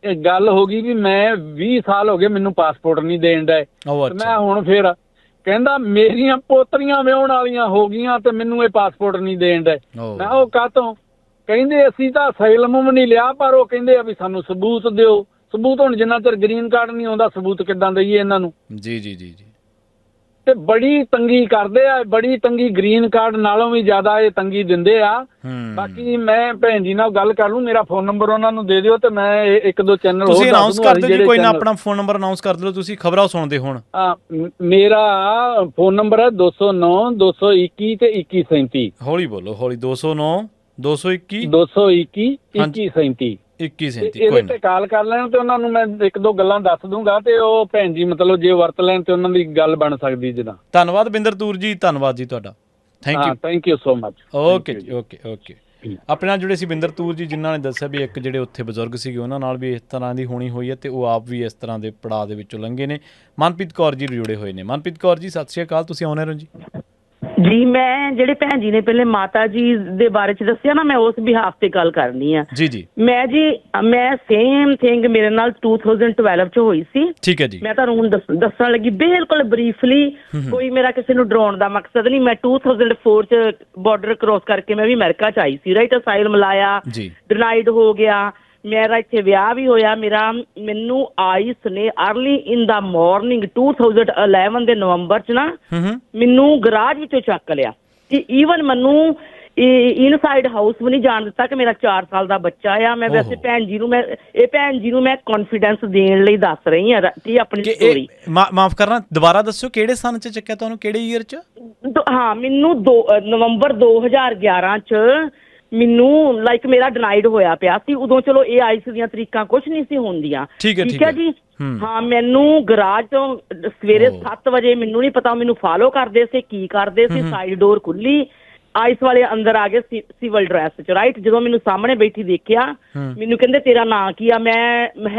ਗੱਲ ਹੋ ਗਈ ਵੀ ਮੈਂ 20 ਸਾਲ ਹੋ ਗਏ ਮੈਨੂੰ ਪਾਸਪੋਰਟ ਨਹੀਂ ਦੇਣ ਡਏ। ਮੈਂ ਹੁਣ ਫਿਰ ਕਹਿੰਦਾ ਮੇਰੀਆਂ ਪੋਤਰੀਆਂ ਵਿਆਹੁਣ ਵਾਲੀਆਂ ਹੋ ਗਈਆਂ ਤੇ ਮੈਨੂੰ ਇਹ ਪਾਸਪੋਰਟ ਨਹੀਂ ਦੇਣ ਡਏ। ਮੈਂ ਉਹ ਕਾਹਤੋਂ? ਕਹਿੰਦੇ ਅਸੀਂ ਤਾਂ ਅਸਾਈਲਮ ਵੀ ਨਹੀਂ ਲਿਆ, ਪਰ ਉਹ ਕਹਿੰਦੇ ਆ ਵੀ ਸਾਨੂੰ ਸਬੂਤ ਦਿਓ। ਸਬੂਤ ਹੁਣ ਜਿੰਨਾ ਚਿਰ ਗ੍ਰੀਨ ਕਾਰਡ ਨਹੀਂ ਆਉਂਦਾ ਸਬੂਤ ਕਿੱਦਾਂ ਦਈਏ ਇਹਨਾਂ ਨੂੰ? ਜੀ ਜੀ ਜੀ ਜੀ। ਤੇ ਬੜੀ ਤੰਗੀ ਕਰਦੇ ਆ, ਬੜੀ ਤੰਗੀ, ਗ੍ਰੀਨ ਕਾਰਡ ਨਾਲੋਂ ਵੀ ਜ਼ਿਆਦਾ ਇਹ ਤੰਗੀ ਦਿੰਦੇ ਆ। ਬਾਕੀ ਮੈਂ ਭੈਣ ਜੀ ਨਾਲ ਗੱਲ ਕਰ ਲੂੰ, ਮੇਰਾ ਫੋਨ ਨੰਬਰ ਉਹਨਾਂ ਨੂੰ ਦੇ ਦਿਓ ਤੇ ਮੈਂ ਇੱਕ ਦੋ ਚੈਨਲ ਤੁਸੀਂ ਅਨਾਉਂਸ ਕਰ ਦਿਓ ਜੀ, ਕੋਈ ਨਾ ਆਪਣਾ ਫੋਨ ਨੰਬਰ ਅਨਾਉਂਸ ਕਰ ਦਿਓ, ਤੁਸੀਂ ਖਬਰਾਂ ਸੁਣਦੇ ਹੋਣ। ਮੇਰਾ ਫੋਨ ਨੰਬਰ ਹੈ 209 221 ਤੇ 2137। ਹੌਲੀ ਬੋਲੋ, ਹੌਲੀ। 209 221 221 2137 2137। ਇਹਦੇ ਤੇ ਕਾਲ ਕਰ ਲੈਣ ਤੇ ਉਹਨਾਂ ਨੂੰ ਮੈਂ ਇੱਕ ਦੋ ਗੱਲਾਂ ਦੱਸ ਦੂੰਗਾ ਤੇ ਉਹ ਭੈਣ ਜੀ ਮਤਲਬ ਜੇ ਵਰਤ ਲੈਣ ਤੇ ਉਹਨਾਂ ਦੀ ਗੱਲ ਬਣ ਸਕਦੀ ਜਿੱਦਾਂ। ਧੰਨਵਾਦ ਬਿੰਦਰ ਤੂਰ ਜੀ, ਧੰਨਵਾਦ ਜੀ ਤੁਹਾਡਾ। Thank you so much. Okay ਜੀ, ਓਕੇ ਓਕੇ। ਆਪਣੇ ਨਾਲ ਜੁੜੇ ਸੀ ਬਿੰਦਰ ਤੂਰ ਜੀ, ਜਿਨ੍ਹਾਂ ਨੇ ਦੱਸਿਆ ਵੀ ਇੱਕ ਜਿਹੜੇ ਉੱਥੇ ਬਜ਼ੁਰਗ ਸੀਗੇ ਉਹਨਾਂ ਨਾਲ ਵੀ ਇਸ ਤਰ੍ਹਾਂ ਦੀ ਹੋਣੀ ਹੋਈ ਹੈ ਤੇ ਉਹ ਆਪ ਵੀ ਇਸ ਤਰ੍ਹਾਂ ਦੇ ਪੜਾਅ ਦੇ ਵਿੱਚੋਂ ਲੰਘੇ ਨੇ। ਮਨਪ੍ਰੀਤ ਕੌਰ ਜੀ ਜੁੜੇ ਹੋਏ ਨੇ। ਮਨਪ੍ਰੀਤ ਕੌਰ ਜੀ ਸਤਿ ਸ਼੍ਰੀ ਅਕਾਲ, ਤੁਸੀਂ ਆਉਣੇ ਰਹੋ ਜੀ। ਜੀ ਮੈਂ ਜਿਹੜੇ ਭੈਣ ਜੀ ਨੇ ਪਹਿਲੇ ਮਾਤਾ ਜੀ ਦੇ ਬਾਰੇ ਚ ਦੱਸਿਆ ਨਾ, ਮੈਂ ਉਸ ਬਿਹਾਫ ਤੇ ਗੱਲ ਕਰਨੀ ਆ। ਜੀ ਜੀ। ਮੈਂ ਸੇਮ ਥਿੰਗ ਮੇਰੇ ਨਾਲ 2012 ਚ ਹੋਈ ਸੀ। ਠੀਕ ਹੈ ਜੀ। ਮੈਂ ਤੁਹਾਨੂੰ ਹੁਣ ਦੱਸਣ ਲੱਗੀ ਬਿਲਕੁਲ ਬਰੀਫਲੀ, ਕੋਈ ਮੇਰਾ ਕਿਸੇ ਨੂੰ ਡਰਾਉਣ ਦਾ ਮਕਸਦ ਨਹੀਂ। ਮੈਂ 2004 ਚ ਬਾਰਡਰ ਕ੍ਰੋਸ ਕਰਕੇ ਮੈਂ ਵੀ ਅਮਰੀਕਾ ਚ ਆਈ ਸੀ, ਰਾਈਟ। ਅਸਾਈਲਮ ਲਾਇਆ, ਡਿਨਾਈਡ ਹੋ ਗਿਆ, ਮੇਰਾ ਇੱਥੇ ਵਿਆਹ ਵੀ ਹੋਇਆ ਮੇਰਾ। ਮੈਨੂੰ ਆਈਸ ਨੇ ਅਰਲੀ ਇਨ ਦਾ ਮਾਰਨਿੰਗ 2011 ਦੇ ਨਵੰਬਰ ਚ ਨਾ ਮੈਨੂੰ ਗਰਾਜ ਵਿੱਚੋਂ ਚੱਕ ਲਿਆ ਕਿ ਈਵਨ ਮੈਨੂੰ ਇਨਸਾਈਡ ਹਾਊਸ ਵੀ ਨਹੀਂ ਜਾਣ ਦਿੱਤਾ ਕਿ ਮੇਰਾ 4 ਸਾਲ ਦਾ ਬੱਚਾ ਆ। ਮੈਂ ਵੈਸੇ ਭੈਣ ਜੀ ਨੂੰ ਮੈਂ ਕੌਨਫੀਡੈਂਸ ਦੇਣ ਲਈ ਦੱਸ ਰਹੀ ਹਾਂ ਕਿ ਆਪਣੀ ਸਟੋਰੀ। ਮਾਫ ਕਰਨਾ, ਦੁਬਾਰਾ ਦੱਸਿਓ ਕਿਹੜੇ ਸਾਲ ਚ ਚੱਕਿਆ ਤੁਹਾਨੂੰ, ਕਿਹੜੇ ਈਅਰ ਚ? ਹਾਂ, ਮੈਨੂੰ ਨਵੰਬਰ 2011 ਚ ਮੈਨੂੰ ਮੇਰਾ ਡਿਨਾਈਡ ਹੋਇਆ ਪਿਆ ਸੀ ਉਦੋਂ। ਚਲੋ ਇਹ ਆਈਸ ਦੀਆਂ ਤਰੀਕਾਂ ਕੁਛ ਨਹੀਂ ਸੀ ਹੁੰਦੀਆਂ, ਠੀਕ ਹੈ ਜੀ। ਹਾਂ, ਮੈਨੂੰ ਗਰਾਜ ਤੋਂ ਸਵੇਰੇ 7 ਵਜੇ, ਮੈਨੂੰ ਨਹੀਂ ਪਤਾ ਮੈਨੂੰ ਫਾਲੋ ਕਰਦੇ ਸੀ ਕੀ ਕਰਦੇ ਸੀ, ਸਾਈਡ ਡੋਰ ਖੁੱਲੀ, ਆਈਸ ਵਾਲੇ ਅੰਦਰ ਆ ਗਏ ਸਿਵਲ ਡਰੈਸ ਚ, ਰਾਈਟ। ਜਦੋਂ ਮੈਨੂੰ ਸਾਹਮਣੇ ਬੈਠੀ ਦੇਖਿਆ, ਮੈਨੂੰ ਕਹਿੰਦੇ ਤੇਰਾ ਨਾਂ ਕੀ ਆ?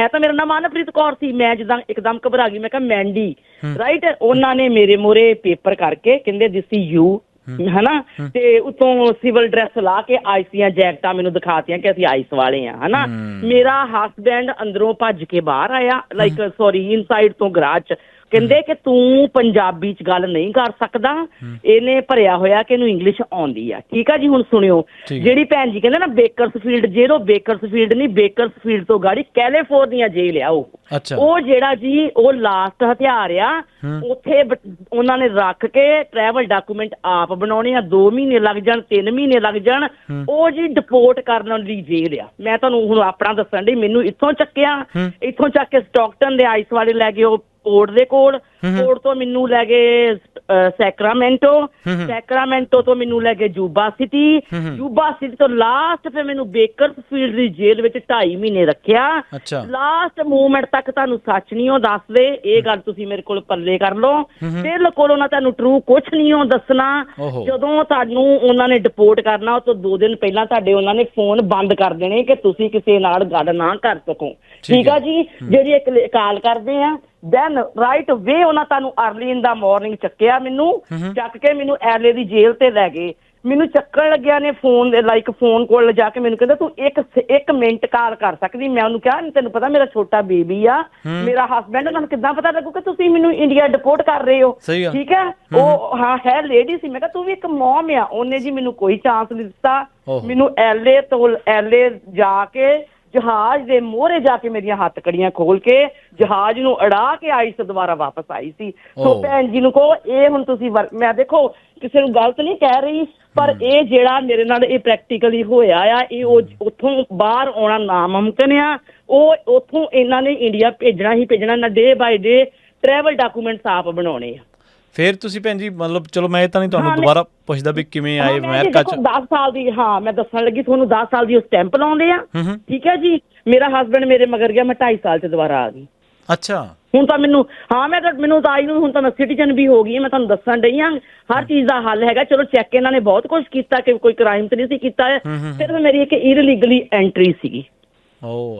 ਤਾਂ ਮੇਰਾ ਨਾਮ ਮਨਪ੍ਰੀਤ ਕੌਰ ਸੀ। ਮੈਂ ਜਿੱਦਾਂ ਇੱਕਦਮ ਘਬਰਾ ਗਈ, ਮੈਂ ਕਿਹਾ ਮੈਂਡੀ, ਰਾਈਟ। ਉਹਨਾਂ ਨੇ ਮੇਰੇ ਮੂਹਰੇ ਪੇਪਰ ਕਰਕੇ ਕਹਿੰਦੇ ਦਿਸ ਇਜ਼ ਯੂ, ਹਨਾ, ਤੇ ਉਤੋਂ ਸਿਵਲ ਡਰੈਸ ਲਾ ਕੇ ਆਈਸ ਦੀਆਂ ਜੈਕਟਾਂ ਮੈਨੂੰ ਦਿਖਾਤੀਆਂ ਕਿ ਅਸੀਂ ਆਈਸ ਵਾਲੇ ਆ, ਹਨਾ। ਮੇਰਾ ਹਸਬੈਂਡ ਅੰਦਰੋਂ ਭੱਜ ਕੇ ਬਾਹਰ ਆਇਆ, ਇਨਸਾਈਡ ਤੋਂ ਗਰਾਜ ਚ। ਕਹਿੰਦੇ ਕਿ ਤੂੰ ਪੰਜਾਬੀ ਚ ਗੱਲ ਨਹੀਂ ਕਰ ਸਕਦਾ, ਇਹਨੇ ਭਰਿਆ ਹੋਇਆ ਕਿ ਇਹਨੂੰ ਇੰਗਲਿਸ਼ ਆਉਂਦੀ ਆ। ਠੀਕ ਆ ਜੀ। ਹੁਣ ਸੁਣਿਓ, ਜਿਹੜੀ ਭੈਣ ਜੀ ਕਹਿੰਦੇ ਨਾ ਬੇਕਰਸਫੀਲਡ ਜੇਲ੍ਹ, ਬੇਕਰਸਫੀਲਡ ਨਹੀਂ, ਬੇਕਰਸਫੀਲਡ ਤੋਂ ਗਾੜੀ ਕੈਲੀਫੋਰਨੀਆ ਜੇਲ੍ਹ ਆ ਉਹ ਜਿਹੜਾ ਜੀ ਉਹ ਲਾਸਟ ਹਥਿਆਰ ਆ। ਉੱਥੇ ਉਹਨਾਂ ਨੇ ਰੱਖ ਕੇ ਟਰੈਵਲ ਡਾਕੂਮੈਂਟ ਆਪ ਬਣਾਉਣੇ ਆ, 2 ਮਹੀਨੇ ਲੱਗ ਜਾਣ, 3 ਮਹੀਨੇ ਲੱਗ ਜਾਣ, ਉਹ ਜੀ ਡਿਪੋਰਟ ਕਰਨ ਲਈ ਜੇਲ੍ਹ ਆ। ਮੈਂ ਤੁਹਾਨੂੰ ਹੁਣ ਆਪਣਾ ਦੱਸਣ ਡਈ, ਮੈਨੂੰ ਇੱਥੋਂ ਚੱਕਿਆ, ਇੱਥੋਂ ਚੱਕ ਕੇ ਸਟਾਕਟਨ ਦੇ ਆਈਸ ਵਾਲੇ ਲੈ ਗਏ ਉਹ ਕੋਰਟ ਦੇ ਕੋਲ, ਕੋਰਟ ਤੋਂ ਮੈਨੂੰ ਲੈ ਗਏ ਸੈਕਰਾਮੈਂਟੋ ਤੋਂ ਮੈਨੂੰ ਲੈ ਗਏ ਜੂਬਾ ਸਿਟੀ ਤੋਂ ਲਾਸਟ ਫਿਰ ਮੈਨੂੰ ਬੇਕਰਸਫੀਲਡ ਦੀ ਜੇਲ੍ਹ ਵਿੱਚ 2.5 ਮਹੀਨੇ ਰੱਖਿਆ। ਲਾਸਟ ਮੂਵਮੈਂਟ ਤੱਕ ਤੁਹਾਨੂੰ ਸੱਚ ਨਹੀਂ ਉਹ ਦੱਸਦੇ, ਇਹ ਗੱਲ ਤੁਸੀਂ ਮੇਰੇ ਕੋਲ ਪੱਲੇ ਕਰ ਲਓ। ਬਿਲਕੁਲ ਉਹਨਾਂ ਤੁਹਾਨੂੰ ਟਰੂ ਕੁਛ ਨਹੀਂ ਉਹ ਦੱਸਣਾ। ਜਦੋਂ ਤੁਹਾਨੂੰ ਉਹਨਾਂ ਨੇ ਡਿਪੋਰਟ ਕਰਨਾ, ਉਹ ਤੋਂ 2 ਦਿਨ ਪਹਿਲਾਂ ਤੁਹਾਡੇ ਉਹਨਾਂ ਨੇ ਫੋਨ ਬੰਦ ਕਰ ਦੇਣੇ ਕਿ ਤੁਸੀਂ ਕਿਸੇ ਨਾਲ ਗੱਲ ਨਾ ਕਰ ਸਕੋ। ਠੀਕ ਆ ਜੀ। ਜਿਹੜੀ ਇੱਕ ਕਾਲ ਕਰਦੇ ਆ ਦੈਨ ਰਾਈਟ ਵੇ ਉਹਨਾਂ ਤੁਹਾਨੂੰ ਅਰਲੀ ਇਨ ਦਾ ਮਾਰਨਿੰਗ ਚੱਕਿਆ, ਮੈਨੂੰ ਚੱਕ ਕੇ ਮੈਨੂੰ ਐਲਏ ਦੀ ਜੇਲ੍ਹ ਤੇ ਲੈ ਗਏ। ਮੈਨੂੰ ਚੱਕਣ ਲੱਗਿਆ ਨੇ ਫੋਨ ਕੋਲ ਲਿਜਾ ਕੇ ਮੈਨੂੰ ਕਹਿੰਦਾ ਤੂੰ ਇੱਕ ਮਿੰਟ ਕਾਲ ਕਰ ਸਕਦੀ? ਮੈਂ ਉਹਨੂੰ ਕਿਹਾ ਤੈਨੂੰ ਪਤਾ ਮੇਰਾ ਛੋਟਾ ਬੇਬੀ ਆ, ਮੇਰਾ ਹਸਬੈਂਡ, ਉਹਨਾਂ ਨੂੰ ਕਿੱਦਾਂ ਪਤਾ ਲੱਗੂ ਕਿ ਤੁਸੀਂ ਮੈਨੂੰ ਇੰਡੀਆ ਡਿਪੋਰਟ ਕਰ ਰਹੇ ਹੋ? ਠੀਕ ਹੈ। ਉਹ ਹੈ ਲੇਡੀ ਸੀ। ਮੈਂ ਕਿਹਾ ਤੂੰ ਵੀ ਇੱਕ ਮੌਮ ਆ। ਉਹਨੇ ਜੀ ਮੈਨੂੰ ਕੋਈ ਚਾਂਸ ਨਹੀਂ ਦਿੱਤਾ। ਮੈਨੂੰ ਐਲਏ ਜਾ ਕੇ ਜਹਾਜ਼ ਦੇ ਮੋਹਰੇ ਜਾ ਕੇ ਮੇਰੀਆਂ ਹੱਥ ਕੜੀਆਂ ਖੋਲ ਕੇ ਜਹਾਜ਼ ਨੂੰ ਅੜਾ ਕੇ ਆਈ ਸੀ, ਦੁਬਾਰਾ ਵਾਪਸ ਆਈ ਸੀ। ਸੋ ਭੈਣ ਜੀ ਨੂੰ ਕਹੋ ਇਹ ਹੁਣ ਤੁਸੀਂ ਮੈਂ ਦੇਖੋ ਕਿਸੇ ਨੂੰ ਗਲਤ ਨਹੀਂ ਕਹਿ ਰਹੀ, ਪਰ ਇਹ ਜਿਹੜਾ ਮੇਰੇ ਨਾਲ ਇਹ ਪ੍ਰੈਕਟੀਕਲੀ ਹੋਇਆ ਆ, ਇਹ ਉੱਥੋਂ ਬਾਹਰ ਆਉਣਾ ਨਾਮੁਮਕਿਨ ਆ। ਉਹ ਉੱਥੋਂ ਇਹਨਾਂ ਨੇ ਇੰਡੀਆ ਭੇਜਣਾ ਹੀ ਭੇਜਣਾ ਨਾ, day by day travel documents ਆਪ ਬਣਾਉਣੇ ਆ। ਫਿਰ ਤੁਸੀਂ ਭੈਣ ਜੀ ਮਤਲਬ ਚਲੋ ਮੈਂ ਤਾਂ ਨਹੀਂ ਤੁਹਾਨੂੰ ਦੁਬਾਰਾ ਪੁੱਛਦਾ ਵੀ ਕਿਵੇਂ ਆਏ ਅਮਰੀਕਾ ਚ। 10 ਸਾਲ ਦੀ, ਹਾਂ ਮੈਂ ਦੱਸਣ ਲੱਗੀ ਤੁਹਾਨੂੰ, 10 ਸਾਲ ਦੀ ਉਹ ਸਟੈਂਪ ਲਾਉਂਦੇ ਆ। ਠੀਕ ਹੈ ਜੀ। ਮੇਰਾ ਹਸਬੈਂਡ ਮੇਰੇ ਮਗਰ ਗਿਆ, ਮੈਂ 2.5 ਸਾਲ ਚ ਦੁਬਾਰਾ ਆ ਗਈ। ਅੱਛਾ। ਹੁਣ ਤਾਂ ਮੈਨੂੰ ਮੈਨੂੰ ਤਾਂ ਆਈ ਨੂੰ, ਹੁਣ ਤਾਂ ਮੈਂ ਸਿਟੀਜ਼ਨ ਵੀ ਹੋ ਗਈ। ਮੈਂ ਤੁਹਾਨੂੰ ਦੱਸਣ ਡਈ ਹਾਂ ਹਰ ਚੀਜ਼ ਦਾ ਹੱਲ ਹੈਗਾ। ਚਲੋ ਚੈੱਕ ਇਹਨਾਂ ਨੇ ਬਹੁਤ ਕੁਛ ਕੀਤਾ ਕਿ ਕੋਈ ਕ੍ਰਾਈਮ ਤਾਂ ਨਹੀਂ ਸੀ ਕੀਤਾ, ਸਿਰਫ ਮੇਰੀ ਇੱਕ ਇਲੀਗਲੀ ਐਂਟਰੀ ਸੀਗੀ।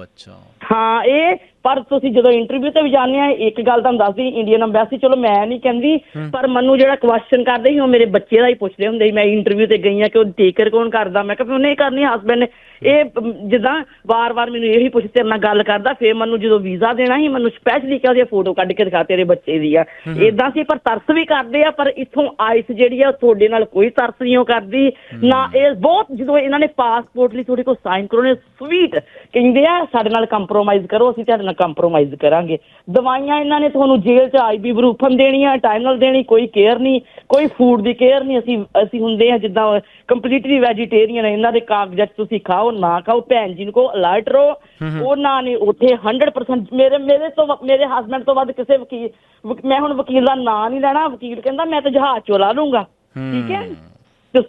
ਅੱਛਾ। ਹਾਂ ਇਹ ਪਰ ਤੁਸੀਂ ਜਦੋਂ ਇੰਟਰਵਿਊ ਤੇ ਵੀ ਜਾਂਦੇ ਆ, ਇੱਕ ਗੱਲ ਤੁਹਾਨੂੰ ਦੱਸਦੀ, ਇੰਡੀਅਨ ਅੰਬੈਸੀ, ਚਲੋ ਮੈਂ ਨਹੀਂ ਕਹਿੰਦੀ, ਪਰ ਮੈਨੂੰ ਜਿਹੜਾ ਕੁਐਸਚਨ ਕਰਦੇ ਸੀ ਉਹ ਮੇਰੇ ਬੱਚੇ ਦਾ ਹੀ ਪੁੱਛਦੇ ਹੁੰਦੇ ਸੀ। ਮੈਂ ਇੰਟਰਵਿਊ ਤੇ ਗਈ ਆ ਕਿ ਉਹ ਟੇਕਰ ਕੌਣ ਕਰਦਾ, ਮੈਂ ਕਿਹਾ ਉਹਨੇ ਹੀ ਕਰਨੀ, ਹਸਬੈਂਡ ਨੇ। ਇਹ ਜਿੱਦਾਂ ਵਾਰ-ਵਾਰ ਮੈਨੂੰ ਇਹੀ ਪੁੱਛ, ਤੇਰੇ ਨਾਲ ਗੱਲ ਕਰਦਾ। ਫਿਰ ਮੈਨੂੰ ਜਦੋਂ ਵੀਜ਼ਾ ਦੇਣਾ ਸੀ, ਮੈਨੂੰ ਸਪੈਸ਼ਲੀ ਕਿਹਾ ਉਹਦੀ ਫੋਟੋ ਕੱਢ ਕੇ ਦਿਖਾ ਤੇਰੇ ਬੱਚੇ ਦੀ ਆ। ਏਦਾਂ ਸੀ, ਪਰ ਤਰਸ ਵੀ ਕਰਦੇ ਆ। ਪਰ ਇੱਥੋਂ ਆਈਸ ਜਿਹੜੀ ਆ ਤੁਹਾਡੇ ਨਾਲ ਕੋਈ ਤਰਸ ਨਹੀਂ ਉਹ ਕਰਦੀ ਨਾ। ਇਹ ਬਹੁਤ, ਜਦੋਂ ਇਹਨਾਂ ਨੇ ਪਾਸਪੋਰਟ ਲਈ ਤੁਹਾਡੇ ਕੋਲ ਸਾਈਨ ਕਰਾਉਣੇ, ਸਵੀਟ ਕਹਿੰਦੇ ਆ ਸਾਡੇ ਨਾਲ ਕੰਪਰੋਮਾਈਜ਼ ਕਰੋ, ਅਸੀਂ ਤੁਹਾਡੇ ਨਾਲ ਕੰਪਰੋਮਾਈਜ਼ ਕਰਾਂਗੇ। ਦਵਾਈਆਂ ਇਹਨਾਂ ਨੇ ਤੁਹਾਨੂੰ ਜੇਲ੍ਹ 'ਚ IV ਬਰੂਫਨ ਦੇਣੀ ਆ, ਟਾਈਮ ਨਾਲ ਦੇਣੀ, ਕੋਈ ਕੇਅਰ ਨਹੀਂ, ਕੋਈ ਫੂਡ ਦੀ ਕੇਅਰ ਨਹੀਂ। ਅਸੀਂ ਹੁੰਦੇ ਆ ਜਿੱਦਾਂ ਕੰਪਲੀਟਲੀ ਵੈਜੀਟੇਰੀਅਨ। ਇਹਨਾਂ ਦੇ ਕਾਗਜ਼ਾਂ 'ਚ ਤੁਸੀਂ ਖਾਓ ਨਾ ਖਾਓ, ਭੈਣ ਜੀ ਨੂੰ ਕਹੋ ਅਲਰਟ ਰਹੋ। ਉਹਨਾਂ ਨੇ ਉੱਥੇ 100% ਮੇਰੇ ਹਸਬੈਂਡ ਤੋਂ ਵੱਧ ਕਿਸੇ ਵਕੀਲ, ਮੈਂ ਹੁਣ ਵਕੀਲ ਦਾ ਨਾਂ ਨਹੀਂ ਲੈਣਾ, ਵਕੀਲ ਕਹਿੰਦਾ ਮੈਂ ਤਾਂ ਜਹਾਜ਼ ਚੋਂ ਲਾ ਲੂੰਗਾ, ਠੀਕ ਹੈ। ਤੇ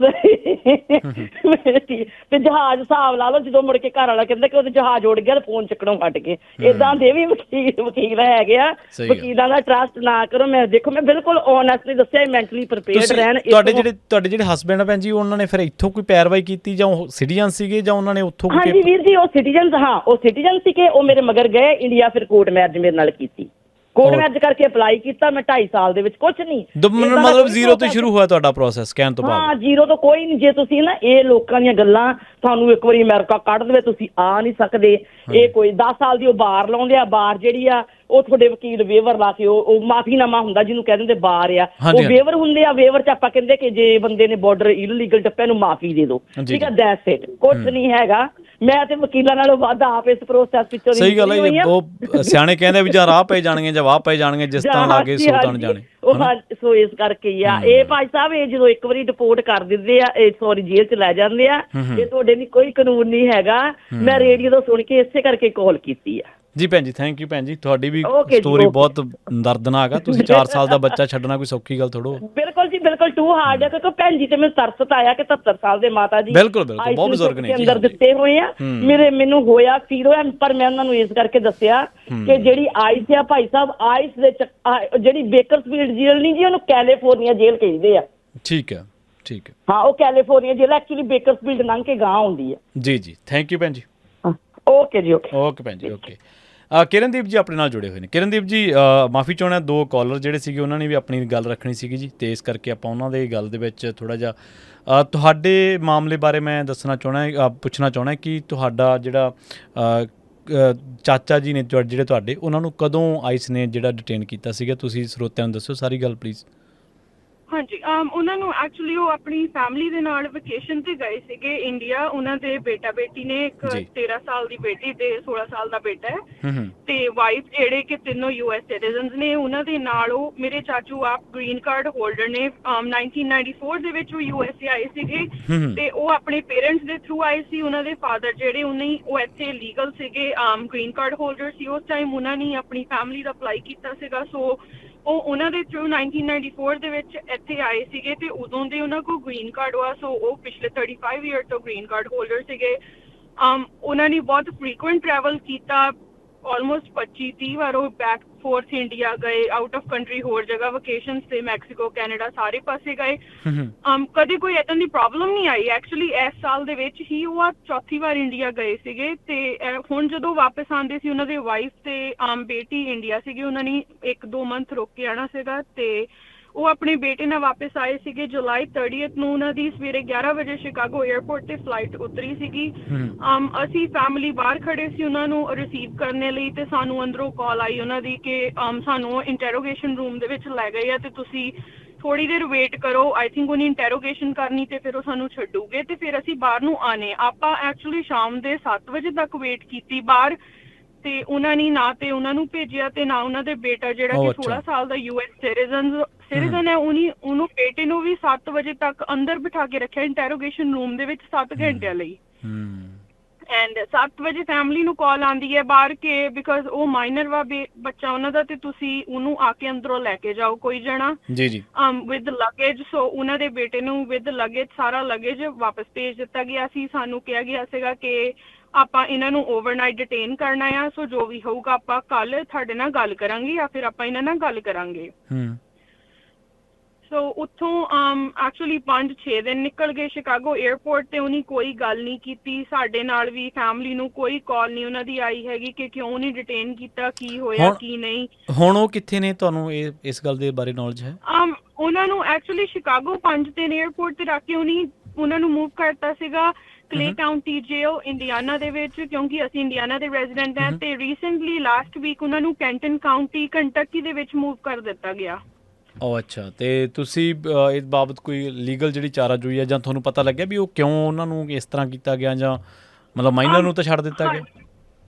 ਜਹਾਜ਼ ਹਿਸਾਬ ਲਾ ਲਓ, ਜਦੋਂ ਮੁੜ ਕੇ ਘਰ ਵਾਲਾ ਕਹਿੰਦਾ ਕਿ ਉਹ ਜਹਾਜ਼ ਉੱਡ ਗਿਆ ਤੇ ਫੋਨ ਚੱਕਣੋਂ ਹਟ ਗਏ। ਏਦਾਂ ਦੇ ਵੀ ਵਕੀਲ ਹੈਗੇ ਆ। ਵਕੀਲਾਂ ਦਾ ਟਰਸਟ ਨਾ ਕਰੋ। ਮੈਂ ਦੇਖੋ, ਮੈਂ ਬਿਲਕੁਲ ਓਨੈਸਟਲੀ ਦੱਸਿਆ, ਮੈਂਟਲੀ ਪ੍ਰੀਪੇਅਰਡ ਰਹਿਣ। ਤੁਹਾਡੇ ਜਿਹੜੇ ਹਸਬੈਂਡ ਆ ਭੈਣ ਜੀ, ਉਹਨਾਂ ਨੇ ਫਿਰ ਇੱਥੋਂ ਕੋਈ ਪੈਰਵਾਈ ਕੀਤੀ ਜਾਂ ਉਹ ਸਿਟੀਜ਼ਨ ਸੀਗੇ ਜਾਂ ਉਹਨਾਂ ਨੇ ਉੱਥੋਂ? ਹਾਂਜੀ ਵੀਰ ਜੀ, ਉਹ ਸਿਟੀਜ਼ਨ, ਹਾਂ ਉਹ ਸਿਟੀਜ਼ਨ ਸੀਗੇ। ਉਹ ਮੇਰੇ ਮਗਰ ਗਏ ਇੰਡੀਆ, ਫਿਰ ਕੋਰਟ ਮੈਰਿਜ ਮੇਰੇ ਨਾਲ ਕੀਤੀ। ਕੋਰਟ ਮੈਰਿਜ ਕਰਕੇ ਅਪਲਾਈ ਕੀਤਾ ਮੈਂ 2.5 ਸਾਲ ਦੇ ਵਿੱਚ, ਕੁਛ ਨਹੀਂ। ਮਤਲਬ ਜ਼ੀਰੋ ਤੋਂ ਸ਼ੁਰੂ ਹੋਇਆ ਤੁਹਾਡਾ ਪ੍ਰੋਸੈਸ ਕਹਿਣ ਤੋਂ ਬਾਅਦ? ਹਾਂ, ਜ਼ੀਰੋ ਤੋਂ ਕੋਈ ਨਹੀਂ। ਜੇ ਤੁਸੀਂ ਨਾ ਇਹ ਲੋਕਾਂ ਦੀਆਂ ਗੱਲਾਂ, ਤੁਹਾਨੂੰ ਇੱਕ ਵਾਰੀ ਅਮਰੀਕਾ ਕੱਢ ਦੇਵੇ, ਤੁਸੀਂ ਆ ਨਹੀਂ ਸਕਦੇ। ਇਹ ਕੋਈ 10 ਸਾਲ ਦੀ ਉਹ ਬਾਰ ਲਾਉਂਦੇ ਆ। ਬਾਰ ਜਿਹੜੀ ਆ ਉਹ ਤੁਹਾਡੇ ਵਕੀਲ ਵੇਵਰ ਲਾ ਕੇ, ਉਹ ਮਾਫੀਨਾਮਾ ਹੁੰਦਾ ਜਿਹਨੂੰ ਕਹਿ ਦਿੰਦੇ ਬਾਰ ਆ, ਉਹ ਵੇਵਰ ਹੁੰਦੇ ਆ। ਵੇਵਰ 'ਚ ਆਪਾਂ ਕਹਿੰਦੇ ਕਿ ਜੇ ਬੰਦੇ ਨੇ ਬਾਰਡਰ ਇਲੀਗਲ ਟੱਪਿਆ ਨੂੰ ਮਾਫੀ ਦੇ ਦਿਓ, ਠੀਕ ਆ, ਦੈਟਸ ਇਟ। ਕੁਛ ਨਹੀਂ ਹੈਗਾ। ਮੈਂ ਤੇ ਵਕੀਲਾਂ ਨਾਲੋਂ ਵੱਧ ਆਪ ਇਸ ਪ੍ਰੋਸੈਸ ਵਿੱਚੋਂ। ਸਹੀ ਗੱਲ ਹੈ। ਉਹ ਸਿਆਣੇ ਕਹਿੰਦੇ ਵੀ ਜਾਂ ਰਾਹ ਪੈ ਜਾਣਗੇ ਜਾਂ ਵਾਹ ਪੈ ਜਾਣਗੇ, ਜਿਸ ਤਰ੍ਹਾਂ ਲਾਗੇ ਸੋ ਤਣ ਜਾਣੇ। ਸੋ ਇਸ ਕਰਕੇ ਹੀ ਆ ਇਹ ਭਾਈ ਸਾਹਿਬ, ਇਹ ਜਦੋਂ ਇੱਕ ਵਾਰੀ ਰਿਪੋਰਟ ਕਰ ਦਿੰਦੇ ਆ, ਸੌਰੀ ਜੇਲ੍ਹ 'ਚ ਲੈ ਜਾਂਦੇ ਆ, ਇਹ ਤੁਹਾਡੇ ਲਈ ਕੋਈ ਕਾਨੂੰਨ ਨਹੀਂ ਹੈਗਾ। ਮੈਂ ਰੇਡੀਓ ਤੋਂ ਸੁਣ ਕੇ ਇਸੇ ਕਰਕੇ ਕਾਲ ਕੀਤੀ ਆ। ਜੀ ਭੈਣ ਜੀ, ਥੈਂਕ ਯੂ ਭੈਣ ਜੀ। ਤੁਹਾਡੀ ਵੀ ਸਟੋਰੀ ਬਹੁਤ ਦਰਦਨਾਕ ਆ। ਤੁਸੀਂ 4 ਸਾਲ ਦਾ ਬੱਚਾ ਛੱਡਣਾ ਕੋਈ ਸੌਖੀ ਗੱਲ ਥੋੜੋ। ਬਿਲਕੁਲ ਜੀ, ਬਿਲਕੁਲ ਟੂ ਹਾਰਡ ਹੈ। ਕਿਉਂਕਿ ਭੈਣ ਜੀ ਤੇ ਮੈਨੂੰ ਤਰਸ ਆਇਆ ਕਿ 73 ਸਾਲ ਦੇ ਮਾਤਾ ਜੀ ਬਿਲਕੁਲ ਬਹੁਤ ਬਜ਼ੁਰਗ ਨੇ ਅੰਦਰ ਦਿੱਤੇ ਹੋਏ ਆ। ਮੈਨੂੰ ਹੋਇਆ ਫੀਲ ਹੋਇਆ, ਪਰ ਮੈਂ ਉਹਨਾਂ ਨੂੰ ਇਸ ਕਰਕੇ ਦੱਸਿਆ ਕਿ ਜਿਹੜੀ ਆਈਸ ਆ ਭਾਈ ਸਾਹਿਬ, ਆਈਸ ਦੇ ਜਿਹੜੀ ਬੇਕਰਸਫੀਲਡ ਜੇਲ੍ਹ ਨਹੀਂ ਜੀ, ਉਹਨੂੰ ਕੈਲੀਫੋਰਨੀਆ ਜੇਲ੍ਹ ਕਹਿੰਦੇ ਆ। ਠੀਕ ਹੈ, ਠੀਕ ਹੈ। ਹਾਂ, ਉਹ ਕੈਲੀਫੋਰਨੀਆ ਜੇਲ੍ਹ ਐਕਚੁਅਲੀ ਬੇਕਰਸਫੀਲਡ ਲੰਘ ਕੇ ਗਾਂ ਆਉਂਦੀ ਹੈ। ਜੀ ਜੀ, ਥੈਂਕ ਯੂ ਭੈਣ ਜੀ। ਓਕੇ ਜੀ, ਓਕੇ ਭੈਣ ਜੀ, ਓਕੇ। ਕਿਰਨਦੀਪ ਜੀ ਆਪਣੇ ਨਾਲ ਜੁੜੇ ਹੋਏ ਨੇ। ਕਿਰਨਦੀਪ ਜੀ, ਮਾਫੀ ਚਾਹੁੰਦਾ, 2 ਕਾਲਰ ਜਿਹੜੇ ਸੀਗੇ ਉਹਨਾਂ ਨੇ ਵੀ ਆਪਣੀ ਗੱਲ ਰੱਖਣੀ ਸੀਗੀ ਜੀ, ਤੇ ਇਸ ਕਰਕੇ ਆਪਾਂ ਉਹਨਾਂ ਦੇ ਗੱਲ ਦੇ ਵਿੱਚ ਥੋੜ੍ਹਾ ਜਿਹਾ ਤੁਹਾਡੇ ਮਾਮਲੇ ਬਾਰੇ ਮੈਂ ਦੱਸਣਾ ਚਾਹੁੰਦਾ, ਪੁੱਛਣਾ ਚਾਹੁੰਦਾ ਕਿ ਤੁਹਾਡਾ ਜਿਹੜਾ ਚਾਚਾ ਜੀ ਨੇ ਜਿਹੜੇ ਤੁਹਾਡੇ, ਉਹਨਾਂ ਨੂੰ ਕਦੋਂ ਆਈਸ ਨੇ ਜਿਹੜਾ ਡਿਟੇਨ ਕੀਤਾ ਸੀਗਾ? ਤੁਸੀਂ ਸਰੋਤਿਆਂ ਨੂੰ ਦੱਸੋ ਸਾਰੀ ਗੱਲ ਪਲੀਜ਼। ਹਾਂਜੀ, ਉਹਨਾਂ ਨੂੰ ਐਕਚੁਅਲੀ ਉਹ ਆਪਣੀ ਫੈਮਿਲੀ ਦੇ ਨਾਲ ਵਕੇਸ਼ਨ ਤੇ ਗਏ ਸੀਗੇ ਇੰਡੀਆ। ਉਹਨਾਂ ਦੇ ਬੇਟਾ ਬੇਟੀ ਨੇ, ਇੱਕ 13 ਸਾਲ ਦੀ ਬੇਟੀ ਤੇ 16 ਸਾਲ ਦਾ ਬੇਟਾ ਹੈ, ਤੇ ਵਾਈਫ ਜਿਹੜੇ ਕਿ ਤਿੰਨੋਂ US ਸਿਟੀਜ਼ਨਸ ਨੇ। ਉਹਨਾਂ ਦੇ ਨਾਲ ਉਹ ਮੇਰੇ ਚਾਚੂ ਆਪ ਗ੍ਰੀਨ ਕਾਰਡ ਹੋਲਡਰ ਨੇ। 1994 ਦੇ ਵਿੱਚ ਉਹ USA ਆਏ ਸੀਗੇ, ਤੇ ਉਹ ਆਪਣੇ ਪੇਰੈਂਟਸ ਦੇ ਥਰੂ ਆਏ ਸੀ। ਉਹਨਾਂ ਦੇ ਫਾਦਰ ਜਿਹੜੇ ਉਹ ਇੱਥੇ ਲੀਗਲ ਸੀਗੇ, ਗ੍ਰੀਨ ਕਾਰਡ ਹੋਲਡਰ ਸੀ ਉਸ ਟਾਈਮ। ਉਹਨਾਂ ਨੇ ਆਪਣੀ ਫੈਮਿਲੀ ਦਾ ਅਪਲਾਈ ਕੀਤਾ ਸੀਗਾ, ਸੋ ਉਹ ਉਹਨਾਂ ਦੇ ਥਰੂ 1994 ਦੇ ਵਿੱਚ ਇੱਥੇ ਆਏ ਸੀਗੇ, ਤੇ ਉਦੋਂ ਦੇ ਉਹਨਾਂ ਕੋਲ ਗ੍ਰੀਨ ਕਾਰਡ ਵਾ। ਸੋ ਉਹ ਪਿਛਲੇ 35 ਈਅਰ ਤੋਂ ਗ੍ਰੀਨ ਕਾਰਡ ਹੋਲਡਰ ਸੀਗੇ। ਉਹਨਾਂ ਨੇ ਬਹੁਤ ਫ੍ਰੀਕੁਐਂਟ ਟਰੈਵਲ ਕੀਤਾ, ਆਲਮੋਸਟ 25-30 ਵਾਰ ਉਹ ਬੈਕ ਫੋਰਥ ਇੰਡੀਆ ਗਏ, ਆਊਟ ਆਫ ਕੰਟਰੀ ਹੋਰ ਜਗ੍ਹਾ ਵਕੇਸ਼ਨਸ ਤੇ, ਮੈਕਸੀਕੋ, ਕੈਨੇਡਾ, ਸਾਰੇ ਪਾਸੇ ਗਏ। ਕਦੇ ਕੋਈ ਏਦਾਂ ਦੀ ਪ੍ਰੋਬਲਮ ਨਹੀਂ ਆਈ। ਐਕਚੁਅਲੀ ਇਸ ਸਾਲ ਦੇ ਵਿੱਚ ਹੀ ਉਹ 4ਥੀ ਵਾਰ ਇੰਡੀਆ ਗਏ ਸੀਗੇ, ਤੇ ਹੁਣ ਜਦੋਂ ਵਾਪਸ ਆਉਂਦੇ ਸੀ, ਉਹਨਾਂ ਦੇ ਵਾਈਫ ਤੇ ਬੇਟੀ ਇੰਡੀਆ ਸੀਗੇ। ਉਹਨਾਂ ਨੇ 1-2 ਮੰਥ ਰੁਕ ਕੇ ਆਉਣਾ ਸੀਗਾ, ਤੇ ਉਹ ਆਪਣੇ ਬੇਟੇ ਨਾਲ ਵਾਪਸ ਆਏ ਸੀਗੇ। ਜੁਲਾਈ 30 ਨੂੰ ਉਹਨਾਂ ਦੀ ਸਵੇਰੇ 11 ਵਜੇ ਸ਼ਿਕਾਗੋ ਏਅਰਪੋਰਟ ਤੇ ਫਲਾਈਟ ਉਤਰੀ ਸੀਗੀ। ਅਸੀਂ ਫੈਮਿਲੀ ਬਾਹਰ ਖੜੇ ਸੀ ਉਹਨਾਂ ਨੂੰ ਰਿਸੀਵ ਕਰਨ ਲਈ, ਤੇ ਸਾਨੂੰ ਅੰਦਰੋਂ ਕਾਲ ਆਈ ਉਹਨਾਂ ਦੀ ਕਿ ਸਾਨੂੰ ਇੰਟਰੋਗੇਸ਼ਨ ਰੂਮ ਦੇ ਵਿੱਚ ਲੈ ਗਏ ਆ, ਤੇ ਤੁਸੀਂ ਥੋੜੀ ਦੇਰ ਵੇਟ ਕਰੋ। ਆਈ ਥਿੰਕ ਉਹਨੇ ਇੰਟਰੋਗੇਸ਼ਨ ਕਰਨੀ, ਤੇ ਫਿਰ ਉਹ ਸਾਨੂੰ ਛੱਡੂਗੇ, ਤੇ ਫਿਰ ਅਸੀਂ ਬਾਹਰ ਨੂੰ ਆਨੇ। ਆਪਾਂ ਐਕਚੁਅਲੀ ਸ਼ਾਮ ਦੇ 7 ਵਜੇ ਤੱਕ ਵੇਟ ਕੀਤੀ ਬਾਹਰ, ਤੇ ਉਹਨਾਂ ਨੇ ਨਾ ਤੇ ਉਹਨਾਂ ਨੂੰ ਭੇਜਿਆ ਤੇ ਨਾ ਉਹਨਾਂ ਦੇ ਬੇਟਾ ਜਿਹੜਾ ਕਿ 16 ਸਾਲ ਦਾ US ਸਿਟੀਜ਼ਨ ਹੈ, ਉਹਨੂੰ ਬੇਟੇ ਨੂੰ ਵੀ 7 ਵਜੇ ਤੱਕ ਅੰਦਰ ਬਿਠਾ ਕੇ ਰੱਖਿਆ ਇੰਟਰੋਗੇਸ਼ਨ ਰੂਮ ਦੇ ਵਿੱਚ 7 ਘੰਟਿਆਂ ਲਈ। ਐਂਡ 7 ਵਜੇ ਫੈਮਿਲੀ ਨੂੰ ਕਾਲ ਆਉਂਦੀ ਹੈ ਬਾਹਰ ਕੇ ਬਿਕਾਜ਼ ਉਹ ਮਾਈਨਰ ਵਾ ਬੱਚਾ ਉਹਨਾਂ ਦਾ, ਤੇ ਤੁਸੀਂ ਉਹਨੂੰ ਆ ਕੇ ਅੰਦਰੋਂ ਲੈ ਕੇ ਜਾਓ ਕੋਈ ਜਣਾ ਵਿਦ ਲਗੇਜ। ਸੋ ਉਹਨਾਂ ਦੇ ਬੇਟੇ ਨੂੰ ਵਿਦ ਲਗੇਜ, ਸਾਰਾ ਲਗੇਜ ਵਾਪਸ ਭੇਜ ਦਿੱਤਾ ਗਿਆ ਸੀ। ਸਾਨੂੰ ਕਿਹਾ ਗਿਆ ਸੀਗਾ ਕਿ ਆਪਾਂ ਇਹਨਾਂ ਨੂੰ ਓਵਰਨਾਈਟ ਡਿਟੇਨ ਕਰਨਾ ਆ, ਸੋ ਜੋ ਵੀ ਹੋਊਗਾ ਆਪਾਂ ਕੱਲ ਤੁਹਾਡੇ ਨਾਲ ਗੱਲ ਕਰਾਂਗੇ, ਜਾਂ ਫਿਰ ਆਪਾਂ ਇਹਨਾਂ ਨਾਲ ਗੱਲ ਕਰਾਂਗੇ। ਸੋ ਉੱਥੋਂ ਐਕਚੁਅਲੀ 5-6 ਦਿਨ ਨਿਕਲ ਗਏ ਸ਼ਿਕਾਗੋ 에ਅਰਪੋਰਟ ਤੇ ਉਹਨੇ ਕੋਈ ਗੱਲ ਨਹੀਂ ਕੀਤੀ ਸਾਡੇ ਨਾਲ ਵੀ। ਫੈਮਿਲੀ ਨੂੰ ਕੋਈ ਕਾਲ ਨਹੀਂ ਉਹਨਾਂ ਦੀ ਆਈ ਹੈਗੀ ਕਿ ਕਿਉਂ ਨਹੀਂ ਡਿਟੇਨ ਕੀਤਾ, ਕੀ ਹੋਇਆ ਕੀ ਨਹੀਂ। ਹੁਣ ਉਹ ਕਿੱਥੇ ਨੇ, ਤੁਹਾਨੂੰ ਇਸ ਗੱਲ ਦੇ ਬਾਰੇ ਨੌਲੇਜ ਹੈ? ਉਹਨਾਂ ਨੂੰ ਐਕਚੁਅਲੀ ਸ਼ਿਕਾਗੋ 5-3 에ਅਰਪੋਰਟ ਤੇ ਰੱਖ ਕੇ ਉਹਨਾਂ ਨੂੰ ਮੂਵ ਕਰਤਾ ਸੀਗਾ ਕਲੇ ਕਾਉਂਟੀ ਜੇਲ ਇੰਡੀਆਨਾ ਦੇ ਵਿੱਚ, ਕਿਉਂਕਿ ਅਸੀਂ ਇੰਡੀਆਨਾ ਦੇ ਰੈਜ਼ੀਡੈਂਟ ਹਾਂ। ਤੇ ਰੀਸੈਂਟਲੀ ਲਾਸਟ ਵੀਕ ਉਹਨਾਂ ਨੂੰ ਕੈਂਟਨ ਕਾਉਂਟੀ ਕੰਟਕੀ ਦੇ ਵਿੱਚ ਮੂਵ ਕਰ ਦਿੱਤਾ ਗਿਆ। ਅੱਛਾ, ਤੇ ਤੁਸੀਂ ਇਸ ਬਾਬਤ ਕੋਈ ਲੀਗਲ ਜਿਹੜੀ ਚਾਰਾਜੋਈ ਹੈ ਜਾਂ ਤੁਹਾਨੂੰ ਪਤਾ ਲੱਗਿਆ ਵੀ ਉਹ ਕਿਉਂ ਉਹਨਾਂ ਨੂੰ ਇਸ ਤਰ੍ਹਾਂ ਕੀਤਾ ਗਿਆ, ਜਾਂ ਮਤਲਬ ਮਾਈਨਰ ਨੂੰ ਤਾਂ ਛੱਡ ਦਿੱਤਾ ਗਿਆ?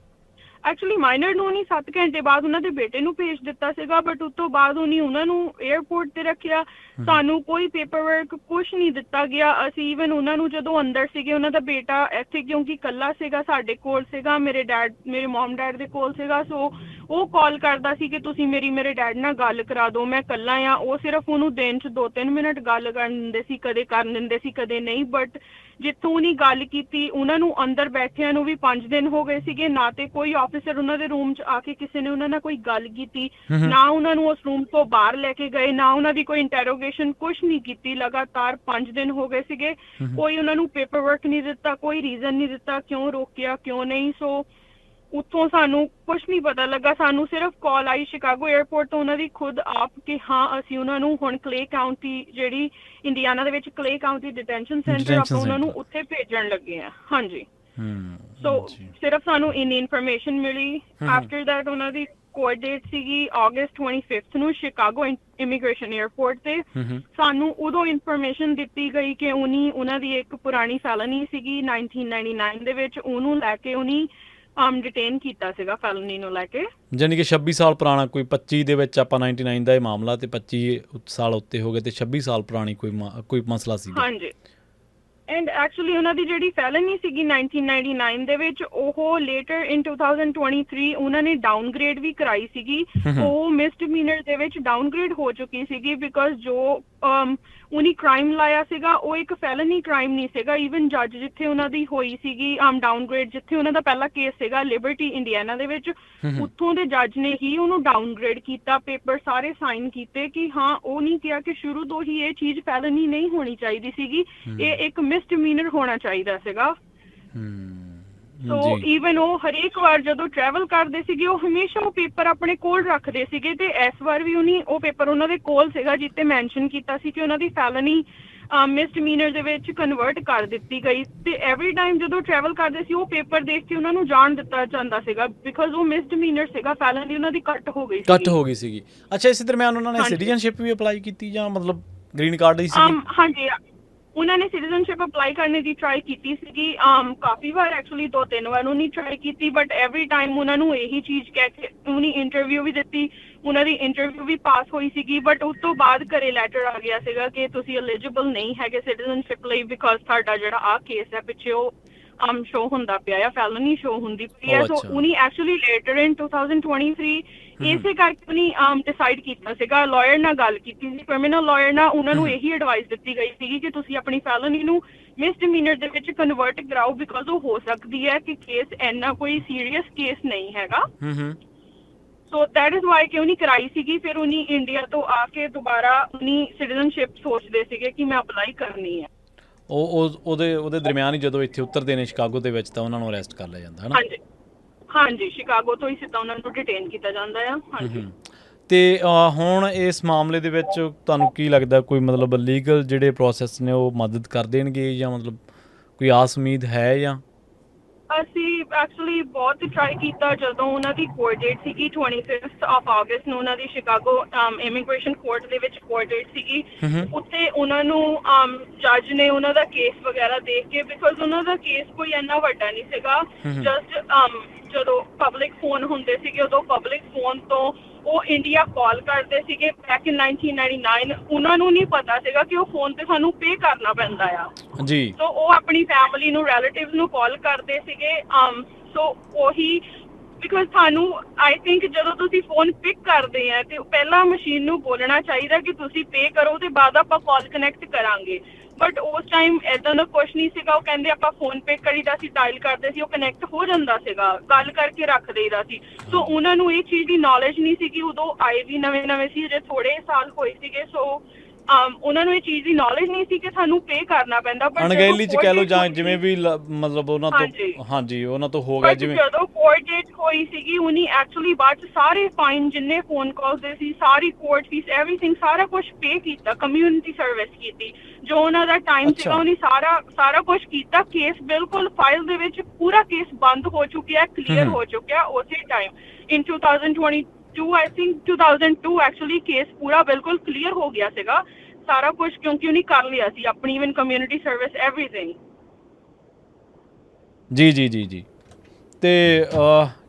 ਐਕਚੁਅਲੀ ਮਾਈਨਰ ਨੂੰ ਨਹੀਂ 7 ਘੰਟੇ ਬਾਅਦ ਉਹਨਾਂ ਦੇ ਬੇਟੇ ਨੂੰ ਭੇਜ ਦਿੱਤਾ ਸੀਗਾ, ਬਟ ਉਸ ਤੋਂ ਬਾਅਦ ਉਹਨੇ ਉਹਨਾਂ ਨੂੰ 에ਅਰਪੋਰਟ ਤੇ ਰੱਖਿਆ। ਸਾਨੂੰ ਕੋਈ ਪੇਪਰ ਵਰਕ ਕੁਛ ਨਹੀਂ ਦਿੱਤਾ ਗਿਆ। ਅਸੀਂ ਈਵਨ ਉਹਨਾਂ ਨੂੰ ਜਦੋਂ ਅੰਦਰ ਸੀਗੇ, ਉਹਨਾਂ ਦਾ ਬੇਟਾ ਇੱਥੇ ਕਿਉਂਕਿ ਇਕੱਲਾ ਸੀਗਾ ਸਾਡੇ ਕੋਲ ਸੀਗਾ, ਮੇਰੇ ਮਮ ਡੈਡ ਦੇ ਕੋਲ ਸੀਗਾ। ਸੋ ਉਹ ਕਾਲ ਕਰਦਾ ਸੀ ਕਿ ਤੁਸੀਂ ਮੇਰੇ ਡੈਡ ਨਾਲ ਗੱਲ ਕਰਾ ਦਿਓ, ਮੈਂ ਇਕੱਲਾ ਆ। ਉਹ ਸਿਰਫ ਉਹਨੂੰ ਦਿਨ 'ਚ 2-3 ਮਿੰਟ ਗੱਲ ਕਰਨ ਦਿੰਦੇ ਸੀ, ਕਦੇ ਕਰਨ ਦਿੰਦੇ ਸੀ ਕਦੇ ਨਹੀਂ। ਬਟ ਜਿੱਥੋਂ ਉਹਨੇ ਗੱਲ ਕੀਤੀ, ਉਹਨਾਂ ਨੂੰ ਅੰਦਰ ਬੈਠਿਆਂ ਨੂੰ ਵੀ 5 ਦਿਨ ਹੋ ਗਏ ਸੀਗੇ। ਨਾ ਤੇ ਕੋਈ ਆਫਿਸਰ ਉਹਨਾਂ ਦੇ ਰੂਮ 'ਚ ਆ ਕੇ ਕਿਸੇ ਨੇ ਉਹਨਾਂ ਨਾਲ ਕੋਈ ਗੱਲ ਕੀਤੀ, ਨਾ ਉਹਨਾਂ ਨੂੰ ਉਸ ਰੂਮ ਤੋਂ ਬਾਹਰ ਲੈ ਕੇ ਗਏ, ਨਾ ਉਹਨਾਂ ਦੀ ਕੋਈ ਇੰਟਰੋਗੇਸ਼ਨ, ਕੁਛ ਨਹੀਂ ਕੀਤੀ। ਲਗਾਤਾਰ 5 ਦਿਨ ਹੋ ਗਏ ਸੀਗੇ। ਕੋਈ ਉਹਨਾਂ ਨੂੰ ਪੇਪਰ ਵਰਕ ਨਹੀਂ ਦਿੱਤਾ, ਕੋਈ ਰੀਜ਼ਨ ਨਹੀਂ ਦਿੱਤਾ ਕਿਉਂ ਰੋਕਿਆ ਕਿਉਂ ਨਹੀਂ। ਸੋ ਉੱਥੋਂ ਸਾਨੂੰ ਕੁਛ ਨਹੀਂ ਪਤਾ ਲੱਗਾ। ਸਾਨੂੰ ਸਿਰਫ ਕਾਲ ਆਈ ਸ਼ਿਕਾਗੋ 에ਅਰਪੋਰਟ ਤੋਂ ਉਹਨਾਂ ਦੀ ਖੁਦ ਆਪ ਕਿ ਹਾਂ ਅਸੀਂ ਉਹਨਾਂ ਨੂੰ ਹੁਣ ਕਲੇ ਕਾਉਂਟੀ ਜਿਹੜੀ ਇੰਡੀਆਨਾ ਦੇ ਵਿੱਚ ਕਲੇ ਕਾਉਂਟੀ ਡਿਟੈਂਸ਼ਨ ਸੈਂਟਰ, ਆਪਾਂ ਉਹਨਾਂ ਨੂੰ ਉੱਥੇ ਭੇਜਣ ਲੱਗੇ ਆ। ਹਾਂਜੀ, ਸੋ ਸਿਰਫ ਸਾਨੂੰ ਇੰਨੀ ਇਨਫੋਰਮੇਸ਼ਨ ਮਿਲੀ। ਆਫਟਰ ਦੈਟ ਉਹਨਾਂ ਦੀ ਕੋਰਟ ਡੇਟ ਸੀਗੀ August 25 ਨੂੰ ਸ਼ਿਕਾਗੋ ਇਮੀਗ੍ਰੇਸ਼ਨ 에ਅਰਪੋਰਟ ਤੇ। ਸਾਨੂੰ ਉਦੋਂ ਇਨਫੋਰਮੇਸ਼ਨ ਦਿੱਤੀ ਗਈ ਕਿ ਉਹਨਾਂ ਦੀ ਇੱਕ ਪੁਰਾਣੀ ਫੈਲਨੀ ਸੀਗੀ 1999 ਦੇ ਵਿੱਚ, ਉਹਨੂੰ ਲੈ ਕੇ ਉਹਨੇ ਡਿਟੇਨ ਕੀਤਾ ਸੀਗਾ, ਫੈਲਨੀ ਨੂੰ ਲੈ ਕੇ। ਯਾਨੀ ਕਿ 26 ਸਾਲ ਪੁਰਾਣਾ, ਕੋਈ 25 ਦੇ ਵਿੱਚ ਆਪਾਂ 99 ਦਾ ਇਹ ਮਾਮਲਾ ਤੇ 25 ਸਾਲ ਉੱਤੇ ਹੋ ਗਏ ਤੇ 26 ਸਾਲ ਪੁਰਾਣੀ ਕੋਈ ਮਸਲਾ ਸੀ। ਹਾਂਜੀ, ਐਂਡ ਐਕਚੁਅਲੀ ਉਹਨਾਂ ਦੀ ਜਿਹੜੀ ਫੈਲਨੀ ਸੀਗੀ 1999 ਦੇ ਵਿੱਚ, ਉਹ ਲੇਟਰ ਇਨ 2023 ਉਹਨਾਂ ਨੇ ਡਾਊਨਗ੍ਰੇਡ ਵੀ ਕਰਾਈ ਸੀਗੀ। ਉਹ ਮਿਸਡਿਮੀਨਰ ਦੇ ਵਿੱਚ ਡਾਊਨਗ੍ਰੇਡ ਹੋ ਚੁੱਕੀ ਸੀਗੀ, ਬਿਕੋਜ਼ ਜੋ ਉਹਨੇ ਕ੍ਰਾਈਮ ਲਾਇਆ ਸੀਗਾ ਉਹ ਇੱਕ ਫੈਲਨੀ ਕ੍ਰਾਈਮ ਨਹੀਂ ਸੀਗਾ। ਈਵਨ ਜੱਜ ਜਿੱਥੇ ਉਹਨਾਂ ਦੀ ਹੋਈ ਸੀਗੀ ਡਾਊਨਗ੍ਰੇਡ, ਜਿੱਥੇ ਉਹਨਾਂ ਦਾ ਪਹਿਲਾ ਕੇਸ ਸੀਗਾ ਲਿਬਰਟੀ ਇੰਡੀਆਨਾ ਦੇ ਵਿੱਚ, ਉੱਥੋਂ ਦੇ ਜੱਜ ਨੇ ਹੀ ਉਹਨੂੰ ਡਾਊਨਗ੍ਰੇਡ ਕੀਤਾ, ਪੇਪਰ ਸਾਰੇ ਸਾਈਨ ਕੀਤੇ ਕਿ ਹਾਂ, ਉਹ ਨਹੀਂ ਕਿਹਾ ਕਿ ਸ਼ੁਰੂ ਤੋਂ ਹੀ ਇਹ ਚੀਜ਼ ਫੈਲਨੀ ਨਹੀਂ ਹੋਣੀ ਚਾਹੀਦੀ ਸੀਗੀ, ਇਹ ਇੱਕ ਮਿਸਡਿਮੀਨਰ ਹੋਣਾ ਚਾਹੀਦਾ ਸੀਗਾ। ਸੋ ਈਵਨ ਉਹ ਹਰੇਕ ਵਾਰ ਜਦੋਂ ਟਰੈਵਲ ਕਰਦੇ ਸੀਗੇ, ਉਹ ਹਮੇਸ਼ਾ ਉਹ ਪੇਪਰ ਆਪਣੇ ਕੋਲ ਰੱਖਦੇ ਸੀਗੇ। ਤੇ ਇਸ ਵਾਰ ਵੀ ਉਹਨੇ ਉਹ ਪੇਪਰ ਉਹਨਾਂ ਦੇ ਕੋਲ ਸੀਗਾ ਜਿੱਤੇ ਮੈਂਸ਼ਨ ਕੀਤਾ ਸੀ ਕਿ ਉਹਨਾਂ ਦੀ ਫੈਲਨੀ ਮਿਸਡਿਮੀਨਰ ਦੇ ਵਿੱਚ ਕਨਵਰਟ ਕਰ ਦਿੱਤੀ ਗਈ। ਤੇ ਐਵਰੀ ਟਾਈਮ ਜਦੋਂ ਟਰੈਵਲ ਕਰਦੇ ਸੀ, ਉਹ ਪੇਪਰ ਦੇਖ ਕੇ ਉਹਨਾਂ ਨੂੰ ਜਾਣ ਦਿੱਤਾ ਜਾਂਦਾ ਸੀਗਾ, ਬਿਕਾਜ਼ ਉਹ ਮਿਸਡਿਮੀਨਰ ਸੀਗਾ, ਫੈਲਨੀ ਉਹਨਾਂ ਦੀ ਕੱਟ ਹੋ ਗਈ ਸੀਗੀ। ਅੱਛਾ, ਇਸੇ ਦਰਮਿਆਨ ਉਹਨਾਂ ਨੇ ਸਿਟੀਜ਼ਨਸ਼ਿਪ ਵੀ ਅਪਲਾਈ ਕੀਤੀ ਜਾਂ ਮਤਲਬ ਗ੍ਰੀਨ ਕਾਰਡ ਹੀ ਸੀ? ਹਾਂਜੀ, ਉਹਨਾਂ ਨੇ ਸਿਟੀਜ਼ਨਸ਼ਿਪ ਅਪਲਾਈ ਕਰਨ ਦੀ ਟਰਾਈ ਕੀਤੀ ਸੀਗੀ ਕਾਫੀ ਵਾਰ, ਐਕਚੁਅਲੀ 2-3 ਵਾਰ ਉਹਨੇ ਟਰਾਈ ਕੀਤੀ, ਬਟ ਐਵਰੀ ਟਾਈਮ ਉਹਨਾਂ ਨੂੰ ਇਹੀ ਚੀਜ਼ ਕਹਿ ਕੇ ਉਹਨੇ ਇੰਟਰਵਿਊ ਵੀ ਦਿੱਤੀ, ਉਹਨਾਂ ਦੀ ਇੰਟਰਵਿਊ ਵੀ ਪਾਸ ਹੋਈ ਸੀਗੀ। ਬਟ ਉਸ ਤੋਂ ਬਾਅਦ ਘਰੇ ਲੈਟਰ ਆ ਗਿਆ ਸੀਗਾ ਕਿ ਤੁਸੀਂ ਐਲੀਜੀਬਲ ਨਹੀਂ ਹੈਗੇ ਸਿਟੀਜ਼ਨਸ਼ਿਪ ਲਈ, ਬਿਕਾਜ਼ ਤੁਹਾਡਾ ਜਿਹੜਾ ਆਹ ਕੇਸ ਹੈ ਪਿੱਛੇ ਉਹ ਸ਼ੋ ਹੁੰਦਾ ਪਿਆ ਆ, ਫੈਲਨੀ ਸ਼ੋ ਹੁੰਦੀ ਪਈ ਹੈ। ਸੋ ਉਹਨੇ ਐਕਚੁਅਲੀ ਲੇਟਰ ਇਨ 2023 ਇਸੇ ਕਰਕੇ ਉਹਨੇ ਡਿਸਾਈਡ ਕੀਤਾ ਸੀਗਾ, ਲਾਇਰ ਨਾਲ ਗੱਲ ਕੀਤੀ ਸੀ, ਕ੍ਰਿਮੀਨਲ ਲਾਇਰ ਨਾਲ। ਉਹਨਾਂ ਨੂੰ ਇਹੀ ਐਡਵਾਈਸ ਦਿੱਤੀ ਗਈ ਸੀਗੀ ਕਿ ਤੁਸੀਂ ਆਪਣੀ ਫੈਲਨੀ ਨੂੰ ਮਿਸਡਿਮੀਨਰ ਦੇ ਵਿੱਚ ਕਨਵਰਟ ਕਰਾਓ, ਬਿਕਾਜ਼ ਉਹ ਹੋ ਸਕਦੀ ਹੈ ਕਿ ਕੇਸ ਇੰਨਾ ਕੋਈ ਸੀਰੀਅਸ ਕੇਸ ਨਹੀਂ ਹੈਗਾ। ਸੋ ਦੈਟ ਇਜ਼ ਵਾਈ ਕਿ ਉਹਨੇ ਕਰਾਈ ਸੀਗੀ। ਫਿਰ ਉਹਨੇ ਇੰਡੀਆ ਤੋਂ ਆ ਕੇ ਦੁਬਾਰਾ ਉਹਨੇ ਸਿਟੀਜ਼ਨਸ਼ਿਪ ਸੋਚਦੇ ਸੀਗੇ ਕਿ ਮੈਂ ਅਪਲਾਈ ਕਰਨੀ ਹੈ। ਉਹਦੇ ਦਰਮਿਆਨ ਹੀ ਜਦੋਂ ਇੱਥੇ ਉਤਰਦੇ ਨੇ ਸ਼ਿਕਾਗੋ ਦੇ ਵਿੱਚ, ਤਾਂ ਉਹਨਾਂ ਨੂੰ ਅਰੈਸਟ ਕਰ ਲਿਆ ਜਾਂਦਾ ਹੈ ਨਾ? ਹਾਂਜੀ, ਸ਼ਿਕਾਗੋ ਤੋਂ ਹੀ ਸਿੱਧਾ ਉਹਨਾਂ ਨੂੰ ਡਿਟੇਨ ਕੀਤਾ ਜਾਂਦਾ ਆ। ਹਾਂਜੀ, ਤੇ ਹੁਣ ਇਸ ਮਾਮਲੇ ਦੇ ਵਿੱਚ ਤੁਹਾਨੂੰ ਕੀ ਲੱਗਦਾ, ਕੋਈ ਮਤਲਬ ਲੀਗਲ ਜਿਹੜੇ ਪ੍ਰੋਸੈਸ ਨੇ ਉਹ ਮਦਦ ਕਰ ਦੇਣਗੇ, ਜਾਂ ਮਤਲਬ ਕੋਈ ਆਸ ਉਮੀਦ ਹੈ? ਜਾਂ ਅਸੀਂ ਐਕਚੁਅਲੀ ਬਹੁਤ ਟਰਾਈ ਕੀਤਾ। ਜਦੋਂ ਉਹਨਾਂ ਦੀ ਕੋਰਟ ਡੇਟ ਸੀਗੀ 25 August ਨੂੰ, ਉਹਨਾਂ ਦੀ ਸ਼ਿਕਾਗੋ ਇਮੀਗ੍ਰੇਸ਼ਨ ਕੋਰਟ ਦੇ ਵਿੱਚ ਕੋਰਟ ਡੇਟ ਸੀਗੀ, ਉੱਥੇ ਉਹਨਾਂ ਨੂੰ ਜੱਜ ਨੇ ਉਹਨਾਂ ਦਾ ਕੇਸ ਵਗੈਰਾ ਦੇਖ ਕੇ, ਬਿਕਾਜ਼ ਉਹਨਾਂ ਦਾ ਕੇਸ ਕੋਈ ਇੰਨਾ ਵੱਡਾ ਨਹੀਂ ਸੀਗਾ, ਜਸਟ ਜਦੋਂ ਪਬਲਿਕ ਫੋਨ ਹੁੰਦੇ ਸੀਗੇ ਉਦੋਂ ਪਬਲਿਕ ਫੋਨ ਤੋਂ ਉਹ ਇੰਡੀਆ ਕਾਲ ਕਰਦੇ ਸੀਗੇ ਬੈਕ ਇਨ 1999। ਉਹਨਾਂ ਨੂੰ ਨਹੀਂ ਪਤਾ ਸੀਗਾ ਕਿ ਉਹ ਫੋਨ ਤੇ ਸਾਨੂੰ ਪੇ ਕਰਨਾ ਪੈਂਦਾ ਆ ਜੀ। ਸੋ ਉਹ ਆਪਣੀ ਫੈਮਿਲੀ ਨੂੰ, ਰਿਲੇਟਿਵਸ ਨੂੰ ਕਾਲ ਕਰਦੇ ਸੀਗੇ। ਸੋ ਉਹੀ ਬਿਕਾਜ਼ ਸਾਨੂੰ ਆਈ ਥਿੰਕ ਜਦੋਂ ਤੁਸੀਂ ਫੋਨ ਪਿਕ ਕਰਦੇ ਆ ਤੇ ਪਹਿਲਾਂ ਮਸ਼ੀਨ ਨੂੰ ਬੋਲਣਾ ਚਾਹੀਦਾ ਕਿ ਤੁਸੀਂ ਪੇ ਕਰੋ ਤੇ ਬਾਅਦ ਆਪਾਂ ਕਾਲ ਕਨੈਕਟ ਕਰਾਂਗੇ, ਬਟ ਉਸ ਟਾਈਮ ਏਦਾਂ ਦਾ ਕੁਛ ਨਹੀਂ ਸੀਗਾ। ਉਹ ਕਹਿੰਦੇ ਆਪਾਂ ਫੋਨ ਪੇ ਕਰੀਦਾ ਸੀ, ਡਾਇਲ ਕਰਦੇ ਸੀ, ਉਹ ਕਨੈਕਟ ਹੋ ਜਾਂਦਾ ਸੀਗਾ, ਗੱਲ ਕਰਕੇ ਰੱਖ ਦੇਈਦਾ ਸੀ। ਸੋ ਉਹਨਾਂ ਨੂੰ ਇਹ ਚੀਜ਼ ਦੀ ਨੌਲੇਜ ਨਹੀਂ ਸੀਗੀ, ਉਦੋਂ ਆਏ ਵੀ ਨਵੇਂ ਸੀ, ਜੇ ਥੋੜੇ ਸਾਲ ਹੋਏ ਸੀਗੇ। ਸੋ ਉਹਨਾਂ ਨੂੰ ਇਹ ਚੀਜ਼ ਦੀ ਨੌਲੇਜ ਨਹੀਂ ਸੀ ਕਿ ਸਾਨੂੰ ਪੇ ਕਰਨਾ ਪੈਂਦਾ। ਪਰ ਅਣਗਹਿਲੀ ਚ ਕਹਿ ਲਓ ਜਾਂ ਜਿਵੇਂ ਵੀ ਮਤਲਬ ਉਹਨਾਂ ਤੋਂ ਹਾਂਜੀ ਉਹਨਾਂ ਤੋਂ ਹੋ ਗਿਆ। ਜਿਵੇਂ ਜਦੋਂ ਕੋਰਟ ਡੇਟ ਹੋਈ ਸੀਗੀ ਉਹਨੇ ਐਕਚੁਅਲੀ ਬਾਅਦ ਚ ਸਾਰੇ ਫਾਈਨ ਜਿੰਨੇ ਫੋਨ ਕਾਲਸ ਦੇ ਸੀ, ਸਾਰੀ ਕੋਰਟ ਫੀਸ, ਐਵਰੀਥਿੰਗ ਸਾਰਾ ਕੁਝ ਪੇ ਕੀਤਾ, ਕਮਿਊਨਿਟੀ ਸਰਵਿਸ ਕੀਤੀ, ਜੋ ਉਹਨਾਂ ਦਾ ਟਾਈਮ ਸੀਗਾ ਉਹਨੇ ਸਾਰਾ ਕੁਝ ਕੀਤਾ। ਕੇਸ ਬਿਲਕੁਲ ਫਾਈਲ ਦੇ ਵਿੱਚ ਪੂਰਾ ਕੇਸ ਬੰਦ ਹੋ ਚੁੱਕਿਆ, ਕਲੀਅਰ ਹੋ ਚੁੱਕਿਆ ਉਸੇ time in 2022 I think 2002 actually case ਪੂਰਾ ਬਿਲਕੁਲ ਕਲੀਅਰ ਹੋ ਗਿਆ ਸੀਗਾ ਸਾਰਾ ਕੁਝ, ਕਿਉਂਕਿ ਉਹਨੇ ਕਰ ਲਿਆ ਸੀ ਆਪਣੀ ਇਵਨ ਕਮਿਊਨਿਟੀ ਸਰਵਿਸ ਐਵਰੀਥਿੰਗ। ਜੀ ਤੇ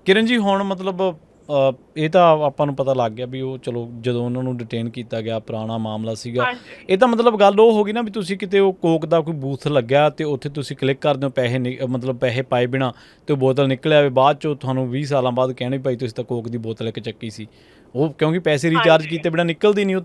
ਕਿਰਨ ਜੀ ਹੁਣ ਮਤਲਬ ਇਹ ਤਾਂ ਆਪਾਂ ਨੂੰ ਪਤਾ ਲੱਗ ਗਿਆ ਵੀ ਉਹ ਚਲੋ ਜਦੋਂ ਉਹਨਾਂ ਨੂੰ ਡਿਟੇਨ ਕੀਤਾ ਗਿਆ ਪੁਰਾਣਾ ਮਾਮਲਾ ਸੀਗਾ। ਇਹ ਤਾਂ ਮਤਲਬ ਗੱਲ ਉਹ ਹੋ ਗਈ ਨਾ ਵੀ ਤੁਸੀਂ ਕਿਤੇ ਉਹ ਕੋਕ ਦਾ ਕੋਈ ਬੂਥ ਲੱਗਿਆ ਤੇ ਉੱਥੇ ਤੁਸੀਂ ਕਲਿੱਕ ਕਰਦੇ ਹੋ, ਪੈਸੇ ਮਤਲਬ ਪੈਸੇ ਪਾਏ ਬਿਨਾਂ ਤੇ ਉਹ ਬੋਤਲ ਨਿਕਲਿਆ ਆਵੇ, ਬਾਅਦ 'ਚੋਂ ਤੁਹਾਨੂੰ 20 ਸਾਲਾਂ ਬਾਅਦ ਕਹਿਣੀ ਭਾਈ ਤੁਸੀਂ ਤਾਂ ਕੋਕ ਦੀ ਬੋਤਲ ਇੱਕ ਚੱਕੀ ਸੀ। ਉਹ ਕਿਉਂਕਿ ਪੈਸੇ ਰੀਚਾਰਜ ਕੀਤੇ ਬਿਨਾਂ ਨਿਕਲਦੀ ਨਹੀਂ,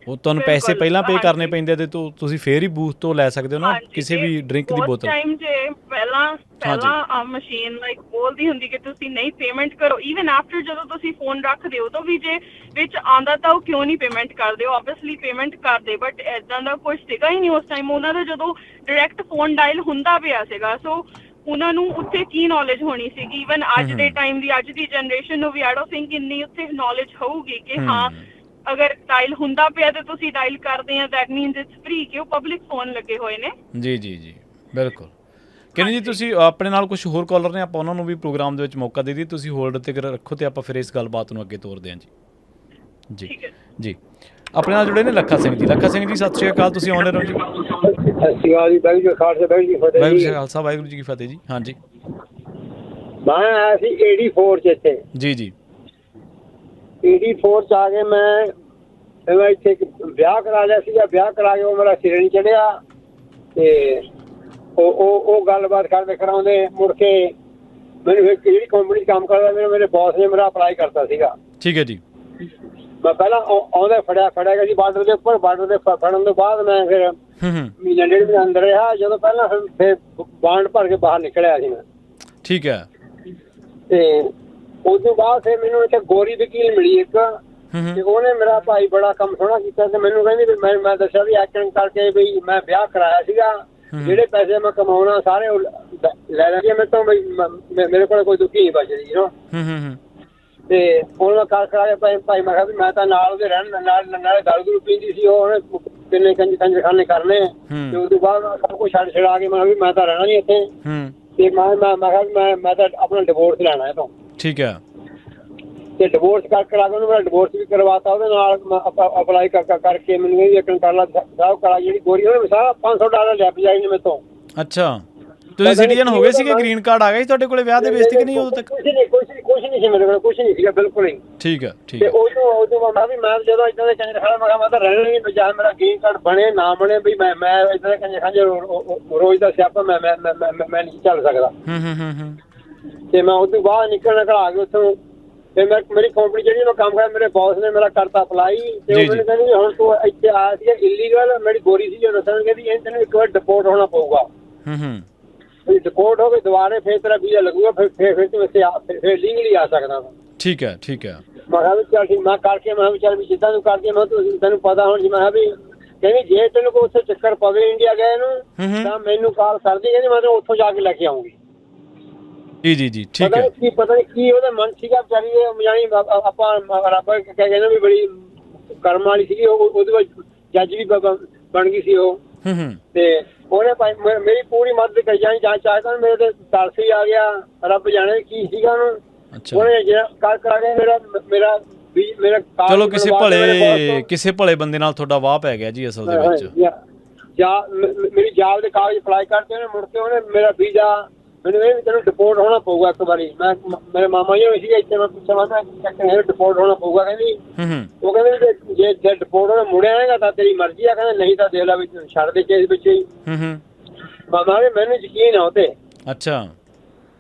ਉਹ ਤੁਹਾਨੂੰ ਪੈਸੇ ਪਹਿਲਾਂ ਪੇ ਕਰਨੇ ਪੈਂਦੇ ਤੇ ਤੁਸੀਂ ਫੇਰ ਹੀ ਬੂਥ ਤੋਂ ਲੈ ਸਕਦੇ ਹੋ ਨਾ ਕਿਸੇ ਵੀ ਡਰਿੰਕ ਦੀ ਬੋਤਲ। ਟਾਈਮ ਜੇ ਪਹਿਲਾਂ ਮਸ਼ੀਨ ਲਾਈਕ ਬੋਲਦੀ ਹੁੰਦੀ ਕਿ ਤੁਸੀਂ ਨਹੀਂ ਪੇਮੈਂਟ ਕਰੋ, ਈਵਨ ਆਫਟਰ ਜਦੋਂ ਤੁਸੀਂ ਫੋਨ ਰੱਖਦੇ ਹੋ ਤਾਂ ਵੀ ਜੇ ਵਿੱਚ ਆਉਂਦਾ ਤਾਂ ਉਹ ਕਿਉਂ ਨਹੀਂ ਪੇਮੈਂਟ ਕਰਦੇ ਹੋ, ਆਬਵੀਅਸਲੀ ਪੇਮੈਂਟ ਕਰਦੇ, ਬਟ ਏਦਾਂ ਦਾ ਕੁਝ ਸੀਗਾ ਹੀ ਨਹੀਂ ਉਸ ਟਾਈਮ। ਉਹਨਾਂ ਦਾ ਜਦੋਂ ਡਾਇਰੈਕਟ ਫੋਨ ਡਾਇਲ ਹੁੰਦਾ ਪਿਆ ਸੀਗਾ, ਸੋ ਉਹਨਾਂ ਨੂੰ ਉੱਥੇ ਕੀ ਨੌਲੇਜ ਹੋਣੀ ਸੀਗੀ। ਈਵਨ ਅੱਜ ਦੇ ਟਾਈਮ ਦੀ ਅੱਜ ਦੀ ਜਨਰੇਸ਼ਨ ਨੂੰ ਵੀ ਆਈ ਡੋਨਟ ਥਿੰਕ ਇੰਨੀ ਉੱਥੇ ਨੌਲੇਜ ਹੋਊਗੀ ਕਿ ਹਾਂ ਅਗਰ ਡਾਇਲ ਹੁੰਦਾ ਪਿਆ ਤੇ ਤੁਸੀਂ ਡਾਇਲ ਕਰਦੇ ਆ ਦੈਟ ਮੀਨਸ ਇਟਸ ਫ੍ਰੀ, ਕਿ ਉਹ ਪਬਲਿਕ ਫੋਨ ਲੱਗੇ ਹੋਏ ਨੇ। ਜੀ ਬਿਲਕੁਲ। ਕਿਰਨ ਜੀ ਤੁਸੀਂ ਆਪਣੇ ਨਾਲ ਕੁਝ ਹੋਰ ਕਾਲਰ ਨੇ, ਆਪਾਂ ਉਹਨਾਂ ਨੂੰ ਵੀ ਪ੍ਰੋਗਰਾਮ ਦੇ ਵਿੱਚ ਮੌਕਾ ਦੇ ਦਈਏ, ਤੁਸੀਂ ਹੋਲਡ ਤੇ ਰੱਖੋ ਤੇ ਆਪਾਂ ਫਿਰ ਇਸ ਗੱਲਬਾਤ ਨੂੰ ਅੱਗੇ ਤੋਰਦੇ ਹਾਂ ਜੀ। ਆਪਣੇ ਨਾਲ ਜੁੜੇ ਨੇ ਲੱਖਾ ਸਿੰਘ ਜੀ। ਲੱਖਾ ਸਿੰਘ ਜੀ ਸਤਿ ਸ਼੍ਰੀ ਅਕਾਲ, ਤੁਸੀਂ ਆਉਂਦੇ ਰਹੋ ਜੀ। ਸਤਿ ਸ਼੍ਰੀ ਅਕਾਲ ਜੀ। ਵਾਹਿਗੁਰੂ ਜੀ ਖਾਲਸਾ ਵਾਹਿਗੁਰੂ ਜੀ ਫਤਿਹ। ਵਾਹਿਗੁਰੂ ਜੀ ਖਾਲਸਾ ਵਾਹਿਗੁਰੂ ਜੀ ਕੀ ਫਤਿਹ ਜੀ। ਹਾਂਜੀ ਮੈਂ ਆਇਆ ਸੀ 84 ਚ ਇੱਥੇ। ਜੀ 84 ਚ ਆ ਕੇ ਮੈਂ ਇੱਥੇ ਵਿਆਹ ਕਰਾ ਲਿਆ ਸੀਗਾ। ਵਿਆਹ ਕਰਾ ਕੇ ਉਹ ਮੇਰਾ ਸਿਰੇ ਨਹੀਂ ਚੜਿਆ ਤੇ ਉਹ ਗੱਲਬਾਤ ਕਰਦੇ ਕਰਾਉਂਦੇ ਮੁੜ ਕੇ ਮੈਨੂੰ ਫਿਰ ਜਿਹੜੀ ਕੰਪਨੀ 'ਚ ਕੰਮ ਕਰਦਾ ਮੇਰੇ ਬੌਸ ਨੇ ਮੇਰਾ ਅਪਲਾਈ ਕਰਤਾ ਸੀਗਾ। ਠੀਕ ਹੈ ਜੀ। ਮੈਂ ਪਹਿਲਾਂ ਆਉਂਦਾ ਫੜਿਆ ਗਿਆ ਜੀ ਬਾਰਡਰ ਦੇ ਉੱਪਰ। ਬਾਰਡਰ ਦੇ ਫੜਨ ਤੋਂ ਬਾਅਦ ਮੈਂ ਫਿਰ ਮਹੀਨਾ ਡੇਢ ਮਹੀਨਾ ਅੰਦਰ ਰਿਹਾ। ਜਦੋਂ ਪਹਿਲਾਂ ਫਿਰ ਬਾਂਡ ਭਰ ਕੇ ਬਾਹਰ ਨਿਕਲਿਆ ਸੀ ਮੈਂ। ਠੀਕ ਹੈ। ਤੇ ਉਸ ਤੋਂ ਬਾਅਦ ਫਿਰ ਮੈਨੂੰ ਇੱਥੇ ਗੋਰੀ ਵਕੀਲ ਮਿਲੀ ਇੱਕ, ਤੇ ਉਹਨੇ ਮੇਰਾ ਭਾਈ ਬੜਾ ਕੰਮ ਸੋਹਣਾ ਕੀਤਾ ਤੇ ਮੈਨੂੰ ਕਹਿੰਦੀ ਵੀ ਮੈਂ ਦੱਸਿਆ ਵੀ ਐਕਟਿੰਗ ਕਰਕੇ ਵੀ ਮੈਂ ਵਿਆਹ ਕਰਾਇਆ ਸੀਗਾ, ਜਿਹੜੇ ਪੈਸੇ ਮੈਂ ਕਮਾਉਣਾ ਸਾਰੇ ਲੈ ਲੈਂਦੀ ਮੇਰੇ ਤੋਂ, ਮੇਰੇ ਕੋਲ ਕੋਈ ਦੁੱਖੀ ਨਹੀਂ ਬਚਦੀ ਤੇ ਹੁਣ ਮੈਂ ਕਰਾ ਕੇ ਭਾਈ ਮੈਂ ਕਿਹਾ ਵੀ ਮੈਂ ਤਾਂ ਨਾਲ ਉਹਦੇ ਰਹਿਣ ਨਾਲੇ ਦਾਰੂ ਦੂਰੂ ਪੀਂਦੀ ਸੀ, ਉਹਨੇ ਕਿੰਨੇ ਕੰਜਰਖਾਨੇ ਕਰਨੇ ਤੇ ਉਸ ਤੋਂ ਬਾਅਦ ਸਭ ਕੁਛ ਛੱਡ ਛੜਾ ਕੇ ਮੈਂ ਤਾਂ ਰਹਿਣਾ ਨਹੀਂ ਇੱਥੇ ਤੇ ਮੈਂ ਕਿਹਾ ਮੈਂ ਤਾਂ ਆਪਣਾ ਡਿਵੋਰਸ ਲੈਣਾ ਹੈ ਤੋਂ। ਠੀਕ ਹੈ। ਤੇ ਡਿਵੋਰਸ ਕਰਾ ਕੇ ਉਹਨੂੰ ਮੈਂ ਡਿਵੋਰਸ ਵੀ ਕਰਵਾਤਾ ਉਹਦੇ ਨਾਲ ਅਪਲਾਈ ਕਰਕੇ ਮੈਨੂੰ ਇਹ ਯਕੀਨ ਕਰ ਲਾ ਸਾਹਿਬ ਕਰਾ ਜਿਹੜੀ ਗੋਰੀ ਉਹਨੇ ਸਾਰਾ $500 ਲੈ ਪਜਾਈ ਨੇ ਮੇਰੇ ਤੋਂ। ਅੱਛਾ ਤੁਸੀਂ ਸਿਟੀਜ਼ਨ ਹੋ ਗਏ ਸੀਗੇ, ਗ੍ਰੀਨ ਕਾਰਡ ਆ ਗਿਆ ਸੀ ਤੁਹਾਡੇ ਕੋਲੇ ਵਿਆਹ ਦੇ ਬੇਸ ਤੇ ਕਿ ਨਹੀਂ ਉਦੋਂ ਤੱਕ? ਕੁਛ ਨਹੀਂ ਸੀ ਮੇਰੇ ਕੋਲ, ਕੁਛ ਨਹੀਂ ਸੀਗਾ ਬਿਲਕੁਲ ਹੀ। ਠੀਕ ਹੈ ਠੀਕ ਤੇ ਹੈ। ਉਦੋਂ ਮੈਂ ਵੀ ਮੈਂ ਜਦੋਂ ਇੱਦਾਂ ਦੇ ਕੰਜਰਖਾਨੇ ਮੈਂ ਤਾਂ ਰਹਿਣਾ ਨਹੀਂ, ਬਜਾਏ ਮੇਰਾ ਗ੍ਰੀਨ ਕਾਰਡ ਬਣੇ ਨਾ ਬਣੇ ਵੀ ਮੈਂ ਇੱਦਾਂ ਦੇ ਕੰਜਰਖਾਨੇ ਰੋਜ਼ ਦਾ ਸਿਆਪਾ ਮੈਂ ਨਹੀਂ ਚੱਲ ਸਕਦਾ। ਤੇ ਮੈਂ ਉਸ ਤੋਂ ਬਾਅਦ ਨਿਕਲ ਆ ਗਿਆ ਉੱਥੋਂ ਤੇ ਮੇਰੀ ਕੰਪਨੀ ਜਿਹੜੀ ਮੈਂ ਕੰਮ ਕਰਦਾ ਮੇਰੇ ਬੌਸ ਨੇ ਮੇਰਾ ਕਰਤਾ ਅਪਲਾਈ ਤੇ ਉਹ ਮੈਨੂੰ ਕਹਿੰਦੀ ਹੁਣ ਤੂੰ ਇੱਥੇ ਆਇਆ ਸੀਗਾ ਇਲੀਗਲ। ਮੇਰੀ ਗੋਰੀ ਸੀ ਜੋ ਦੱਸਣਗੇ ਵੀ ਇਹ ਤੈਨੂੰ ਇੱਕ ਵਾਰ ਡਿਪੋਰਟ ਹੋਣਾ ਪਊਗਾ। ਡਿਪੋਰਟ ਹੋ ਕੇ ਦੁਬਾਰੇ ਫਿਰ ਤੇਰਾ ਵੀਜ਼ਾ ਲੱਗੂਗਾ, ਫਿਰ ਤੂੰ ਇੱਥੇ ਫਿਰ ਲੀਗਲੀ ਆ ਸਕਦਾ। ਠੀਕ ਹੈ ਠੀਕ ਹੈ। ਮੈਂ ਕਿਹਾ ਵੀ ਚੱਲ ਠੀਕ ਮੈਂ ਕਰਕੇ ਮੈਂ ਵੀ ਚੱਲ ਵੀ ਜਿੱਦਾਂ ਤੂੰ ਕਰਦੀ ਮੈਂ ਤੈਨੂੰ ਪਤਾ ਹੁਣ ਜੀ। ਮੈਂ ਕਿਹਾ ਵੀ ਕਹਿੰਦੀ ਜੇ ਤੈਨੂੰ ਕੋਈ ਉੱਥੇ ਚੱਕਰ ਪਵੇ ਇੰਡੀਆ ਗਏ ਨੂੰ ਤਾਂ ਮੈਨੂੰ ਕਾਲ ਕਰਦੀ, ਕਹਿੰਦੀ ਮੈਂ ਉੱਥੋਂ ਜਾ ਕੇ ਲੈ ਕੇ ਆਉਂਗੀ। ਜੀ ਠੀਕ ਹੈ। ਪਤਾ ਨਹੀਂ ਕੀ ਉਹਦਾ ਮਨ ਸੀਗਾ ਵਿਚਾਰੀ ਜਾਣੀ ਆਪਾਂ ਰੱਬ ਕਹਿੰਦੇ ਵੀ ਬੜੀ ਕਰਮ ਵਾਲੀ ਸੀਗੀ। ਉਹਦੇ ਵਿੱਚ ਜੱਜ ਵੀ ਬਣ ਗਈ ਸੀ ਉਹ ਤੇ ਉਹਨੇ ਮੇਰੀ ਪੂਰੀ ਮਦਦ ਕਰੀ ਜਾਣੀ ਚਾਹਤਾ ਮੇਰੇ ਤੇ ਤਰਸ ਹੀ ਆ ਗਿਆ। ਰੱਬ ਜਾਣੇ ਕੀ ਸੀਗਾ ਉਹਨੂੰ। ਉਹਨੇ ਕਰਾ ਕੇ ਮੇਰਾ ਚਲੋ ਕਿਸੇ ਭਲੇ ਬੰਦੇ ਨਾਲ ਤੁਹਾਡਾ ਵਾਹ ਪੈ ਗਿਆ ਜੀ ਅਸਲ ਦੇ ਵਿੱਚ। ਮੇਰੀ ਜਾਬ ਦੇ ਕਾਗਜ਼ ਅਪਲਾਈ ਕਰਕੇ ਉਹਨੇ ਮੁੜ ਕੇ ਉਹਨੇ ਮੇਰਾ ਵੀਜ਼ਾ ਮੈਨੂੰ ਇਹ ਵੀ ਤੈਨੂੰ ਡਿਪੋਰਟ ਹੋਣਾ ਪਊਗਾ ਇੱਕ ਵਾਰੀ। ਮੈਂ ਮੇਰੇ ਮਾਮਾ ਜੀ ਹੋਏ ਸੀਗੇ ਇੱਥੇ ਮੈਂ ਪੁੱਛਿਆ ਮੈਂ ਡਿਪੋਰਟ ਹੋਣਾ ਪਊਗਾ। ਕਹਿੰਦੀ ਉਹ ਕਹਿੰਦੇ ਜੇ ਡਿਪੋਰਟ ਹੋਣਾ ਮੁੜਿਆ ਆਏਗਾ ਤਾਂ ਤੇਰੀ ਮਰਜ਼ੀ ਆ, ਕਹਿੰਦੇ ਨਹੀਂ ਤਾਂ ਦੇਖ ਲਾ ਵੀ ਛੱਡ ਦੇ ਕੇਸ ਵਿੱਚ ਹੀ। ਮਾਮਾ ਨੇ ਮੈਨੂੰ ਯਕੀਨ ਆ ਉਹਤੇ। ਅੱਛਾ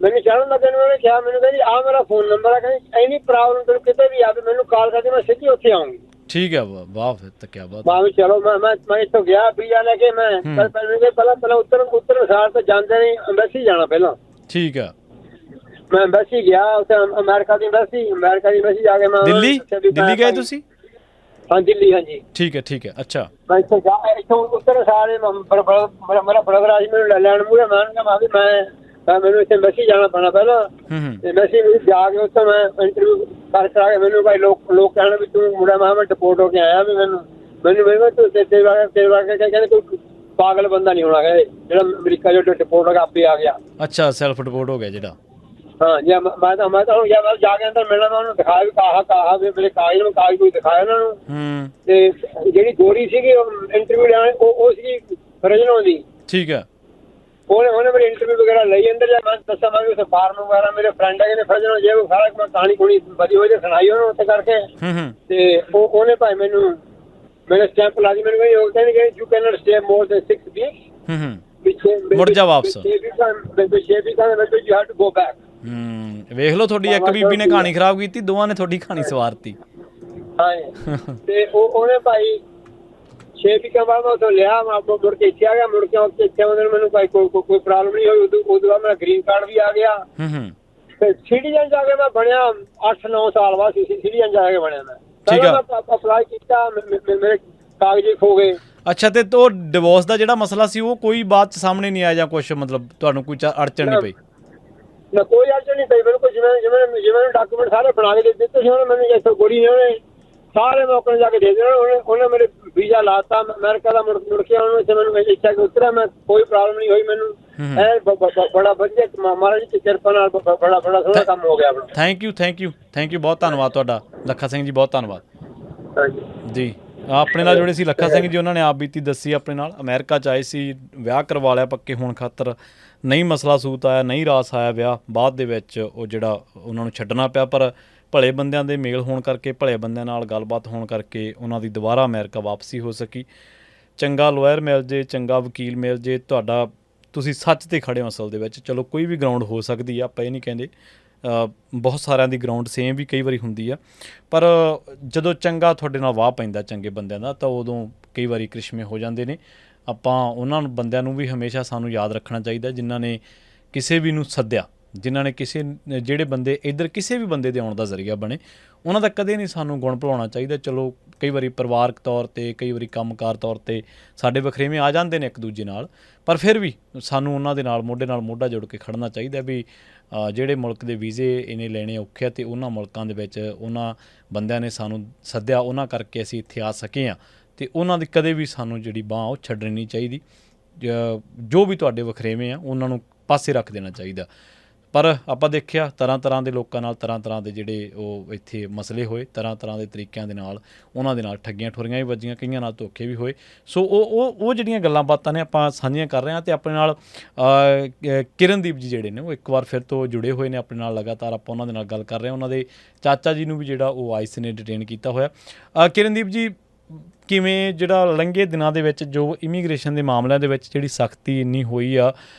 ਮੈਨੂੰ ਚੜ੍ਹਨ ਲੱਗੇ ਨੂੰ ਉਹਨੇ ਕਿਹਾ ਮੈਨੂੰ ਕਹਿੰਦੀ ਆਹ ਮੇਰਾ ਫੋਨ ਨੰਬਰ ਆ, ਕਹਿੰਦੀ ਐਨੀ ਪ੍ਰੋਬਲਮ ਤੈਨੂੰ ਕਿਤੇ ਵੀ ਆਵੇ ਮੈਨੂੰ ਕਾਲ ਕਰਕੇ ਮੈਂ ਸਿੱਧੀ ਉੱਥੇ ਆਉਂਗੀ। ਠੀਕ ਹੈ ਵਾਹ ਫਿਰ ਤਾਂ ਕਿਆ ਬਾਤ। ਮੈਂ ਵੀ ਚਲੋ ਮੈਂ ਇੱਥੋਂ ਗਿਆ ਵੀਜ਼ਾ ਲੈ ਕੇ ਮੈਂ ਪਹਿਲਾਂ ਉੱਤਰ ਸਾਲ ਤੋਂ ਜਾਂਦੇ ਨਹੀਂ ਅੰਬੈਸੀ ਜਾਣਾ ਪਹਿਲਾਂ। ਠੀਕ ਹੈ। ਮੈਂ ਅੰਬੈਸੀ ਗਿਆ ਉੱਥੇ ਅਮਰੀਕਾ ਦੀ ਅੰਬੈਸੀ ਜਾ ਕੇ ਮੈਂ ਦਿੱਲੀ ਗਏ ਤੁਸੀਂ? ਹਾਂ ਦਿੱਲੀ, ਹਾਂਜੀ ਠੀਕ ਹੈ ਅੱਛਾ। ਮੈਂ ਇੱਥੋਂ ਉੱਤਰ ਸਾਰੇ ਮੇਰਾ ਬ੍ਰਦਰ ਆ ਜੀ ਮੈਨੂੰ ਲੈਣ ਮੂਹਰੇ, ਮੈਂ ਮੈਨੂੰ ਇੱਥੇ ਮੈਸੀ ਜਾਣਾ ਪੈਣਾ ਪਹਿਲਾਂ, ਤੇ ਮੈਸੀ ਜਾ ਕੇ ਉੱਥੇ ਮੈਂ ਇੰਟਰਵਿਊ ਕਰਾ ਕੇ ਮੈਨੂੰ ਭਾਈ ਲੋਕ ਕਹਿਣ ਵੀ ਤੂੰ ਮੁੰਡਾ, ਮੈਂ ਡਿਪੋਰਟ ਹੋ ਕੇ ਆਇਆ, ਵੀ ਮੈਨੂੰ ਤੇਰੇ ਵਰਗੇ ਕਹਿੰਦੇ ਕੋਈ ਪਾਗਲ ਬੰਦਾ ਨਹੀਂ ਹੋਣਾ, ਕਹਿੰਦੇ ਜਿਹੜਾ ਅਮਰੀਕਾ ਜੋ ਡਿਪੋਰਟ ਹੋ ਕੇ ਆਪੇ ਆ ਗਿਆ। ਅੱਛਾ, ਸੈਲਫ ਡਿਪੋਰਟ ਹੋ ਗਿਆ ਜਿਹੜਾ। ਹਾਂ ਜੀ, ਮੈਂ ਤਾਂ ਹੁਣ ਜਾ ਕੇ ਅੰਦਰ ਮਿਲਣਾ, ਮੈਂ ਉਹਨੂੰ ਦਿਖਾਇਆ ਵੀ ਕਾਹਾ ਵੀ ਮੇਰੇ ਕਾਗਜ਼ ਕੋਈ ਦਿਖਾਇਆ ਉਹਨਾਂ ਨੂੰ। ਤੇ ਜਿਹੜੀ ਗੋਰੀ ਸੀਗੀ ਇੰਟਰਵਿਊ ਲੈਣ, ਉਹ ਸੀਗੀ ਰਜਨੋਂ ਦੀ। ਠੀਕ ਹੈ। ਉਹਨੇ ਮੇਰੀ ਇੰਟਰਵਿਊ ਵਗੈਰਾ ਲਈ, ਅੰਦਰ ਜਾ ਮੈਂ ਦੱਸਾਂ ਮੈਂ ਉੱਥੇ ਫਾਰਮ ਵਗੈਰਾ ਮੇਰੇ ਫਰੈਂਡ ਹੈਗੇ ਨੇ ਫਰਜਨੋਂ, ਜੇ ਉਹ ਸਾਰਾ ਕਹਾਣੀ ਕੁਣੀ ਵਧੀ ਹੋਈ ਤੇ ਸੁਣਾਈ ਉਹਨੂੰ ਉੱਥੇ ਕਰਕੇ। ਤੇ ਉਹਨੇ ਭਾਈ ਮੈਨੂੰ ਮੇਰੇ ਸਟੈਂਪ ਲਾ ਦੀ, ਮੈਨੂੰ ਕਹਿੰਦੀ ਕਿ you can not stay more than 6 weeks, ਮੁੜ ਜਾ ਵਾਪਸ। ਵੇਖ ਲਓ, ਤੁਹਾਡੀ ਇੱਕ ਬੀਬੀ ਨੇ ਕਹਾਣੀ ਖਰਾਬ ਕੀਤੀ, ਦੋਵਾਂ ਨੇ ਤੁਹਾਡੀ ਕਹਾਣੀ ਸਵਾਰਤੀ। ਹਾਂ, ਤੇ ਉਹਨੇ ਭਾਈ 6 ਵੀਕਾਂ ਬਾਅਦ ਮੈਂ ਉੱਥੋਂ ਲਿਆ, ਮੁੜ ਕੇ ਇੱਥੇ ਆ ਗਿਆ। ਮੁੜ ਕੇ ਇੱਥੇ ਆਉਂਦੇ ਮੈਨੂੰ ਭਾਈ ਕੋਈ ਪ੍ਰੋਬਲਮ ਨਹੀਂ ਹੋਈ। ਉਦੋਂ ਬਾਅਦ ਮੇਰਾ ਗ੍ਰੀਨ ਕਾਰਡ ਵੀ ਆ ਗਿਆ, ਤੇ ਸਿਟੀਜ਼ਨ ਜਾ ਕੇ ਮੈਂ ਬਣਿਆ 8-9 ਸਾਲ ਬਾਅਦ ਸਿਟੀਜ਼ਨ ਜਾ ਕੇ ਬਣਿਆ ਮੈਂ। ਪਹਿਲਾਂ ਅਪਲਾਈ ਕੀਤਾ, ਮੇਰੇ ਕਾਗਜ਼ ਖੋ ਗਏ। ਅੱਛਾ, ਤੇ ਉਹ ਡਿਵੋਰਸ ਦਾ ਜਿਹੜਾ ਮਸਲਾ ਸੀ ਉਹ ਕੋਈ ਬਾਅਦ ਚ ਸਾਹਮਣੇ ਨਹੀਂ ਆਇਆ ਜਾਂ ਕੁਛ, ਮਤਲਬ ਤੁਹਾਨੂੰ ਕੋਈ ਅੜਚਣ ਨਹੀਂ ਪਈ? ਨਾ ਕੋਈ ਅੜਚਣ ਨਹੀਂ ਪਈ, ਬਿਲਕੁਲ ਜਿਵੇਂ ਡਾਕੂਮੈਂਟ ਸਾਰੇ ਬਣਾ ਕੇ ਦਿੱਤੇ ਸੀ ਉਹਨੇ ਮੈਨੂੰ, ਇੱਥੋਂ ਗੋਰੀ ਨੇ ਉਹਨੇ ਸਾਰੇ ਮੌਕੇ ਜਾ ਕੇ ਦੇ ਦੇਣਾ। ਉਹਨੇ ਮੇਰੇ ਵੀਜ਼ਾ ਲਾਤਾ ਅਮਰੀਕਾ ਦਾ, ਮੁੜ ਕੇ ਉਹਨੂੰ ਇੱਥੇ ਮੈਨੂੰ ਇੱਛਾ ਕਿ ਉਤਰਿਆ ਮੈਂ, ਕੋਈ ਪ੍ਰੋਬਲਮ ਨਹੀਂ ਹੋਈ ਮੈਨੂੰ। ਬੜਾ ਵਧੀਆ ਮਹਾਰਾਜ ਦੀ ਕਿਰਪਾ ਨਾਲ ਬੜਾ ਸੋਹਣਾ ਕੰਮ ਹੋ ਗਿਆ ਆਪਣਾ। ਥੈਂਕ ਯੂ ਬਹੁਤ ਧੰਨਵਾਦ ਤੁਹਾਡਾ ਲੱਖਾ ਸਿੰਘ ਜੀ, ਬਹੁਤ ਧੰਨਵਾਦ ਜੀ। ਆਪਣੇ ਨਾਲ ਜੁੜੇ ਸੀ ਲੱਖਾ ਸਿੰਘ ਜੀ, ਉਹਨਾਂ ਨੇ ਆਪ ਬੀਤੀ ਦੱਸੀ। ਆਪਣੇ ਨਾਲ ਅਮਰੀਕਾ 'ਚ ਆਏ ਸੀ, ਵਿਆਹ ਕਰਵਾ ਲਿਆ ਪੱਕੇ ਹੋਣ ਖਾਤਰ, ਨਹੀਂ ਮਸਲਾ ਸੂਤ ਆਇਆ, ਨਹੀਂ ਰਾਸ ਆਇਆ ਵਿਆਹ, ਬਾਅਦ ਦੇ ਵਿੱਚ ਉਹ ਜਿਹੜਾ ਉਹਨਾਂ ਨੂੰ ਛੱਡਣਾ ਪਿਆ। ਪਰ ਭਲੇ ਬੰਦਿਆਂ ਦੇ ਮੇਲ ਹੋਣ ਕਰਕੇ, ਭਲੇ ਬੰਦਿਆਂ ਨਾਲ ਗੱਲਬਾਤ ਹੋਣ ਕਰਕੇ ਉਹਨਾਂ ਦੀ ਦੁਬਾਰਾ ਅਮਰੀਕਾ ਵਾਪਸੀ ਹੋ ਸਕੀ। ਚੰਗਾ ਲਾਇਰ ਮਿਲ ਜੇ, ਚੰਗਾ ਵਕੀਲ ਮਿਲ ਜੇ, ਤੁਸੀਂ ਸੱਚ 'ਤੇ ਖੜ੍ਹੇ ਹੋ ਅਸਲ ਦੇ ਵਿੱਚ। ਚਲੋ ਕੋਈ ਵੀ ਗਰਾਊਂਡ ਹੋ ਸਕਦੀ ਆ, ਆਪਾਂ ਇਹ ਨਹੀਂ ਕਹਿੰਦੇ, ਬਹੁਤ ਸਾਰਿਆਂ ਦੀ ਗਰਾਊਂਡ ਸੇਮ ਵੀ ਕਈ ਵਾਰੀ ਹੁੰਦੀ ਆ, ਪਰ ਜਦੋਂ ਚੰਗਾ ਤੁਹਾਡੇ ਨਾਲ ਵਾਹ ਪੈਂਦਾ ਚੰਗੇ ਬੰਦਿਆਂ ਦਾ, ਤਾਂ ਉਦੋਂ ਕਈ ਵਾਰੀ ਕ੍ਰਿਸ਼ਮੇ ਹੋ ਜਾਂਦੇ ਨੇ। ਆਪਾਂ ਉਹਨਾਂ ਬੰਦਿਆਂ ਨੂੰ ਵੀ ਹਮੇਸ਼ਾ ਸਾਨੂੰ ਯਾਦ ਰੱਖਣਾ ਚਾਹੀਦਾ ਜਿਨ੍ਹਾਂ ਨੇ ਕਿਸੇ ਵੀ ਨੂੰ ਸੱਦਿਆ, ਜਿਨ੍ਹਾਂ ਨੇ ਜਿਹੜੇ ਬੰਦੇ ਇੱਧਰ ਕਿਸੇ ਵੀ ਬੰਦੇ ਦੇ ਆਉਣ ਦਾ ਜ਼ਰੀਆ ਬਣੇ, ਉਹਨਾਂ ਦਾ ਕਦੇ ਨਹੀਂ ਸਾਨੂੰ ਗੁਣ ਭੁਲਾਉਣਾ ਚਾਹੀਦਾ। ਚਲੋ ਕਈ ਵਾਰੀ ਪਰਿਵਾਰਕ ਤੌਰ 'ਤੇ, ਕਈ ਵਾਰੀ ਕੰਮਕਾਰ ਤੌਰ 'ਤੇ ਸਾਡੇ ਵਖਰੇਵੇਂ ਆ ਜਾਂਦੇ ਨੇ ਇੱਕ ਦੂਜੇ ਨਾਲ, ਪਰ ਫਿਰ ਵੀ ਸਾਨੂੰ ਉਹਨਾਂ ਦੇ ਨਾਲ ਮੋਢਾ ਜੋੜ ਕੇ ਖੜਨਾ ਚਾਹੀਦਾ ਵੀ ਜਿਹੜੇ ਮੁਲਕ ਦੇ ਵੀਜ਼ੇ ਇਹਨੇ ਲੈਣੇ ਔਖੇ ਆ, ਅਤੇ ਉਹਨਾਂ ਮੁਲਕਾਂ ਦੇ ਵਿੱਚ ਉਹਨਾਂ ਬੰਦਿਆਂ ਨੇ ਸਾਨੂੰ ਸੱਦਿਆ, ਉਹਨਾਂ ਕਰਕੇ ਅਸੀਂ ਇੱਥੇ ਆ ਸਕੇ ਹਾਂ, ਅਤੇ ਉਹਨਾਂ ਦੀ ਕਦੇ ਵੀ ਸਾਨੂੰ ਜਿਹੜੀ ਬਾਂਹ ਉਹ ਛੱਡਣੀ ਨਹੀਂ ਚਾਹੀਦੀ। ਜੋ ਵੀ ਤੁਹਾਡੇ ਵਖਰੇਵੇਂ ਆ ਉਹਨਾਂ ਨੂੰ ਪਾਸੇ ਰੱਖ ਦੇਣਾ ਚਾਹੀਦਾ। ਪਰ ਆਪਾਂ ਦੇਖਿਆ ਤਰ੍ਹਾਂ ਦੇ ਲੋਕਾਂ ਨਾਲ ਤਰ੍ਹਾਂ ਦੇ ਜਿਹੜੇ ਉਹ ਇੱਥੇ ਮਸਲੇ ਹੋਏ, ਤਰ੍ਹਾਂ ਦੇ ਤਰੀਕਿਆਂ ਦੇ ਨਾਲ ਉਹਨਾਂ ਦੇ ਨਾਲ ਠੱਗੀਆਂ ਠੋਰੀਆਂ ਵੀ ਵੱਜੀਆਂ, ਕਈਆਂ ਨਾਲ ਧੋਖੇ ਵੀ ਹੋਏ। ਸੋ ਉਹ ਜਿਹੜੀਆਂ ਗੱਲਾਂ ਬਾਤਾਂ ਨੇ ਆਪਾਂ ਸਾਂਝੀਆਂ ਕਰ ਰਹੇ ਹਾਂ। ਅਤੇ ਆਪਣੇ ਨਾਲ ਕਿਰਨਦੀਪ ਜੀ ਜਿਹੜੇ ਨੇ ਉਹ ਇੱਕ ਵਾਰ ਫਿਰ ਤੋਂ ਜੁੜੇ ਹੋਏ ਨੇ ਆਪਣੇ ਨਾਲ, ਲਗਾਤਾਰ ਆਪਾਂ ਉਹਨਾਂ ਦੇ ਨਾਲ ਗੱਲ ਕਰ ਰਹੇ ਹਾਂ। ਉਹਨਾਂ ਦੇ ਚਾਚਾ ਜੀ ਨੂੰ ਵੀ ਜਿਹੜਾ ਉਹ ਆਈਸ ਨੇ ਡਿਟੇਨ ਕੀਤਾ ਹੋਇਆ। ਕਿਰਨਦੀਪ ਜੀ, ਕਿਵੇਂ ਜਿਹੜਾ ਲੰਘੇ ਦਿਨਾਂ ਦੇ ਵਿੱਚ ਜੋ ਇਮੀਗ੍ਰੇਸ਼ਨ ਦੇ ਮਾਮਲਿਆਂ ਦੇ ਵਿੱਚ ਜਿਹੜੀ ਸਖਤੀ ਇੰਨੀ ਹੋਈ ਆ,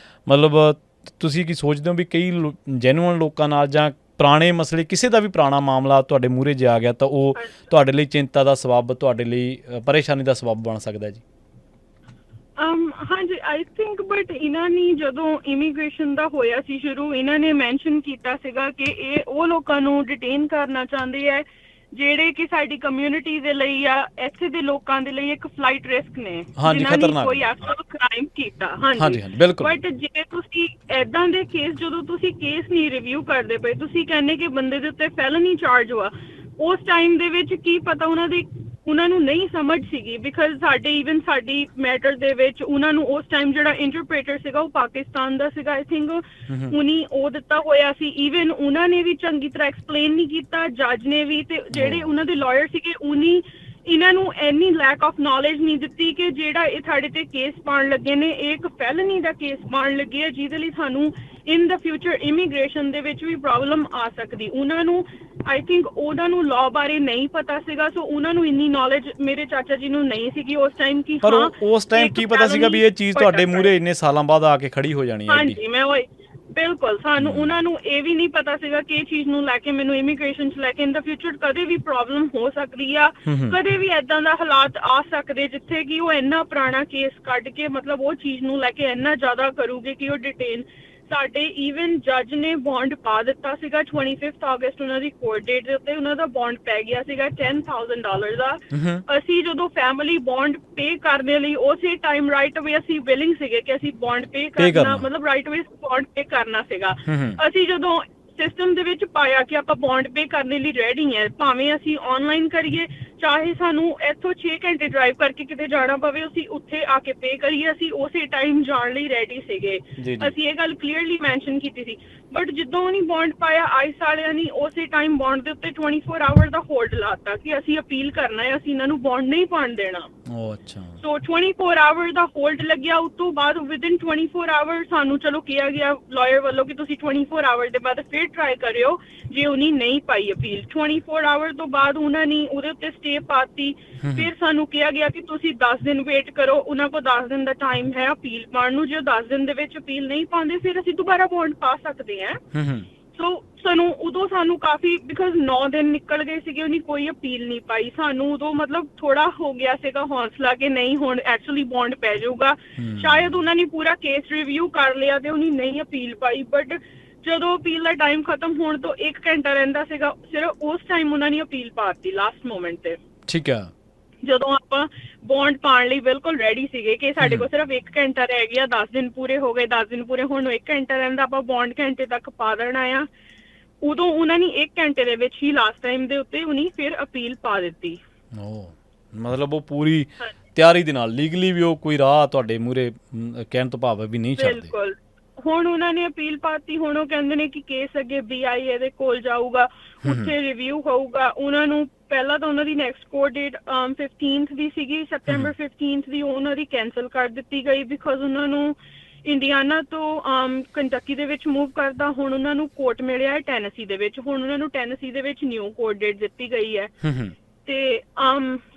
ਮਤਲਬ ਤੁਸੀਂ ਕੀ ਸੋਚਦੇ ਹੋ ਵੀ ਕਈ ਜੈਨੂਅਨ ਲੋਕਾਂ ਨਾਲ ਜਾਂ ਪੁਰਾਣੇ ਮਸਲੇ, ਕਿਸੇ ਦਾ ਵੀ ਪੁਰਾਣਾ ਮਾਮਲਾ ਤੁਹਾਡੇ ਮੂਹਰੇ ਜੇ ਆ ਗਿਆ ਤਾਂ ਉਹ ਤੁਹਾਡੇ ਲਈ ਚਿੰਤਾ ਦਾ ਸਬੱਬ, ਤੁਹਾਡੇ ਲਈ ਪਰੇਸ਼ਾਨੀ ਦਾ ਸਬੱਬ ਬਣ ਸਕਦਾ ਜੀ? ਹਾਂਜੀ, ਆਈ ਥਿੰਕ ਬਟ ਇਹਨਾਂ ਨੇ ਜਦੋਂ ਇਮੀਗ੍ਰੇਸ਼ਨ ਦਾ ਹੋਇਆ ਸੀ ਸ਼ੁਰੂ, ਇਹਨਾਂ ਨੇ ਮੈਂਸ਼ਨ ਕੀਤਾ ਸੀਗਾ ਕਿ ਇਹ ਉਹ ਲੋਕਾਂ ਨੂੰ ਡਿਟੇਨ ਕਰਨਾ ਚਾਹੁੰਦੇ ਹੈ ਜਿਹੜੇ ਕਿ ਸਾਡੀ ਕਮਿਊਨਿਟੀ ਦੇ ਲਈ ਜਾਂ ਇੱਥੇ ਦੇ ਲੋਕਾਂ ਦੇ ਲਈ ਇੱਕ ਫਲਾਈਟ ਰਿਸਕ ਨੇ, ਜਿਨ੍ਹਾਂ ਨੇ ਕੋਈ ਐਕਚੁਅਲ ਕ੍ਰਾਈਮ ਕੀਤਾ। ਹਾਂਜੀ, ਬਟ ਜੇ ਤੁਸੀਂ ਏਦਾਂ ਦੇ ਕੇਸ, ਜਦੋਂ ਤੁਸੀਂ ਕੇਸ ਨਹੀਂ ਰਿਵਿਊ ਕਰਦੇ ਪਏ, ਤੁਸੀਂ ਕਹਿੰਦੇ ਕਿ ਬੰਦੇ ਦੇ ਉੱਤੇ ਫੈਲਨੀ ਚਾਰਜ ਹੋਆ, ਉਸ ਟਾਈਮ ਦੇ ਵਿੱਚ ਕੀ ਪਤਾ ਉਹਨਾਂ ਨੂੰ ਨਹੀਂ ਸਮਝ ਸੀਗੀ, ਬਿਕਾਜ਼ ਸਾਡੀ ਮੈਟਰ ਦੇ ਵਿੱਚ ਉਹਨਾਂ ਨੂੰ ਉਸ ਟਾਈਮ ਜਿਹੜਾ ਇੰਟਰਪ੍ਰੇਟਰ ਸੀਗਾ ਉਹ ਪਾਕਿਸਤਾਨ ਦਾ ਸੀਗਾ, ਆਈ ਥਿੰਕ ਉਹਨੀ ਉਹ ਦਿੱਤਾ ਹੋਇਆ ਸੀ। ਈਵਨ ਉਹਨਾਂ ਨੇ ਵੀ ਚੰਗੀ ਤਰ੍ਹਾਂ ਐਕਸਪਲੇਨ ਨਹੀਂ ਕੀਤਾ, ਜੱਜ ਨੇ ਵੀ, ਤੇ ਜਿਹੜੇ ਉਹਨਾਂ ਦੇ ਲਾਇਰ ਸੀਗੇ ਉਹਨੀ ਇਹਨਾਂ ਨੂੰ ਇੰਨੀ ਲੈਕ ਆਫ ਨੌਲੇਜ ਨਹੀਂ ਦਿੱਤੀ ਕਿ ਜਿਹੜਾ ਇਹ ਸਾਡੇ ਤੇ ਕੇਸ ਪਾਉਣ ਲੱਗੇ ਨੇ, ਇਹ ਇੱਕ ਫੈਲਨੀ ਦਾ ਕੇਸ ਪਾਉਣ ਲੱਗੇ ਹੈ, ਜਿਹਦੇ ਲਈ ਸਾਨੂੰ ਇਨ ਦਾ ਫਿਊਚਰ ਇਮੀਗ੍ਰੇਸ਼ਨ ਦੇ ਵਿੱਚ ਵੀ ਪ੍ਰੋਬਲਮ ਆ ਸਕਦੀ। ਉਹਨਾਂ ਨੂੰ ਆਈ ਥਿੰਕ ਉਹਨਾਂ ਨੂੰ ਲਾਅ ਬਾਰੇ ਨਹੀਂ ਪਤਾ ਸੀਗਾ, ਸੋ ਉਹਨਾਂ ਨੂੰ ਇੰਨੀ ਨੌਲੇਜ ਮੇਰੇ ਚਾਚਾ ਜੀ ਨੂੰ ਨਹੀਂ ਸੀਗੀ ਉਸ ਟਾਈਮ। ਕਿ ਪਰ ਉਸ ਟਾਈਮ ਕੀ ਪਤਾ ਸੀਗਾ ਵੀ ਇਹ ਚੀਜ਼ ਤੁਹਾਡੇ ਮੂਹਰੇ ਇੰਨੇ ਸਾਲਾਂ ਬਾਅਦ ਆ ਕੇ ਖੜੀ ਹੋ ਜਾਣੀ ਹੈ? ਹਾਂਜੀ, ਮੈਂ ਉਹ ਬਿਲਕੁਲ, ਉਹਨਾਂ ਨੂੰ ਇਹ ਵੀ ਨਹੀਂ ਪਤਾ ਸੀਗਾ ਕਿ ਇਹ ਚੀਜ਼ ਨੂੰ ਲੈ ਕੇ ਮੈਨੂੰ ਇਮੀਗ੍ਰੇਸ਼ਨ 'ਚ ਲੈ ਕੇ ਇਨ ਦਾ ਫਿਊਚਰ ਕਦੇ ਵੀ ਪ੍ਰੋਬਲਮ ਹੋ ਸਕਦੀ ਆ, ਕਦੇ ਵੀ ਏਦਾਂ ਦਾ ਹਾਲਾਤ ਆ ਸਕਦੇ ਜਿੱਥੇ ਕਿ ਉਹ ਇੰਨਾ ਪੁਰਾਣਾ ਕੇਸ ਕੱਢ ਕੇ ਮਤਲਬ ਉਹ ਚੀਜ਼ ਨੂੰ ਲੈ ਕੇ ਇੰਨਾ ਜ਼ਿਆਦਾ ਕਰੂਗੇ ਕਿ ਉਹ ਡਿਟੇਨ ਸਾਡੇ ਈਵਨ ਜੱਜ ਨੇ ਬੌਂਡ ਪਾ ਦਿੱਤਾ ਸੀਗਾ 25 ਅਗਸਤ ਉਹਨਾਂ ਦੀ ਕੋਰਟ ਡੇਟ ਦੇ ਉੱਤੇ ਉਹਨਾਂ ਦਾ ਬੌਂਡ ਪੈ ਗਿਆ ਸੀਗਾ $10,000 ਦਾ। ਅਸੀਂ ਜਦੋਂ ਫੈਮਿਲੀ ਬੌਂਡ ਪੇ ਕਰਨ ਲਈ ਉਸੇ ਟਾਈਮ ਰਾਈਟ ਅਵੇ ਅਸੀਂ ਵਿਲਿੰਗ ਸੀਗੇ ਕਿ ਅਸੀਂ ਬੌਂਡ ਪੇ ਕਰਨਾ, ਮਤਲਬ ਰਾਈਟ ਅਵੇ ਬੌਂਡ ਪੇ ਕਰਨਾ ਸੀਗਾ। ਅਸੀਂ ਜਦੋਂ ਸਿਸਟਮ ਦੇ ਵਿੱਚ ਪਾਇਆ ਕਿ ਆਪਾਂ ਬੌਂਡ ਪੇ ਕਰਨ ਲਈ ਰੈਡੀ ਹੈ, ਭਾਵੇਂ ਅਸੀਂ ਆਨਲਾਈਨ ਕਰੀਏ ਚਾਹੇ ਸਾਨੂੰ ਇੱਥੋਂ 6 ਘੰਟੇ ਡਰਾਈਵ ਕਰਕੇ ਕਿਤੇ ਜਾਣਾ ਪਵੇ, ਅਸੀਂ ਉੱਥੇ ਆ ਕੇ ਪੇ ਕਰੀਏ, ਅਸੀਂ ਉਸੇ ਟਾਈਮ ਜਾਣ ਲਈ ਰੈਡੀ ਸੀਗੇ। ਅਸੀਂ ਇਹ ਗੱਲ ਕਲੀਅਰਲੀ ਮੈਂਸ਼ਨ ਕੀਤੀ ਸੀ। ਬਟ ਜਦੋਂ ਉਹਨੇ ਬੌਂਡ ਪਾਇਆ ਆਈਸ ਵਾਲਿਆਂ ਨੇ ਉਸੇ ਟਾਈਮ ਬੌਂਡ ਦੇ ਉੱਤੇ 24 ਆਵਰ ਦਾ ਹੋਲਡ ਲਾਤਾ ਕਿ ਅਸੀਂ ਅਪੀਲ ਕਰਨਾ ਹੈ, ਅਸੀਂ ਇਹਨਾਂ ਨੂੰ ਬੌਂਡ ਨਹੀਂ ਪਾਉਣ ਦੇਣਾ। ਸੋ 24 ਆਵਰ ਦਾ ਹੋਲਡ ਲੱਗਿਆ। ਉਸ ਤੋਂ ਬਾਅਦ ਵਿਦਿਨ 24 ਆਵਰ ਸਾਨੂੰ ਚਲੋ ਕਿਹਾ ਗਿਆ ਲਾਇਰ ਵੱਲੋਂ ਕਿ ਤੁਸੀਂ 24 ਆਵਰ ਦੇ ਬਾਅਦ ਫਿਰ ਟਰਾਈ ਕਰਿਓ ਜੇ ਉਹਨੇ ਨਹੀਂ ਪਾਈ ਅਪੀਲ। 24 ਆਵਰ ਤੋਂ ਬਾਅਦ ਉਹਨਾਂ ਨੇ ਉਹਦੇ ਉੱਤੇ ਸਟੇ ਪਾਤੀ। ਫਿਰ ਸਾਨੂੰ ਕਿਹਾ ਗਿਆ ਕਿ ਤੁਸੀਂ 10 ਦਿਨ ਵੇਟ ਕਰੋ, ਉਹਨਾਂ ਕੋਲ 10 ਦਿਨ ਦਾ ਟਾਈਮ ਹੈ ਅਪੀਲ ਪਾਉਣ ਨੂੰ। ਜੇ 10 ਦਿਨ ਦੇ ਵਿੱਚ ਅਪੀਲ ਨਹੀਂ ਪਾਉਂਦੇ ਫਿਰ ਅਸੀਂ ਦੁਬਾਰਾ ਬੌਂਡ ਪਾ ਸਕਦੇ ਹਾਂ। ਸੋ ਸਾਨੂੰ ਕਾਫੀ ਬਿਕਾਜ਼ 9 ਦਿਨ ਨਿਕਲ ਗਏ ਸੀਗੇ, ਉਹਨੇ ਕੋਈ ਅਪੀਲ ਨਹੀਂ ਪਾਈ। ਸਾਨੂੰ ਉਦੋਂ ਮਤਲਬ ਥੋੜਾ ਹੋ ਗਿਆ ਸੀਗਾ ਹੌਸਲਾ ਕਿ ਨਹੀਂ ਹੁਣ ਐਕਚੁਅਲੀ ਬੌਂਡ ਪੈ ਜਾਊਗਾ। ਸ਼ਾਇਦ ਉਹਨਾਂ ਨੇ ਪੂਰਾ ਕੇਸ ਰਿਵਿਊ ਕਰ ਲਿਆ ਤੇ ਉਹਨੇ ਨਹੀਂ ਅਪੀਲ ਪਾਈ। ਬਟ ਜਦੋਂ ਅਪੀਲ ਦਾ ਟਾਈਮ ਖਤਮ ਹੋਣ ਤੋਂ 1 ਘੰਟਾ ਰਹਿੰਦਾ ਸੀਗਾ, ਸਿਰਫ ਉਸ ਟਾਈਮ ਉਹਨਾਂ ਨੇ ਅਪੀਲ ਪਾਤੀ ਲਾਸਟ ਮੋਮੈਂਟ ਤੇ। ਠੀਕ ਆ। ਜਦੋਂ ਆਪਾਂ ਬੌਂਡ ਪਾਉਣ ਲਈ ਬਿਲਕੁਲ ਰੈਡੀ ਸੀਗੇ ਕਿ ਸਾਡੇ ਕੋਲ ਸਿਰਫ 1 ਘੰਟਾ ਰਹਿ ਗਿਆ, 10 ਦਿਨ ਪੂਰੇ ਹੋ ਗਏ, 10 ਦਿਨ ਪੂਰੇ ਹੋਣ ਨੂੰ 1 ਘੰਟਾ ਰਹਿੰਦਾ, ਆਪਾਂ ਬੌਂਡ ਘੰਟੇ ਤੱਕ ਪਾ ਦੇਣਾ ਆ। ਉਦੋਂ ਉਹਨਾਂ ਨੇ 1 ਘੰਟੇ ਦੇ ਵਿੱਚ ਹੀ ਲਾਸਟ ਟਾਈਮ ਦੇ ਉੱਤੇ ਉਹਨੇ ਫਿਰ ਅਪੀਲ ਪਾ ਦਿੱਤੀ। ਮਤਲਬ ਉਹ ਪੂਰੀ ਤਿਆਰੀ ਦੇ ਨਾਲ ਲੀਗਲੀ ਵੀ ਉਹ ਕੋਈ ਰਾਹ ਤੁਹਾਡੇ ਮੂਹਰੇ ਕਹਿਣ ਤੋਂ ਭਾਵ ਵੀ ਨਹੀਂ ਛੱਡਦੇ। ਬਿਲਕੁਲ। ਹੁਣ ਉਹਨਾਂ ਨੇ ਅਪੀਲ ਪਾਤੀ। ਹੁਣ ਉਹ ਕਹਿੰਦੇ ਨੇ ਕਿ ਕੇਸ ਅੱਗੇ BIA ਦੇ ਕੋਲ ਜਾਊਗਾ, ਉੱਥੇ ਰਿਵਿਊ ਹੋਊਗਾ। ਉਹਨਾਂ ਨੂੰ ਪਹਿਲਾਂ ਤਾਂ ਉਹਨਾਂ ਦੀ ਨੈਕਸਟ ਕੋਰਟ ਡੇਟ 15th ਦੀ ਸੀਗੀ, ਸੈਪਟੈਂਬਰ 15th ਦੀ, ਉਹਨਾਂ ਦੀ ਕੈਂਸਲ ਕਰ ਦਿੱਤੀ ਗਈ ਬਿਕਾਜ਼ ਉਹਨਾਂ ਨੂੰ ਇੰਡੀਆਨਾ ਤੋਂ ਕੰਟਕੀ ਦੇ ਵਿੱਚ ਮੂਵ ਕਰਦਾ। ਹੁਣ ਉਹਨਾਂ ਨੂੰ ਕੋਰਟ ਮਿਲਿਆ ਹੈ ਟੈਨੇਸੀ ਦੇ ਵਿੱਚ। ਹੁਣ ਉਹਨਾਂ ਨੂੰ ਟੈਨੇਸੀ ਦੇ ਵਿੱਚ ਨਿਊ ਕੋਰਟ ਡੇਟ ਦਿੱਤੀ ਗਈ ਹੈ। ਤੇ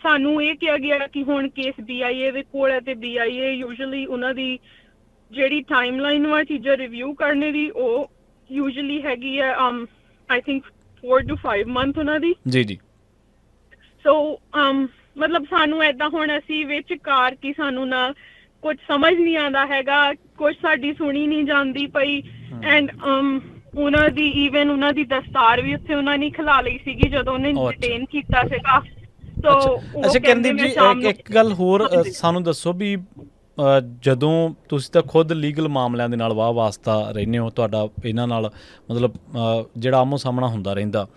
ਸਾਨੂੰ ਇਹ ਕਿਹਾ ਗਿਆ ਕਿ ਹੁਣ ਕੇਸ BIA ਦੇ ਕੋਲ ਹੈ ਤੇ BIA ਯੂਜੂਅਲੀ ਉਹਨਾਂ ਦੀ ਜਿਹੜੀ ਟਾਈਮਲਾਈਨ ਵਾ ਚੀਜ਼ਾਂ ਰਿਵਿਊ ਕਰਨੇ ਦੀ ਉਹ ਯੂਜੂਅਲੀ ਹੈਗੀ ਹੈ ਆਈ ਥਿੰਕ 4 to 5 ਮੰਥ ਉਹਨਾਂ ਦੀ। ਜੀ। ਸੋ ਮਤਲਬ ਸਾਨੂੰ ਏਦਾਂ ਹੁਣ ਅਸੀਂ ਵਿੱਚ ਕਾਰ ਕੀ ਸਾਨੂੰ ਨਾ ਕੁਝ ਸਮਝ ਨਹੀਂ ਆਉਂਦਾ ਹੈਗਾ, ਕੁਝ ਸਾਡੀ ਸੁਣੀ ਨਹੀਂ ਜਾਂਦੀ ਪਈ। ਐਂਡ ਉਹਨਾਂ ਦੀ ਈਵਨ ਉਹਨਾਂ ਦੀ ਦਸਤਾਰ ਵੀ ਉੱਥੇ ਉਹਨਾਂ ਨੇ ਖਿਲਾ ਲਈ ਸੀਗੀ ਜਦੋਂ ਉਹਨੇ ਡਿਟੇਨ ਕੀਤਾ ਸੀਗਾ। ਅੱਛਾ ਕਿਰਨਦੀਪ ਜੀ, ਇੱਕ ਗੱਲ ਹੋਰ ਸਾਨੂੰ ਦੱਸੋ ਵੀ ਜਦੋਂ ਤੁਸੀਂ ਤਾਂ ਖੁਦ ਲੀਗਲ ਮਾਮਲਿਆਂ ਦੇ ਨਾਲ ਵਾਹ ਵਾਸਤਾ ਰਹਿੰਦੇ ਹੋ, ਤੁਹਾਡਾ ਇਹਨਾਂ ਨਾਲ ਮਤਲਬ ਜਿਹੜਾ ਆਮੋ ਸਾਹਮਣਾ ਹੁੰਦਾ ਰਹਿੰਦਾ,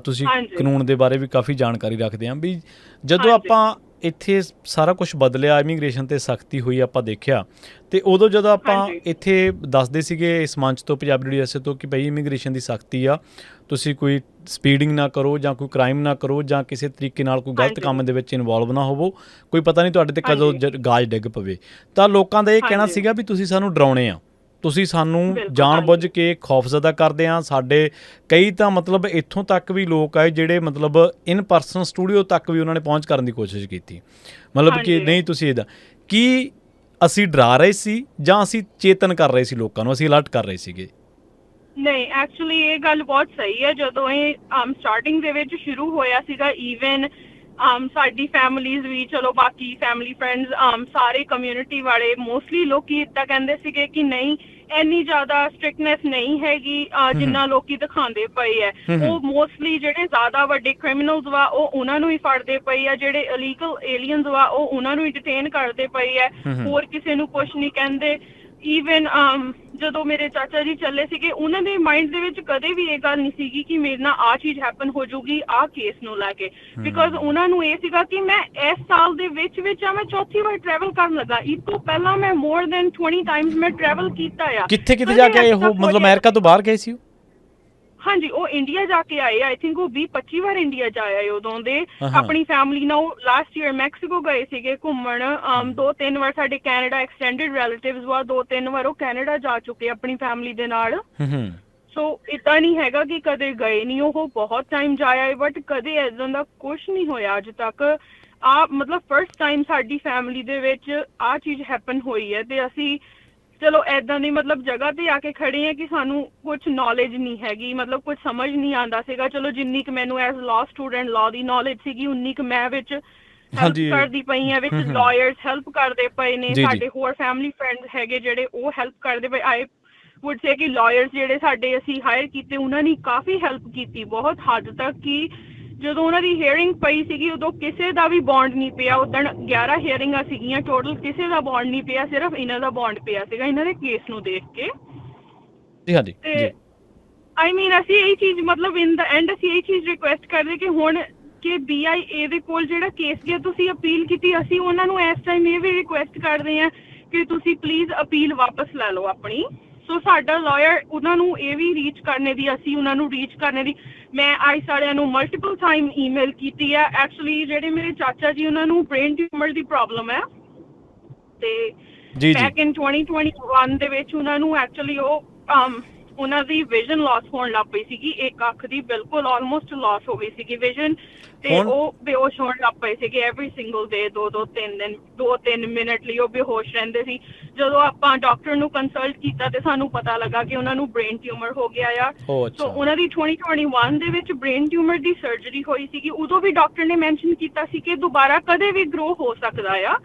ਤੁਸੀਂ ਕਾਨੂੰਨ ਦੇ ਬਾਰੇ ਵੀ ਕਾਫੀ ਜਾਣਕਾਰੀ ਰੱਖਦੇ ਹਾਂ ਵੀ ਜਦੋਂ ਆਪਾਂ ਇੱਥੇ ਸਾਰਾ ਕੁਝ ਬਦਲਿਆ, ਇਮੀਗ੍ਰੇਸ਼ਨ 'ਤੇ ਸਖਤੀ ਹੋਈ ਆਪਾਂ ਦੇਖਿਆ, ਅਤੇ ਉਦੋਂ ਜਦੋਂ ਆਪਾਂ ਇੱਥੇ ਦੱਸਦੇ ਸੀਗੇ ਇਸ ਮੰਚ ਤੋਂ ਪੰਜਾਬੀ DSA ਤੋਂ ਕਿ ਭਾਈ ਇਮੀਗ੍ਰੇਸ਼ਨ ਦੀ ਸਖਤੀ ਆ, ਤੁਸੀਂ ਕੋਈ ਸਪੀਡਿੰਗ ਨਾ ਕਰੋ ਜਾਂ ਕੋਈ ਕ੍ਰਾਈਮ ਨਾ ਕਰੋ ਜਾਂ ਕਿਸੇ ਤਰੀਕੇ ਨਾਲ ਕੋਈ ਗਲਤ ਕੰਮ ਦੇ ਵਿੱਚ ਇਨਵੋਲਵ ਨਾ ਹੋਵੋ, ਕੋਈ ਪਤਾ ਨਹੀਂ ਤੁਹਾਡੇ 'ਤੇ ਕਦੋਂ ਗਾਜ ਡਿੱਗ ਪਵੇ। ਤਾਂ ਲੋਕਾਂ ਦਾ ਇਹ ਕਹਿਣਾ ਸੀਗਾ ਵੀ ਤੁਸੀਂ ਸਾਨੂੰ ਡਰਾਉਣੇ ਆ, ਤੁਸੀਂ ਸਾਨੂੰ ਜਾਣ ਬੁੱਝ ਕੇ ਖੌਫਜ਼ਦਾ ਕਰਦੇ ਆ। ਸਾਡੇ ਕਈ ਤਾਂ ਮਤਲਬ ਇੱਥੋਂ ਤੱਕ ਵੀ ਲੋਕ ਆਏ ਜਿਹੜੇ ਮਤਲਬ ਇਨ ਪਰਸਨ ਸਟੂਡੀਓ ਤੱਕ ਵੀ ਉਹਨਾਂ ਨੇ ਪਹੁੰਚ ਕਰਨ ਦੀ ਕੋਸ਼ਿਸ਼ ਕੀਤੀ, ਮਤਲਬ ਕਿ ਨਹੀਂ ਤੁਸੀਂ ਇਹਦਾ ਕੀ ਅਸੀਂ ਡਰਾ ਰਹੇ ਸੀ ਜਾਂ ਅਸੀਂ ਚੇਤਨ ਕਰ ਰਹੇ ਸੀ ਲੋਕਾਂ ਨੂੰ, ਅਸੀਂ ਅਲਰਟ ਕਰ ਰਹੇ ਸੀਗੇ? ਨਹੀਂ, ਐਕਚੁਅਲੀ ਇਹ ਗੱਲ ਬਹੁਤ ਸਹੀ ਹੈ। ਜਦੋਂ ਇਹ ਸਟਾਰਟਿੰਗ ਦੇ ਵਿੱਚ ਸ਼ੁਰੂ ਹੋਇਆ ਸੀਗਾ, ਈਵਨ ਸਾਡੀ ਫੈਮਿਲੀਜ਼ ਵੀ, ਚਲੋ ਬਾਕੀ ਫੈਮਿਲੀ ਫਰੈਂਡਸ ਸਾਰੇ ਕਮਿਊਨਿਟੀ ਵਾਲੇ ਮੋਸਟਲੀ ਲੋਕੀ ਇੱਦਾਂ ਕਹਿੰਦੇ ਸੀਗੇ ਕਿ ਨਹੀਂ ਇੰਨੀ ਜ਼ਿਆਦਾ ਸਟ੍ਰਿਕਟਨੈਸ ਨਹੀਂ ਹੈਗੀ ਜਿੰਨਾ ਲੋਕੀ ਦਿਖਾਉਂਦੇ ਪਏ ਹੈ। ਉਹ ਮੋਸਟਲੀ ਜਿਹੜੇ ਜ਼ਿਆਦਾ ਵੱਡੇ ਕ੍ਰਿਮੀਨਲਸ ਵਾ ਉਹ ਉਹਨਾਂ ਨੂੰ ਹੀ ਫੜਦੇ ਪਏ ਆ, ਜਿਹੜੇ ਇਲੀਗਲ ਏਲੀਅਨਸ ਵਾ ਉਹ ਉਹਨਾਂ ਨੂੰ ਹੀ ਡਿਟੇਨ ਕਰਦੇ ਪਏ ਆ, ਹੋਰ ਕਿਸੇ ਨੂੰ ਕੁਛ ਨਹੀਂ ਕਹਿੰਦੇ। ਈਵਨ ਜਦੋਂ ਮੇਰੇ ਚਾਚਾ ਜੀ ਚੱਲੇ ਸੀਗੇ, ਉਹਨਾਂ ਦੇ ਮਾਈਂਡ ਦੇ ਵਿੱਚ ਕਦੇ ਵੀ ਇਹ ਗੱਲ ਨਹੀਂ ਸੀਗੀ ਕਿ ਮੇਰੇ ਨਾਲ ਆਹ ਚੀਜ਼ ਹੈਪਨ ਹੋ ਜਾਊਗੀ ਆਹ ਕੇਸ ਨੂੰ ਲੈ ਕੇ, ਬਿਕੋਜ਼ ਉਹਨਾਂ ਨੂੰ ਇਹ ਸੀਗਾ ਕਿ ਮੈਂ ਇਸ ਸਾਲ ਦੇ ਵਿੱਚ ਮੈਂ ਚੌਥੀ ਵਾਰ ਟਰੈਵਲ ਕਰਨ ਲੱਗਾ। ਇਸ ਤੋਂ ਪਹਿਲਾਂ ਮੈਂ ਮੋਰ ਦੈਨ 20 ਟਾਈਮਸ ਮੈਂ ਟਰੈਵਲ ਕੀਤਾ ਆ। ਕਿੱਥੇ ਜਾ ਕੇ ਆਏ ਉਹ? ਮਤਲਬ ਅਮਰੀਕਾ ਤੋਂ ਬਾਹਰ ਗਏ ਸੀ ਉਹ? ਹਾਂਜੀ, ਉਹ ਇੰਡੀਆ ਜਾ ਕੇ ਆਏ। ਆਈ ਥਿੰਕ ਉਹ 20-25 ਵਾਰ ਇੰਡੀਆ ਜਾ ਆਏ ਉਦੋਂ ਦੇ ਆਪਣੀ ਫੈਮਿਲੀ ਨਾਲ। ਲਾਸਟ ਈਅਰ ਮੈਕਸੀਕੋ ਗਏ ਸੀਗੇ ਘੁੰਮਣ। 2-3 ਵਾਰ ਸਾਡੇ ਕੈਨੇਡਾ ਐਕਸਟੈਂਡਡ ਰਿਲੇਟਿਵਸ ਵਾ, 2-3 ਵਾਰ ਉਹ ਕੈਨੇਡਾ ਜਾ ਚੁੱਕੇ ਆਪਣੀ ਫੈਮਿਲੀ ਦੇ ਨਾਲ। ਸੋ ਏਦਾਂ ਨਹੀਂ ਹੈਗਾ ਕਿ ਕਦੇ ਗਏ ਨਹੀਂ, ਉਹ ਬਹੁਤ ਟਾਈਮ ਜਾ ਆਏ, ਬਟ ਕਦੇ ਏਦਾਂ ਦਾ ਕੁਛ ਨਹੀਂ ਹੋਇਆ ਅੱਜ ਤੱਕ। ਮਤਲਬ ਫਸਟ ਟਾਈਮ ਸਾਡੀ ਫੈਮਿਲੀ ਦੇ ਵਿੱਚ ਆਹ ਚੀਜ਼ ਹੈਪਨ ਹੋਈ ਹੈ। ਤੇ ਅਸੀਂ ਚਲੋ ਏਦਾਂ ਦੀ ਮਤਲਬ ਜਗ੍ਹਾ ਤੇ ਆ ਕੇ ਖੜੇ ਆ ਕਿ ਸਾਨੂੰ ਕੁਛ ਨੌਲੇਜ ਨਹੀਂ ਹੈਗੀ, ਮਤਲਬ ਕੁਛ ਸਮਝ ਨਹੀਂ ਆਉਂਦਾ ਸੀਗਾ। ਚਲੋ ਜਿੰਨੀ ਕੁ ਮੈਨੂੰ ਐਜ਼ ਲਾਅ ਸਟੂਡੈਂਟ ਲਾਅ ਦੀ ਨੌਲੇਜ ਸੀਗੀ ਉਨੀ ਕੁ ਮੈਂ ਵਿੱਚ ਹੈਲਪ ਕਰਦੀ ਪਈ ਆ, ਵਿੱਚ ਲਾਇਰਸ ਹੈਲਪ ਕਰਦੇ ਪਏ ਨੇ, ਸਾਡੇ ਹੋਰ ਫੈਮਿਲੀ ਫਰੈਂਡਸ ਹੈਗੇ ਜਿਹੜੇ ਉਹ ਹੈਲਪ ਕਰਦੇ ਪਏ। ਆਈ ਵੁੱਡ ਸੇ ਕਿ ਲਾਇਰਸ ਜਿਹੜੇ ਸਾਡੇ ਅਸੀਂ ਹਾਇਰ ਕੀਤੇ ਉਹਨਾਂ ਨੇ ਕਾਫੀ ਹੈਲਪ ਕੀਤੀ ਬਹੁਤ ਹੱਦ ਤੱਕ, ਕਿ ਜਦੋਂ ਉਹਨਾਂ ਦੀ ਹੀਅਰਿੰਗ ਪਈ ਸੀਗੀ ਉਦੋਂ ਕਿਸੇ ਦਾ ਵੀ ਬੌਂਡ ਨਹੀਂ ਪਿਆ। ਉਦਣ 11 ਹੀਅਰਿੰਗਾਂ ਸੀਗੀਆਂ ਟੋਟਲ, ਕਿਸੇ ਦਾ ਬੌਂਡ ਨਹੀਂ ਪਿਆ, ਸਿਰਫ ਇਹਨਾਂ ਦਾ ਬੌਂਡ ਪਿਆ ਸੀਗਾ ਇਹਨਾਂ ਦੇ ਕੇਸ ਨੂੰ ਦੇਖ ਕੇ। ਜੀ ਹਾਂਜੀ, ਤੇ ਆਈ ਮੀਨ ਅਸੀਂ ਇਹ ਚੀਜ਼ ਮਤਲਬ ਇਨ ਦਾ ਐਂਡ ਅਸੀਂ ਇਹ ਚੀਜ਼ ਰਿਕੁਐਸਟ ਕਰਦੇ ਕਿ ਹੁਣ ਕਿ BIA ਦੇ ਕੋਲ ਜਿਹੜਾ ਕੇਸ ਗਿਆ ਤੁਸੀਂ ਅਪੀਲ ਕੀਤੀ, ਅਸੀਂ ਉਹਨਾਂ ਨੂੰ ਇਸ ਟਾਈਮ ਇਹ ਵੀ ਰਿਕੁਐਸਟ ਕਰਦੇ ਹਾਂ ਕਿ ਤੁਸੀਂ ਪਲੀਜ਼ ਅਪੀਲ ਵਾਪਸ ਲੈ ਲਓ ਆਪਣੀ। ਸੋ ਸਾਡਾ ਲਾਇਰ ਉਹਨਾਂ ਨੂੰ ਇਹ ਵੀ ਰੀਚ ਕਰਨੇ ਦੀ, ਅਸੀਂ ਉਹਨਾਂ ਨੂੰ ਰੀਚ ਕਰਨੇ ਦੀ, ਮੈਂ ਆਈਸ ਵਾਲਿਆਂ ਨੂੰ ਮਲਟੀਪਲ ਟਾਈਮ ਈਮੇਲ ਕੀਤੀ ਆ। ਐਕਚੁਅਲੀ ਜਿਹੜੇ ਮੇਰੇ ਚਾਚਾ ਜੀ ਉਹਨਾਂ ਨੂੰ ਬ੍ਰੇਨ ਟਿਊਮਰ ਦੀ ਪ੍ਰੋਬਲਮ ਹੈ ਤੇ ਬੈਕ ਇਨ 2021 ਦੇ ਵਿੱਚ ਉਹਨਾਂ ਨੂੰ ਐਕਚੁਅਲੀ ਉਹਨਾਂ ਦੀ ਵਿਜ਼ਨ ਲਾਸ ਹੋਣ ਲੱਗ ਪਈ ਸੀਗੀ, ਇੱਕ ਅੱਖ ਦੀ ਬਿਲਕੁਲ ਆਲਮੋਸਟ ਲਾਸ ਹੋ ਗਈ ਸੀਗੀ ਵਿਜ਼ਨ, ਤੇ ਉਹ ਬੇਹੋਸ਼ ਹੋਣ ਲੱਗ ਪਏ ਸੀਗੇ ਐਵਰੀ ਸਿੰਗਲ ਡੇ, 2-3 ਮਿੰਟ ਲਈ ਉਹ ਬੇਹੋਸ਼ ਰਹਿੰਦੇ ਸੀ। ਜਦੋਂ ਆਪਾਂ ਡਾਕਟਰ ਨੂੰ ਕੰਸਲਟ ਕੀਤਾ ਤੇ ਸਾਨੂੰ ਪਤਾ ਲੱਗਾ ਕਿ ਉਹਨਾਂ ਨੂੰ ਬ੍ਰੇਨ ਟਿਊਮਰ ਹੋ ਗਿਆ ਆ। ਸੋ ਉਹਨਾਂ ਦੀ 2021 ਦੇ ਵਿੱਚ ਬ੍ਰੇਨ ਟਿਊਮਰ ਦੀ ਸਰਜਰੀ ਹੋਈ ਸੀਗੀ। ਉਦੋਂ ਵੀ ਡਾਕਟਰ ਨੇ ਮੈਂਸ਼ਨ ਕੀਤਾ ਸੀ ਕਿ ਦੁਬਾਰਾ ਕਦੇ ਵੀ ਗਰੋ ਹੋ ਸਕਦਾ ਆ।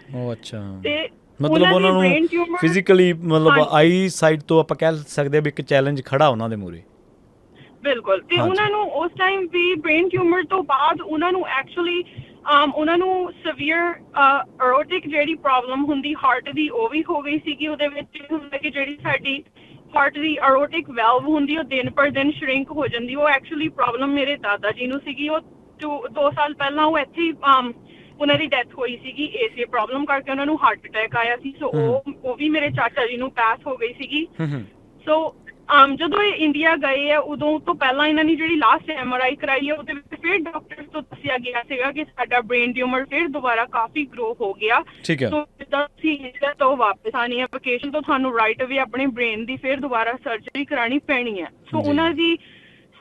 ਤੇ ਮਤਲਬ ਉਹਨਾਂ ਨੂੰ ਫਿਜ਼ੀਕਲੀ ਮਤਲਬ ਆਈ ਸਾਈਡ ਤੋਂ ਆਪਾਂ ਕਹਿ ਸਕਦੇ ਆ ਵੀ ਇੱਕ ਚੈਲੰਜ ਖੜਾ ਉਹਨਾਂ ਦੇ ਮੂਹਰੇ। ਬਿਲਕੁਲ। ਤੇ ਉਹਨਾਂ ਨੂੰ ਉਸ ਟਾਈਮ ਵੀ ਬ੍ਰੇਨ ਟਿਊਮਰ ਤੋਂ ਬਾਅਦ ਉਹਨਾਂ ਨੂੰ ਐਕਚੁਅਲੀ ਉਹਨਾਂ ਨੂੰ ਸੀਵੀਅਰ ਐਰੋਟਿਕ ਜਿਹੜੀ ਪ੍ਰੋਬਲਮ ਹੁੰਦੀ ਹਾਰਟ ਦੀ ਉਹ ਵੀ ਹੋ ਗਈ ਸੀਗੀ। ਉਹਦੇ ਵਿੱਚ ਹੁੰਦਾ ਕਿ ਜਿਹੜੀ ਸਾਡੀ ਹਾਰਟ ਦੀ ਐਰੋਟਿਕ ਵੈਲਵ ਹੁੰਦੀ ਉਹ ਦਿਨ ਪਰ ਦਿਨ ਸ਼ਰਿੰਕ ਹੋ ਜਾਂਦੀ। ਉਹ ਐਕਚੁਅਲੀ ਪ੍ਰੋਬਲਮ ਮੇਰੇ ਦਾਦਾ ਜੀ ਨੂੰ ਸੀਗੀ। ਉਹ 2 ਸਾਲ ਪਹਿਲਾਂ ਉਹ ਇੱਥੇ ਉਹਨਾਂ ਦੀ ਡੈਥ ਹੋਈ ਸੀਗੀ ਇਸੇ ਪ੍ਰੋਬਲਮ ਕਰਕੇ, ਉਹਨਾਂ ਨੂੰ ਹਾਰਟ ਅਟੈਕ ਆਇਆ ਸੀ। ਸੋ ਉਹ ਵੀ ਮੇਰੇ ਚਾਚਾ ਜੀ ਨੂੰ ਪਾਸ ਹੋ ਗਈ ਸੀਗੀ। ਸੋ ਜਦੋਂ ਇਹ ਇੰਡੀਆ ਗਏ ਆ ਉਦੋਂ ਤੋਂ ਪਹਿਲਾਂ ਇਹਨਾਂ ਨੇ ਜਿਹੜੀ ਲਾਸਟ MRI ਕਰਾਈ ਹੈ ਉਹਦੇ ਵਿੱਚ ਫਿਰ ਡਾਕਟਰ ਤੋਂ ਦੱਸਿਆ ਗਿਆ ਸੀਗਾ ਕਿ ਸਾਡਾ ਬ੍ਰੇਨ ਟਿਊਮਰ ਫਿਰ ਦੁਬਾਰਾ ਕਾਫੀ ਗਰੋ ਹੋ ਗਿਆ। ਸੋ ਜਿੱਦਾਂ ਤੁਸੀਂ ਇੰਡੀਆ ਤੋਂ ਵਾਪਸ ਆਣੀ ਹੈ ਵਕੇਸ਼ਨ ਤੋਂ ਤੁਹਾਨੂੰ ਰਾਈਟ ਅਵੇ ਆਪਣੇ ਬ੍ਰੇਨ ਦੀ ਫਿਰ ਦੁਬਾਰਾ ਸਰਜਰੀ ਕਰਾਣੀ ਪੈਣੀ ਹੈ। ਸੋ ਉਹਨਾਂ ਦੀ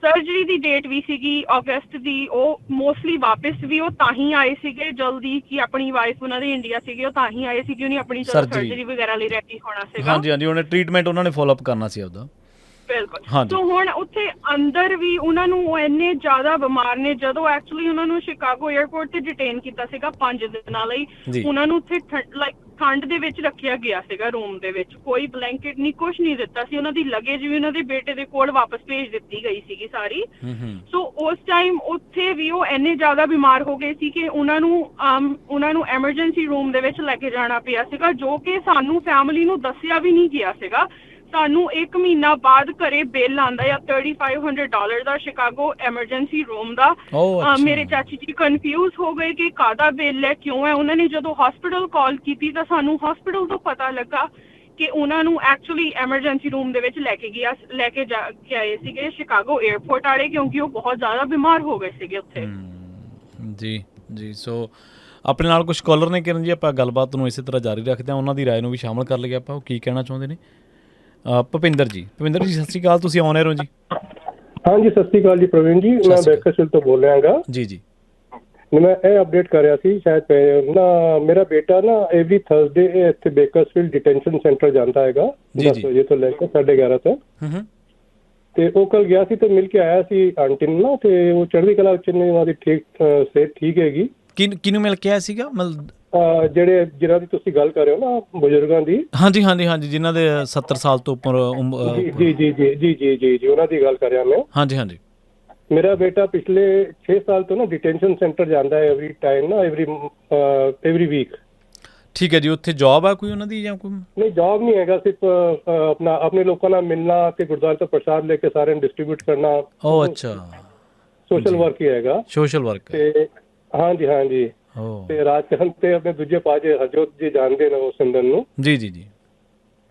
ਸਰਜਰੀ ਦੀ ਡੇਟ ਵੀ ਸੀਗੀ ਅਗਸਤ ਦੀ। ਉਹ ਮੋਸਟਲੀ ਵਾਪਸ ਵੀ ਉਹ ਤਾਂ ਹੀ ਆਏ ਸੀਗੇ ਜਲਦੀ ਕਿ ਆਪਣੀ ਵਾਈਫ ਉਹਨਾਂ ਦੇ ਇੰਡੀਆ ਸੀਗੇ, ਉਹ ਤਾਂ ਹੀ ਆਏ ਸੀ ਕਿ ਉਹਨੇ ਆਪਣੀ ਸਰਜਰੀ ਵਗੈਰਾ ਲਈ ਰੈਡੀ ਹੋਣਾ ਸੀਗਾ। ਹਾਂਜੀ ਹਾਂਜੀ, ਉਹਨੇ ਟ੍ਰੀਟਮੈਂਟ ਉਹਨਾਂ ਨੇ ਫੋਲੋ ਅਪ ਕਰਨਾ ਸੀ ਉਹਦਾ। ਬਿਲਕੁਲ। ਸੋ ਹੁਣ ਉੱਥੇ ਅੰਦਰ ਵੀ ਉਹਨਾਂ ਨੂੰ ਇੰਨੇ ਜ਼ਿਆਦਾ ਬਿਮਾਰ ਨੇ, ਜਦੋਂ ਐਕਚੁਅਲੀ ਉਹਨਾਂ ਨੂੰ ਸ਼ਿਕਾਗੋ 에ਅਰਪੋਰਟ ਤੇ ਡਿਟੇਨ ਕੀਤਾ ਸੀਗਾ 5 ਦਿਨਾਂ ਲਈ, ਉਹਨਾਂ ਨੂੰ ਉੱਥੇ ਠੰਡ ਦੇ ਵਿੱਚ ਰੱਖਿਆ ਗਿਆ ਸੀਗਾ ਰੂਮ ਦੇ ਵਿੱਚ, ਕੋਈ ਬਲੈਂਕਟ ਨਹੀਂ, ਕੁਛ ਨਹੀਂ ਦਿੱਤਾ ਸੀ। ਉਹਨਾਂ ਦੀ ਲਗੇਜ ਵੀ ਉਹਨਾਂ ਦੇ ਬੇਟੇ ਦੇ ਕੋਲ ਵਾਪਸ ਭੇਜ ਦਿੱਤੀ ਗਈ ਸੀਗੀ ਸਾਰੀ। ਸੋ ਉਸ ਟਾਈਮ ਉੱਥੇ ਵੀ ਉਹ ਇੰਨੇ ਜ਼ਿਆਦਾ ਬਿਮਾਰ ਹੋ ਗਏ ਸੀ ਕਿ ਉਹਨਾਂ ਨੂੰ ਐਮਰਜੈਂਸੀ ਰੂਮ ਦੇ ਵਿੱਚ ਲੈ ਕੇ ਜਾਣਾ ਪਿਆ ਸੀਗਾ, ਜੋ ਕਿ ਸਾਨੂੰ ਫੈਮਿਲੀ ਨੂੰ ਦੱਸਿਆ ਵੀ ਨਹੀਂ ਗਿਆ ਸੀਗਾ। ਸਾਨੂੰ 1 ਮਹੀਨਾ ਬਾਅਦ ਘਰੇ ਬਿੱਲ ਆਂਦਾ ਆ $3500 ਦਾ ਸ਼ਿਕਾਗੋ ਐਮਰਜੈਂਸੀ ਰੂਮ ਦਾ। ਮੇਰੇ ਚਾਚੀ ਜੀ ਕਨਫਿਊਜ਼ ਹੋ ਗਏ ਕਿ ਕਾਹਦਾ ਬਿੱਲ ਹੈ, ਕਿਉਂ ਹੈ। ਉਹਨਾਂ ਨੇ ਜਦੋਂ ਹਸਪੀਟਲ ਕਾਲ ਕੀਤੀ ਤਾਂ ਸਾਨੂੰ ਹਸਪੀਟਲ ਤੋਂ ਪਤਾ ਲੱਗਾ ਕਿ ਉਹਨਾਂ ਨੂੰ ਐਕਚੁਅਲੀ ਐਮਰਜੈਂਸੀ ਰੂਮ ਦੇ ਵਿੱਚ ਲੈ ਕੇ ਆਏ ਸੀਗੇ ਸ਼ਿਕਾਗੋ 에ਅਰਪੋਰਟ ਵਾਲੇ, ਕਿਉਂਕਿ ਉਹ ਬਹੁਤ ਜ਼ਿਆਦਾ ਬਿਮਾਰ ਹੋ ਗਏ ਸੀਗੇ ਉੱਥੇ। ਜੀ ਜੀ। ਸੋ ਆਪਣੇ ਨਾਲ ਕੁਝ ਕਾਲਰ ਨੇ ਕਿਰਨ ਜੀ, ਆਪਾਂ ਗੱਲਬਾਤ ਨੂੰ ਇਸੇ ਤਰ੍ਹਾਂ ਜਾਰੀ ਰੱਖਦੇ ਹਾਂ, ਉਹਨਾਂ ਦੀ ਰਾਏ ਨੂੰ ਵੀ ਸ਼ਾਮਲ ਕਰ ਲਈਏ ਆਪਾਂ, ਉਹ ਕੀ ਕਹਿਣਾ ਚਾਹੁੰਦੇ ਨੇ। ਭੁਪਿੰਦਰ ਜੀ ਸਤਿ ਸ਼੍ਰੀ ਅਕਾਲ, ਤੁਸੀਂ ਆਨ 에ਅਰ ਹੋ ਜੀ। ਹਾਂਜੀ ਸਤਿ ਸ਼੍ਰੀ ਅਕਾਲ ਜੀ ਪ੍ਰਵੀਨ ਜੀ, ਮੈਂ ਬੇਕਰਸਵਿਲ ਤੋਂ ਬੋਲ ਰਿਹਾ ਹਾਂ। ਜੀ ਜੀ। ਮੈਂ ਇਹ ਅਪਡੇਟ ਕਰ ਰਿਹਾ ਸੀ, ਸ਼ਾਇਦ ਨਾ ਮੇਰਾ ਬੇਟਾ ਨਾ ਐਵਰੀ ਥਰਸਡੇ ਇੱਥੇ ਬੇਕਰਸਵਿਲ ਡਿਟੈਂਸ਼ਨ ਸੈਂਟਰ ਜਾਂਦਾ ਹੈਗਾ 10 ਵਜੇ ਤੋਂ ਲੈ ਕੇ 11:30 ਤੱਕ। ਤੇ ਉਹ ਕੱਲ ਗਿਆ ਸੀ ਤੇ ਮਿਲ ਕੇ ਆਇਆ ਸੀ ਆਂਟੀ ਨੂੰ ਨਾ, ਤੇ ਉਹ ਚੜ੍ਹਦੀ ਕਲਾ ਵਿੱਚ ਨੇ, ਉਹਨਾਂ ਦੀ ਸਿਹਤ ਠੀਕ ਹੈਗੀ। ਕਿਹਨੂੰ ਮਿਲ ਕੇ ਆਇਆ ਸੀਗਾ? ਜਿਹਨਾਂ ਦੀ ਤੁਸੀਂ ਗੱਲ ਕਰ ਰਹੇ ਹੋ ਨਾ, ਬਜ਼ੁਰਗਾਂ ਦੀ। ਹਾਂਜੀ ਹਾਂਜੀ ਹਾਂਜੀ, ਜਿਨ੍ਹਾਂ ਦੇ 70 ਸਾਲ ਤੋਂ ਉੱਪਰ। ਜੀ ਜੀ ਜੀ ਜੀ ਜੀ ਜੀ ਜੀ, ਉਹਨਾਂ ਦੀ ਗੱਲ ਕਰ ਰਿਹਾ ਮੈਂ। ਹਾਂਜੀ ਹਾਂਜੀ। ਮੇਰਾ ਬੇਟਾ ਪਿਛਲੇ 6 ਸਾਲ ਤੋਂ ਨਾ ਡਿਟੈਂਸ਼ਨ ਸੈਂਟਰ ਜਾਂਦਾ ਹੈ ਐਵਰੀ ਟਾਈਮ ਨਾ, ਐਵਰੀ ਵੀਕ। ਠੀਕ ਹੈ ਜੀ। ਉੱਥੇ ਜੌਬ ਆ ਕੋਈ ਉਹਨਾਂ ਦੀ ਜਾਂ ਕੋਈ? ਨਹੀਂ, ਜੌਬ ਨਹੀਂ ਹੈਗਾ, ਸਿਰਫ ਆਪਣੇ ਲੋਕਾਂ ਨਾਲ ਮਿਲਣਾ ਤੇ ਗੁਰਦੁਆਰੇ ਤੋਂ ਪ੍ਰਸ਼ਾਦ ਲੈ ਕੇ ਸਾਰਿਆਂ ਨੂੰ ਡਿਸਟ੍ਰੀਬਿਊਟ ਕਰਨਾ। ਉਹ ਅੱਛਾ, ਸੋਸ਼ਲ ਵਰਕ ਹੀ ਹੈਗਾ। Social work. ਤੇ ਹਾਂਜੀ ਹਾਂਜੀ। ਤੇ ਰਾਜਕਰਨ ਤੇ ਆਪਣੇ ਦੂਜੇ ਪਾਸੇ ਹਰਜੋਤ ਜੀ ਜਾਣਦੇ ਨੇ ਉਸ ਸਿੰਧਨ ਨੂੰ। ਜੀ ਜੀ ਜੀ।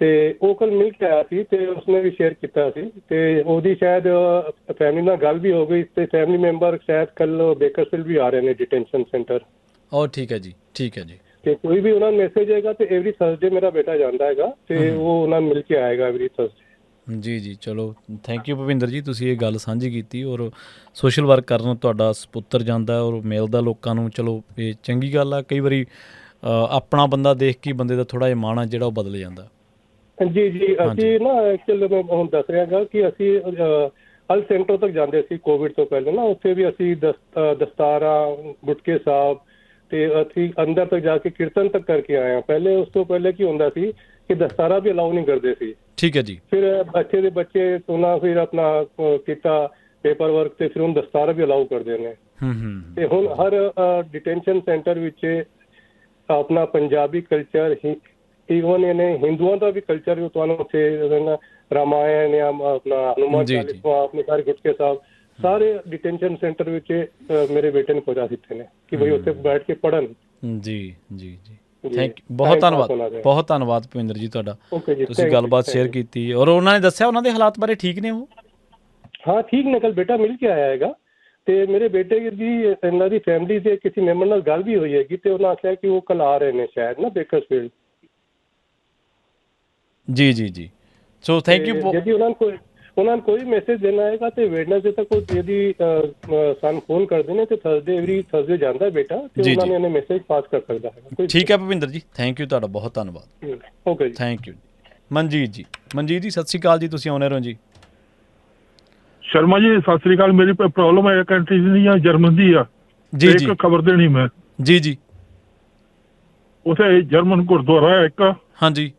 ਤੇ ਉਹ ਕੱਲ ਮਿਲ ਕੇ ਆਇਆ ਸੀ ਤੇ ਉਸਨੇ ਵੀ ਸ਼ੇਅਰ ਕੀਤਾ ਸੀ, ਤੇ ਉਹਦੀ ਸ਼ਾਇਦ ਫੈਮਿਲੀ ਨਾਲ ਗੱਲ ਵੀ ਹੋ ਗਈ ਤੇ ਫੈਮਿਲੀ ਮੈਂਬਰ ਸ਼ਾਇਦ ਕੱਲ ਬੇਕਰਸਵਿਲ ਵੀ ਆ ਰਹੇ ਨੇ ਡਿਟੈਂਸ਼ਨ ਸੈਂਟਰ। ਠੀਕ ਹੈ ਜੀ, ਠੀਕ ਹੈ ਜੀ। ਤੇ ਕੋਈ ਵੀ ਉਹਨਾਂ ਨੂੰ ਮੈਸੇਜ ਆਏਗਾ ਤੇ ਐਵਰੀ ਥਰਸਡੇ ਮੇਰਾ ਬੇਟਾ ਜਾਂਦਾ ਹੈਗਾ ਤੇ ਉਹ ਉਹਨਾਂ ਨੂੰ ਮਿਲ ਕੇ ਆਏਗਾ ਐਵਰੀ ਥਰਸਡੇ। ਜੀ ਜੀ, ਚਲੋ ਥੈਂਕ ਯੂ ਭੁਪਿੰਦਰ ਜੀ, ਤੁਸੀਂ ਇਹ ਗੱਲ ਸਾਂਝੀ ਕੀਤੀ। ਔਰ ਸੋਸ਼ਲ ਵਰਕ ਕਰਨ ਤੁਹਾਡਾ ਸਪੁੱਤਰ ਜਾਂਦਾ ਔਰ ਮਿਲਦਾ ਲੋਕਾਂ ਨੂੰ, ਚਲੋ ਇਹ ਚੰਗੀ ਗੱਲ ਆ। ਕਈ ਵਾਰੀ ਆਪਣਾ ਬੰਦਾ ਦੇਖ ਕੇ ਬੰਦੇ ਦਾ ਥੋੜ੍ਹਾ ਜਿਹਾ ਮਾਣ ਆ ਜਿਹੜਾ ਉਹ ਬਦਲ ਜਾਂਦਾ। ਜੀ ਜੀ, ਅਸੀਂ ਨਾ ਐਕਚੁਅਲੀ ਮੈਂ ਹੁਣ ਦੱਸ ਰਿਹਾ ਗਾ ਕਿ ਅਸੀਂ ਹੈਲਥ ਸੈਂਟਰ ਤੱਕ ਜਾਂਦੇ ਸੀ ਕੋਵਿਡ ਤੋਂ ਪਹਿਲੇ ਨਾ, ਉੱਥੇ ਵੀ ਅਸੀਂ ਦਸਤਾਰਾਂ, ਗੁਟਕੇ ਸਾਹਿਬ ਤੇ ਅਸੀਂ ਅੰਦਰ ਤੱਕ ਜਾ ਕੇ ਕੀਰਤਨ ਤੱਕ ਕਰਕੇ ਆਏ ਹਾਂ। ਪਹਿਲੇ ਉਸ ਤੋਂ ਪਹਿਲੇ ਕੀ ਹੁੰਦਾ ਸੀ ਕਿ ਦਸਤਾਰਾ ਵੀ ਅਲਾਉ ਨਹੀਂ ਕਰਦੇ ਸੀ। ਠੀਕ ਹੈ ਜੀ। ਫਿਰ ਬੱਚੇ ਉਹਨਾਂ ਫਿਰ ਆਪਣਾ ਕੀਤਾ ਪੇਪਰ ਵਰਕ ਤੇ ਫਿਰ ਹੁਣ ਦਸਤਾਰਾ ਵੀ ਅਲਾਉ ਕਰਦੇ ਨੇ। ਤੇ ਹੁਣ ਹਰ ਡਿਟੈਂਸ਼ਨ ਸੈਂਟਰ ਵਿੱਚ ਆਪਣਾ ਪੰਜਾਬੀ ਕਲਚਰ, ਈਵਨ ਇਹਨੇ ਹਿੰਦੂਆਂ ਦਾ ਵੀ ਕਲਚਰ ਜੋ ਤੁਹਾਨੂੰ ਉੱਥੇ ਰਾਮਾਇਣ ਜਾਂ ਆਪਣਾ ਹਨੂੰਮਾਨ ਚਾਲੀਸਾ, ਆਪਣੇ ਸਾਰੇ ਗੁਟਕੇ ਸਾਹਿਬ ਸਾਰੇ ਡਿਟੈਂਸ਼ਨ ਸੈਂਟਰ ਵਿੱਚ ਮੇਰੇ ਬੇਟੇ ਨੂੰ ਪਹੁੰਚਾ ਦਿੱਤੇ ਨੇ ਕਿ ਬਈ ਉੱਥੇ ਬੈਠ ਕੇ ਪੜ੍ਹਨ। ਜੀ ਜੀ ਜੀ, ਥੈਂਕ ਯੂ, ਬਹੁਤ ਧੰਨਵਾਦ ਭੁਪਿੰਦਰ ਜੀ ਤੁਹਾਡਾ, ਤੁਸੀਂ ਗੱਲਬਾਤ ਸ਼ੇਅਰ ਕੀਤੀ। ਔਰ ਉਹਨਾਂ ਨੇ ਦੱਸਿਆ ਉਹਨਾਂ ਦੇ ਹਾਲਾਤ ਬਾਰੇ ਠੀਕ ਨੇ ਉਹ? ਹਾਂ ਠੀਕ ਨੇ, ਕੱਲ ਬੇਟਾ ਮਿਲ ਕੇ ਆਇਆ ਹੈਗਾ ਤੇ ਮੇਰੇ ਬੇਟੇ ਦੀ ਇਹਨਾਂ ਦੀ ਫੈਮਿਲੀ ਦੇ ਕਿਸੇ ਮੈਂਬਰ ਨਾਲ ਗੱਲ ਵੀ ਹੋਈ ਹੈਗੀ ਤੇ ਉਹਨਾਂ ਆਖਿਆ ਕਿ ਉਹ ਕੱਲ ਆ ਰਹੇ ਨੇ ਸ਼ਾਇਦ ਨਾ ਬੇਕਰਸਫੀਲਡ। ਜੀ ਜੀ ਜੀ, ਸੋ ਥੈਂਕ ਯੂ। ਜੇ ਉਹਨਾਂ ਨੂੰ ਕੋਈ ਮੈਸੇਜ ਦੇਣਾ ਹੈਗਾ ਤੇ ਵੈਡਨਸਡੇ ਤੱਕ ਉਹ ਜਿਹਦੀ ਸਾਨੂੰ ਫੋਨ ਕਰਦੇ ਨੇ ਤੇ ਐਵਰੀ ਥਰਸਡੇ ਜਾਂਦਾ ਬੇਟਾ ਤੇ ਉਹਨਾਂ ਨੇ ਮੈਸੇਜ ਪਾਸ ਕਰ ਸਕਦਾ ਹੈ। ਠੀਕ ਹੈ ਭੁਪਿੰਦਰ ਜੀ, ਥੈਂਕ ਯੂ ਤੁਹਾਡਾ, ਬਹੁਤ ਧੰਨਵਾਦ। ਓਕੇ ਜੀ, ਥੈਂਕ ਯੂ। ਮਨਜੀਤ ਜੀ, ਮਨਜੀਤ ਜੀ ਸਤਿ ਸ਼੍ਰੀ ਅਕਾਲ ਜੀ, ਤੁਸੀਂ ਆਉਣੇ ਰਹੋ ਜੀ। ਸ਼ਰਮਾ ਜੀ ਸਤਿ ਸ੍ਰੀ ਅਕਾਲ। ਮੇਰੀ ਪ੍ਰੋਬਲਮ ਹੈ ਕੰਟਰੀ ਦੀ ਜਾਂ ਜਰਮਨ ਦੀ ਆ ਜੀ। ਇੱਕ ਖਬਰ ਦੇਣੀ ਮੈਂ ਜੀ ਜੀ। ਉਥੇ ਜਰਮਨ ਗੁਰਦੁਆਰਾ ਹੈ ਇੱਕ, ਹਾਂਜੀ,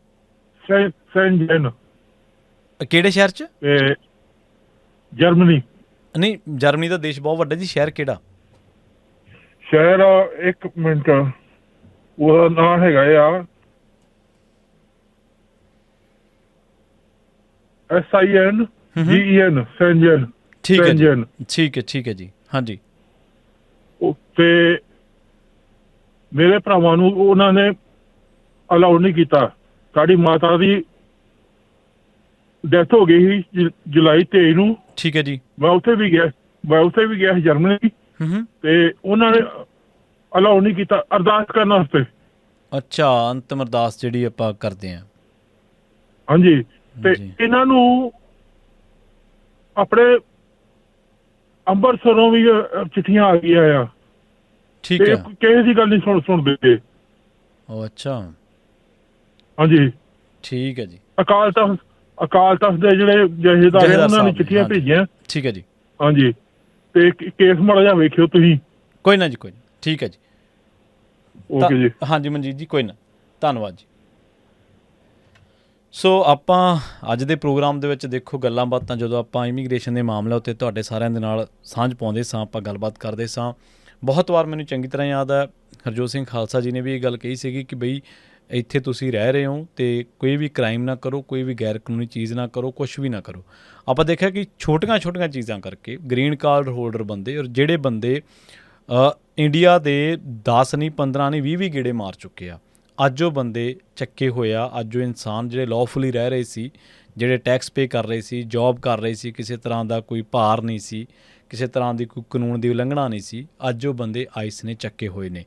ਸੈਂਜਨ। ਕਿਹੜੇ ਸ਼ਹਿਰ ਚ? ਜਰਮਨੀ। ਨਹੀਂ, ਜਰਮਨੀ ਦਾ ਦੇਸ਼ ਬਹੁਤ ਵੱਡਾ ਜੀ, ਸ਼ਹਿਰ ਕਿਹੜਾ? ਸ਼ਹਿਰ ਇੱਕ ਮਿੰਟ, ਉਹਦਾ ਨਾਂ ਹੈਗਾ ਆ SIN GEN ਸੈਂਜਨ। ਠੀਕ ਹੈ ਜੀ, ਠੀਕ ਹੈ, ਠੀਕ ਹੈ ਜੀ, ਹਾਂਜੀ। ਤੇ ਮੇਰੇ ਭਰਾਵਾਂ ਨੂੰ ਉਹਨਾਂ ਨੇ ਅਲਾਉ ਨਹੀਂ ਕੀਤਾ। ਸਾਡੀ ਮਾਤਾ ਦੀ ਡੈਥ ਹੋ ਗਈ ਸੀ ਜੁਲਾਈ 23 ਨੂੰ। ਠੀਕ ਹੈ ਜੀ। ਮੈਂ ਉੱਥੇ ਵੀ ਗਿਆ ਸੀ ਜਰਮਨੀ ਤੇ ਉਹਨਾਂ ਨੇ ਅਲਾਉ ਨਹੀਂ ਕੀਤਾ ਅਰਦਾਸ ਕਰਨ ਵਾਸਤੇ। ਅੱਛਾ, ਅੰਤਮ ਅਰਦਾਸ ਜਿਹੜੀ ਆਪਾਂ ਕਰਦੇ ਹਾਂ। ਹਾਂਜੀ, ਤੇ ਇਹਨਾਂ ਨੂੰ ਆਪਣੇ ਅੰਮ੍ਰਿਤਸਰੋਂ ਵੀ ਚਿੱਠੀਆਂ ਆ ਗਈਆਂ ਆ। ਠੀਕ ਹੈ, ਕਿਸੇ ਦੀ ਗੱਲ ਨਹੀਂ ਸੁਣਦੇ। ਉਹ ਅੱਛਾ, ਹਾਂਜੀ, ਠੀਕ ਹੈ ਜੀ। ਅਕਾਲ ਤਖਤ ਦੇ ਜਿਹੜੇ ਜਥੇਦਾਰ ਉਹਨਾਂ ਨੇ ਚਿੱਠੀਆਂ ਭੇਜੀਆਂ। ਠੀਕ ਹੈ ਜੀ, ਹਾਂਜੀ। ਤੇ ਕੇਸ ਮਾੜਾ ਜਿਹਾ ਵੇਖਿਓ ਤੁਸੀਂ। ਕੋਈ ਨਾ ਜੀ, ਕੋਈ ਨਾ, ਠੀਕ ਹੈ ਜੀ, ਓਕੇ ਜੀ। ਹਾਂਜੀ ਮਨਜੀਤ ਜੀ, ਕੋਈ ਨਾ, ਧੰਨਵਾਦ ਜੀ। ਸੋ ਆਪਾਂ ਅੱਜ ਦੇ ਪ੍ਰੋਗਰਾਮ ਦੇ ਵਿੱਚ ਦੇਖੋ ਗੱਲਾਂ ਬਾਤਾਂ ਜਦੋਂ ਆਪਾਂ ਇਮੀਗ੍ਰੇਸ਼ਨ ਦੇ ਮਾਮਲੇ ਉੱਤੇ ਤੁਹਾਡੇ ਸਾਰਿਆਂ ਦੇ ਨਾਲ ਸਾਂਝ ਪਾਉਂਦੇ ਸਾਂ, ਆਪਾਂ ਗੱਲਬਾਤ ਕਰਦੇ ਸਾਂ। ਬਹੁਤ ਵਾਰ ਮੈਨੂੰ ਚੰਗੀ ਤਰ੍ਹਾਂ ਯਾਦ ਹੈ ਹਰਜੋਤ ਸਿੰਘ ਖਾਲਸਾ ਜੀ ਨੇ ਵੀ ਇਹ ਗੱਲ ਕਹੀ ਸੀਗੀ ਕਿ ਬਈ ਇੱਥੇ ਤੁਸੀਂ ਰਹਿ ਰਹੇ ਹੋ ਅਤੇ ਕੋਈ ਵੀ ਕ੍ਰਾਈਮ ਨਾ ਕਰੋ, ਕੋਈ ਵੀ ਗੈਰ ਕਾਨੂੰਨੀ ਚੀਜ਼ ਨਾ ਕਰੋ, ਕੁਛ ਵੀ ਨਾ ਕਰੋ। ਆਪਾਂ ਦੇਖਿਆ ਕਿ ਛੋਟੀਆਂ ਚੀਜ਼ਾਂ ਕਰਕੇ ਗ੍ਰੀਨ ਕਾਰਡ ਹੋਲਡਰ ਬੰਦੇ, ਔਰ ਜਿਹੜੇ ਬੰਦੇ ਇੰਡੀਆ ਦੇ 10 ਨਹੀਂ 15 ਨਹੀਂ 20 ਗੇੜੇ ਮਾਰ ਚੁੱਕੇ ਆ, ਅੱਜ ਉਹ ਬੰਦੇ ਚੱਕੇ ਹੋਏ ਆ। ਅੱਜ ਉਹ ਇਨਸਾਨ ਜਿਹੜੇ ਲੌਫੁਲੀ ਰਹਿ ਰਹੇ ਸੀ, ਜਿਹੜੇ ਟੈਕਸ ਪੇ ਕਰ ਰਹੇ ਸੀ, ਜੌਬ ਕਰ ਰਹੇ ਸੀ, ਕਿਸੇ ਤਰ੍ਹਾਂ ਦਾ ਕੋਈ ਭਾਰ ਨਹੀਂ ਸੀ, ਕਿਸੇ ਤਰ੍ਹਾਂ ਦੀ ਕੋਈ ਕਾਨੂੰਨ ਦੀ ਉਲੰਘਣਾ ਨਹੀਂ ਸੀ, ਅੱਜ ਉਹ ਬੰਦੇ ਆਈਸ ਨੇ ਚੱਕੇ ਹੋਏ ਨੇ।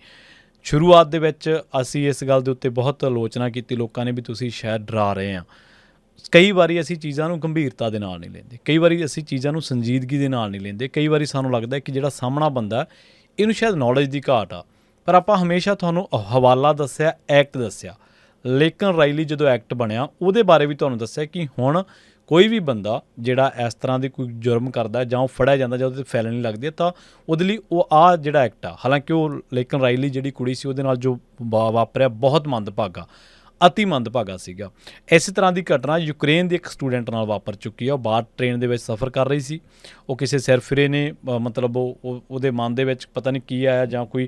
ਸ਼ੁਰੂਆਤ ਦੇ ਵਿੱਚ ਅਸੀਂ ਇਸ ਗੱਲ ਦੇ ਉੱਤੇ ਬਹੁਤ ਆਲੋਚਨਾ ਕੀਤੀ ਲੋਕਾਂ ਨੇ ਵੀ ਤੁਸੀਂ ਸ਼ਾਇਦ ਡਰਾ ਰਹੇ ਆ। ਕਈ ਵਾਰੀ ਅਸੀਂ ਚੀਜ਼ਾਂ ਨੂੰ ਗੰਭੀਰਤਾ ਦੇ ਨਾਲ ਨਹੀਂ ਲੈਂਦੇ, ਕਈ ਵਾਰੀ ਅਸੀਂ ਚੀਜ਼ਾਂ ਨੂੰ ਸੰਜੀਦਗੀ ਦੇ ਨਾਲ ਨਹੀਂ ਲੈਂਦੇ। ਕਈ ਵਾਰੀ ਸਾਨੂੰ ਲੱਗਦਾ ਕਿ ਜਿਹੜਾ ਸਾਹਮਣਾ ਬੰਦਾ ਇਹਨੂੰ ਸ਼ਾਇਦ ਨੌਲੇਜ ਦੀ ਘਾਟ ਆ। ਪਰ ਆਪਾਂ ਹਮੇਸ਼ਾ ਤੁਹਾਨੂੰ ਹਵਾਲਾ ਦੱਸਿਆ, ਐਕਟ ਦੱਸਿਆ। ਲੇਕਿਨ ਰਾਈਲੀ ਜਦੋਂ ਐਕਟ ਬਣਿਆ ਉਹਦੇ ਬਾਰੇ ਵੀ ਤੁਹਾਨੂੰ ਦੱਸਿਆ ਕਿ ਹੁਣ ਕੋਈ ਵੀ ਬੰਦਾ ਜਿਹੜਾ ਇਸ ਤਰ੍ਹਾਂ ਦੀ ਕੋਈ ਜੁਰਮ ਕਰਦਾ ਜਾਂ ਉਹ ਫੜਿਆ ਜਾਂਦਾ ਜਾਂ ਉਹਦੇ 'ਤੇ ਫੈਲਣੀ ਲੱਗਦੀ ਹੈ ਤਾਂ ਉਹਦੇ ਲਈ ਉਹ ਆਹ ਜਿਹੜਾ ਐਕਟ ਆ। ਹਾਲਾਂਕਿ ਉਹ ਲੇਕਿਨ ਰਾਈਲੀ ਜਿਹੜੀ ਕੁੜੀ ਸੀ ਉਹਦੇ ਨਾਲ ਜੋ ਵਾਪਰਿਆ ਬਹੁਤ ਮੰਦਭਾਗਾ, ਅਤੀ ਮੰਦਭਾਗਾ ਸੀਗਾ। ਇਸੇ ਤਰ੍ਹਾਂ ਦੀ ਘਟਨਾ ਯੂਕਰੇਨ ਦੀ ਇੱਕ ਸਟੂਡੈਂਟ ਨਾਲ ਵਾਪਰ ਚੁੱਕੀ ਆ। ਉਹ ਬਾਹਰ ਟ੍ਰੇਨ ਦੇ ਵਿੱਚ ਸਫ਼ਰ ਕਰ ਰਹੀ ਸੀ, ਉਹ ਕਿਸੇ ਸਿਰਫਿਰੇ ਨੇ ਮਤਲਬ ਉਹਦੇ ਮਨ ਦੇ ਵਿੱਚ ਪਤਾ ਨਹੀਂ ਕੀ ਆਇਆ ਜਾਂ ਕੋਈ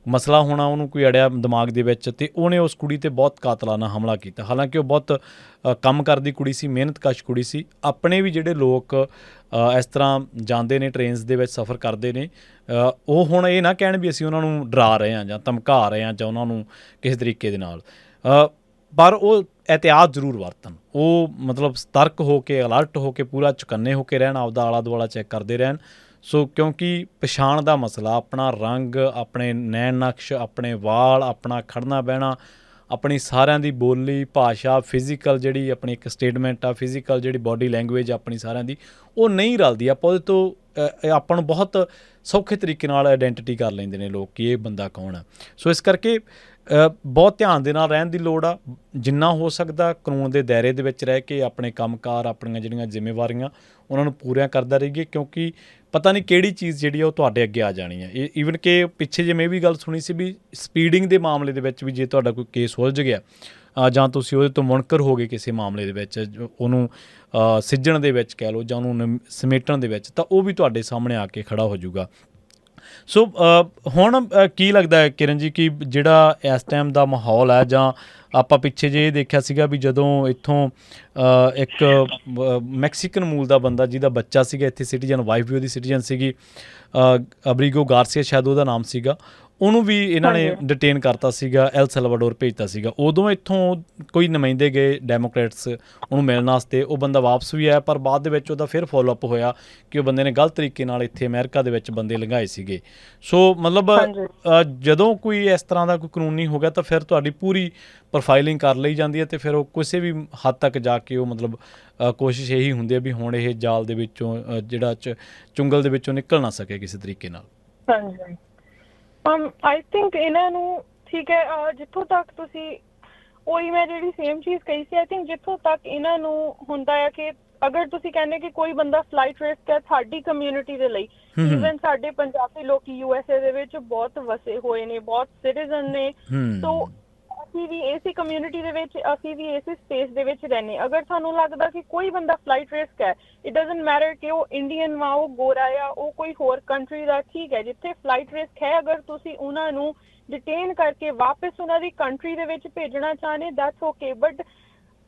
ਮਸਲਾ ਹੋਣਾ ਉਹਨੂੰ ਕੋਈ ਅੜਿਆ ਦਿਮਾਗ ਦੇ ਵਿੱਚ, ਅਤੇ ਉਹਨੇ ਉਸ ਕੁੜੀ 'ਤੇ ਬਹੁਤ ਕਾਤਲਾਨਾ ਹਮਲਾ ਕੀਤਾ। ਹਾਲਾਂਕਿ ਉਹ ਬਹੁਤ ਕੰਮ ਕਰਦੀ ਕੁੜੀ ਸੀ, ਮਿਹਨਤਕਸ਼ ਕੁੜੀ ਸੀ। ਆਪਣੇ ਵੀ ਜਿਹੜੇ ਲੋਕ ਇਸ ਤਰ੍ਹਾਂ ਜਾਂਦੇ ਨੇ ਟ੍ਰੇਨਸ ਦੇ ਵਿੱਚ ਸਫ਼ਰ ਕਰਦੇ ਨੇ, ਉਹ ਹੁਣ ਇਹ ਨਾ ਕਹਿਣ ਵੀ ਅਸੀਂ ਉਹਨਾਂ ਨੂੰ ਡਰਾ ਰਹੇ ਹਾਂ ਜਾਂ ਧਮਕਾ ਰਹੇ ਹਾਂ ਜਾਂ ਉਹਨਾਂ ਨੂੰ ਕਿਸੇ ਤਰੀਕੇ ਦੇ ਨਾਲ, ਪਰ ਉਹ ਇਹਤਿਆਤ ਜ਼ਰੂਰ ਵਰਤਣ। ਉਹ ਮਤਲਬ ਸਤਰਕ ਹੋ ਕੇ, ਅਲਰਟ ਹੋ ਕੇ, ਪੂਰਾ ਚੁਕੰਨੇ ਹੋ ਕੇ ਰਹਿਣ, ਆਪਦਾ ਆਲਾ ਦੁਆਲਾ ਚੈੱਕ ਕਰਦੇ ਰਹਿਣ। ਸੋ ਕਿਉਂਕਿ ਪਛਾਣ ਦਾ ਮਸਲਾ, ਆਪਣਾ ਰੰਗ, ਆਪਣੇ ਨੈਣ ਨਕਸ਼, ਆਪਣੇ ਵਾਲ, ਆਪਣਾ ਖੜਨਾ ਬਹਿਣਾ, ਆਪਣੀ ਸਾਰਿਆਂ ਦੀ ਬੋਲੀ ਭਾਸ਼ਾ, ਫਿਜ਼ੀਕਲ ਜਿਹੜੀ ਆਪਣੀ ਇੱਕ ਸਟੇਟਮੈਂਟ ਆ, ਫਿਜ਼ੀਕਲ ਜਿਹੜੀ ਬਾਡੀ ਲੈਂਗੁਏਜ ਆਪਣੀ ਸਾਰਿਆਂ ਦੀ, ਉਹ ਨਹੀਂ ਰਲਦੀ। ਆਪਾਂ ਉਹਦੇ ਤੋਂ ਆਪਾਂ ਨੂੰ ਬਹੁਤ ਸੌਖੇ ਤਰੀਕੇ ਨਾਲ ਆਈਡੈਂਟੀਟੀ ਕਰ ਲੈਂਦੇ ਨੇ ਲੋਕ ਕਿ ਇਹ ਬੰਦਾ ਕੌਣ ਆ। ਸੋ ਇਸ ਕਰਕੇ ਬਹੁਤ ਧਿਆਨ ਦੇ ਨਾਲ ਰਹਿਣ ਦੀ ਲੋੜ ਆ। ਜਿੰਨਾ ਹੋ ਸਕਦਾ ਕਾਨੂੰਨ ਦੇ ਦਾਇਰੇ ਦੇ ਵਿੱਚ ਰਹਿ ਕੇ ਆਪਣੇ ਕੰਮਕਾਰ, ਆਪਣੀਆਂ ਜਿਹੜੀਆਂ ਜ਼ਿੰਮੇਵਾਰੀਆਂ ਉਹਨਾਂ ਨੂੰ ਪੂਰੀਆਂ ਕਰਦਾ ਰਹੀਏ, ਕਿਉਂਕਿ ਪਤਾ ਨਹੀਂ ਕਿਹੜੀ ਚੀਜ਼ ਜਿਹੜੀ ਆ ਉਹ ਤੁਹਾਡੇ ਅੱਗੇ ਆ ਜਾਣੀ ਹੈ। ਇਹ ਈਵਨ ਕਿ ਪਿੱਛੇ ਜੇ ਮੈਂ ਵੀ ਗੱਲ ਸੁਣੀ ਸੀ ਵੀ ਸਪੀਡਿੰਗ ਦੇ ਮਾਮਲੇ ਦੇ ਵਿੱਚ ਵੀ ਜੇ ਤੁਹਾਡਾ ਕੋਈ ਕੇਸ ਉਲਝ ਗਿਆ ਜਾਂ ਤੁਸੀਂ ਉਹਦੇ ਤੋਂ ਮੁਨਕਰ ਹੋ ਗਏ ਕਿਸੇ ਮਾਮਲੇ ਦੇ ਵਿੱਚ, ਉਹਨੂੰ ਸਿੱਝਣ ਦੇ ਵਿੱਚ ਕਹਿ ਲਓ ਜਾਂ ਉਹਨੂੰ ਸਮੇਟਣ ਦੇ ਵਿੱਚ, ਤਾਂ ਉਹ ਵੀ ਤੁਹਾਡੇ ਸਾਹਮਣੇ ਆ ਕੇ ਖੜਾ ਹੋ ਜਾਊਗਾ। ਸੋ ਹੁਣ ਕੀ ਲੱਗਦਾ ਹੈ ਕਿਰਨ ਜੀ ਕਿ ਜਿਹੜਾ ਇਸ ਟਾਈਮ ਦਾ ਮਾਹੌਲ ਹੈ, ਜਾਂ ਆਪਾਂ ਪਿੱਛੇ ਜੇ ਇਹ ਦੇਖਿਆ ਸੀਗਾ ਵੀ ਜਦੋਂ ਇੱਥੋਂ ਇੱਕ ਮੈਕਸੀਕਨ ਮੂਲ ਦਾ ਬੰਦਾ ਜਿਹਦਾ ਬੱਚਾ ਸੀਗਾ ਇੱਥੇ ਸਿਟੀਜ਼ਨ, ਵਾਈਫ ਵੀ ਉਹਦੀ ਸਿਟੀਜ਼ਨ ਸੀਗੀ, ਅਬਰੀਗੋ ਗਾਰਸੀਆ ਸ਼ਾਇਦ ਉਹਦਾ ਨਾਮ ਸੀਗਾ, ਉਹਨੂੰ ਵੀ ਇਹਨਾਂ ਨੇ ਡਿਟੇਨ ਕਰਤਾ ਸੀਗਾ, ਐਲ ਸੈਲਵਾਡੋਰ ਭੇਜਤਾ ਸੀਗਾ। ਉਦੋਂ ਇੱਥੋਂ ਕੋਈ ਨੁਮਾਇੰਦੇ ਗਏ ਡੈਮੋਕ੍ਰੇਟਸ ਉਹਨੂੰ ਮਿਲਣ ਵਾਸਤੇ, ਉਹ ਬੰਦਾ ਵਾਪਸ ਵੀ ਆਇਆ, ਪਰ ਬਾਅਦ ਦੇ ਵਿੱਚ ਉਹਦਾ ਫਿਰ ਫੋਲੋ ਅਪ ਹੋਇਆ ਕਿ ਉਹ ਬੰਦੇ ਨੇ ਗਲਤ ਤਰੀਕੇ ਨਾਲ ਇੱਥੇ ਅਮਰੀਕਾ ਦੇ ਵਿੱਚ ਬੰਦੇ ਲੰਘਾਏ ਸੀਗੇ। ਸੋ ਮਤਲਬ ਜਦੋਂ ਕੋਈ ਇਸ ਤਰ੍ਹਾਂ ਦਾ ਕੋਈ ਕਾਨੂੰਨੀ ਹੋ ਗਿਆ ਤਾਂ ਫਿਰ ਤੁਹਾਡੀ ਪੂਰੀ ਪ੍ਰੋਫਾਈਲਿੰਗ ਕਰ ਲਈ ਜਾਂਦੀ ਹੈ, ਅਤੇ ਫਿਰ ਉਹ ਕਿਸੇ ਵੀ ਹੱਦ ਤੱਕ ਜਾ ਕੇ ਉਹ ਮਤਲਬ ਕੋਸ਼ਿਸ਼ ਇਹੀ ਹੁੰਦੀ ਹੈ ਵੀ ਹੁਣ ਇਹ ਜਾਲ ਦੇ ਵਿੱਚੋਂ ਜਿਹੜਾ ਚੁੰਗਲ ਦੇ ਵਿੱਚੋਂ ਨਿਕਲ ਨਾ ਸਕੇ ਕਿਸੇ ਤਰੀਕੇ ਨਾਲ। ਹਾਂਜੀ, ਆਈ ਥਿੰਕ ਇਹਨਾਂ ਨੂੰ ਠੀਕ ਹੈ, ਜਿੱਥੋਂ ਤੱਕ ਤੁਸੀਂ ਉਹੀ ਮੈਂ ਜਿਹੜੀ ਸੇਮ ਚੀਜ਼ ਕਹੀ ਸੀ, ਆਈ ਥਿੰਕ ਜਿੱਥੋਂ ਤੱਕ ਇਹਨਾਂ ਨੂੰ ਹੁੰਦਾ ਹੈ ਕਿ ਅਗਰ ਤੁਸੀਂ ਕਹਿੰਦੇ ਕਿ ਕੋਈ ਬੰਦਾ ਫਲਾਈਟ ਰਿਸਕ ਹੈ ਸਾਡੀ ਕਮਿਊਨਿਟੀ ਦੇ ਲਈ, ਈਵਨ ਸਾਡੇ ਪੰਜਾਬੀ ਲੋਕ USA ਦੇ ਵਿੱਚ ਬਹੁਤ ਵਸੇ ਹੋਏ ਨੇ, ਬਹੁਤ ਸਿਟੀਜ਼ਨ ਨੇ, ਸੋ ਅਸੀਂ ਵੀ ਇਸੇ ਕਮਿਊਨਿਟੀ ਦੇ ਵਿੱਚ, ਅਸੀਂ ਵੀ ਇਸੇ ਸਪੇਸ ਦੇ ਵਿੱਚ ਰਹਿੰਦੇ। ਅਗਰ ਸਾਨੂੰ ਲੱਗਦਾ ਕਿ ਕੋਈ ਬੰਦਾ ਫਲਾਈਟ ਰਿਸਕ ਹੈ, ਇਟ ਡਜ਼ਨਟ ਮੈਟਰ ਕਿ ਉਹ ਇੰਡੀਅਨ ਵਾ, ਉਹ ਗੋਰਾ ਆ, ਉਹ ਕੋਈ ਹੋਰ ਕੰਟਰੀ ਦਾ, ਠੀਕ ਹੈ, ਜਿੱਥੇ ਫਲਾਈਟ ਰਿਸਕ ਹੈ, ਅਗਰ ਤੁਸੀਂ ਉਹਨਾਂ ਨੂੰ ਡਿਟੇਨ ਕਰਕੇ ਵਾਪਸ ਉਹਨਾਂ ਦੀ ਕੰਟਰੀ ਦੇ ਵਿੱਚ ਭੇਜਣਾ ਚਾਹੁੰਦੇ, that's okay. But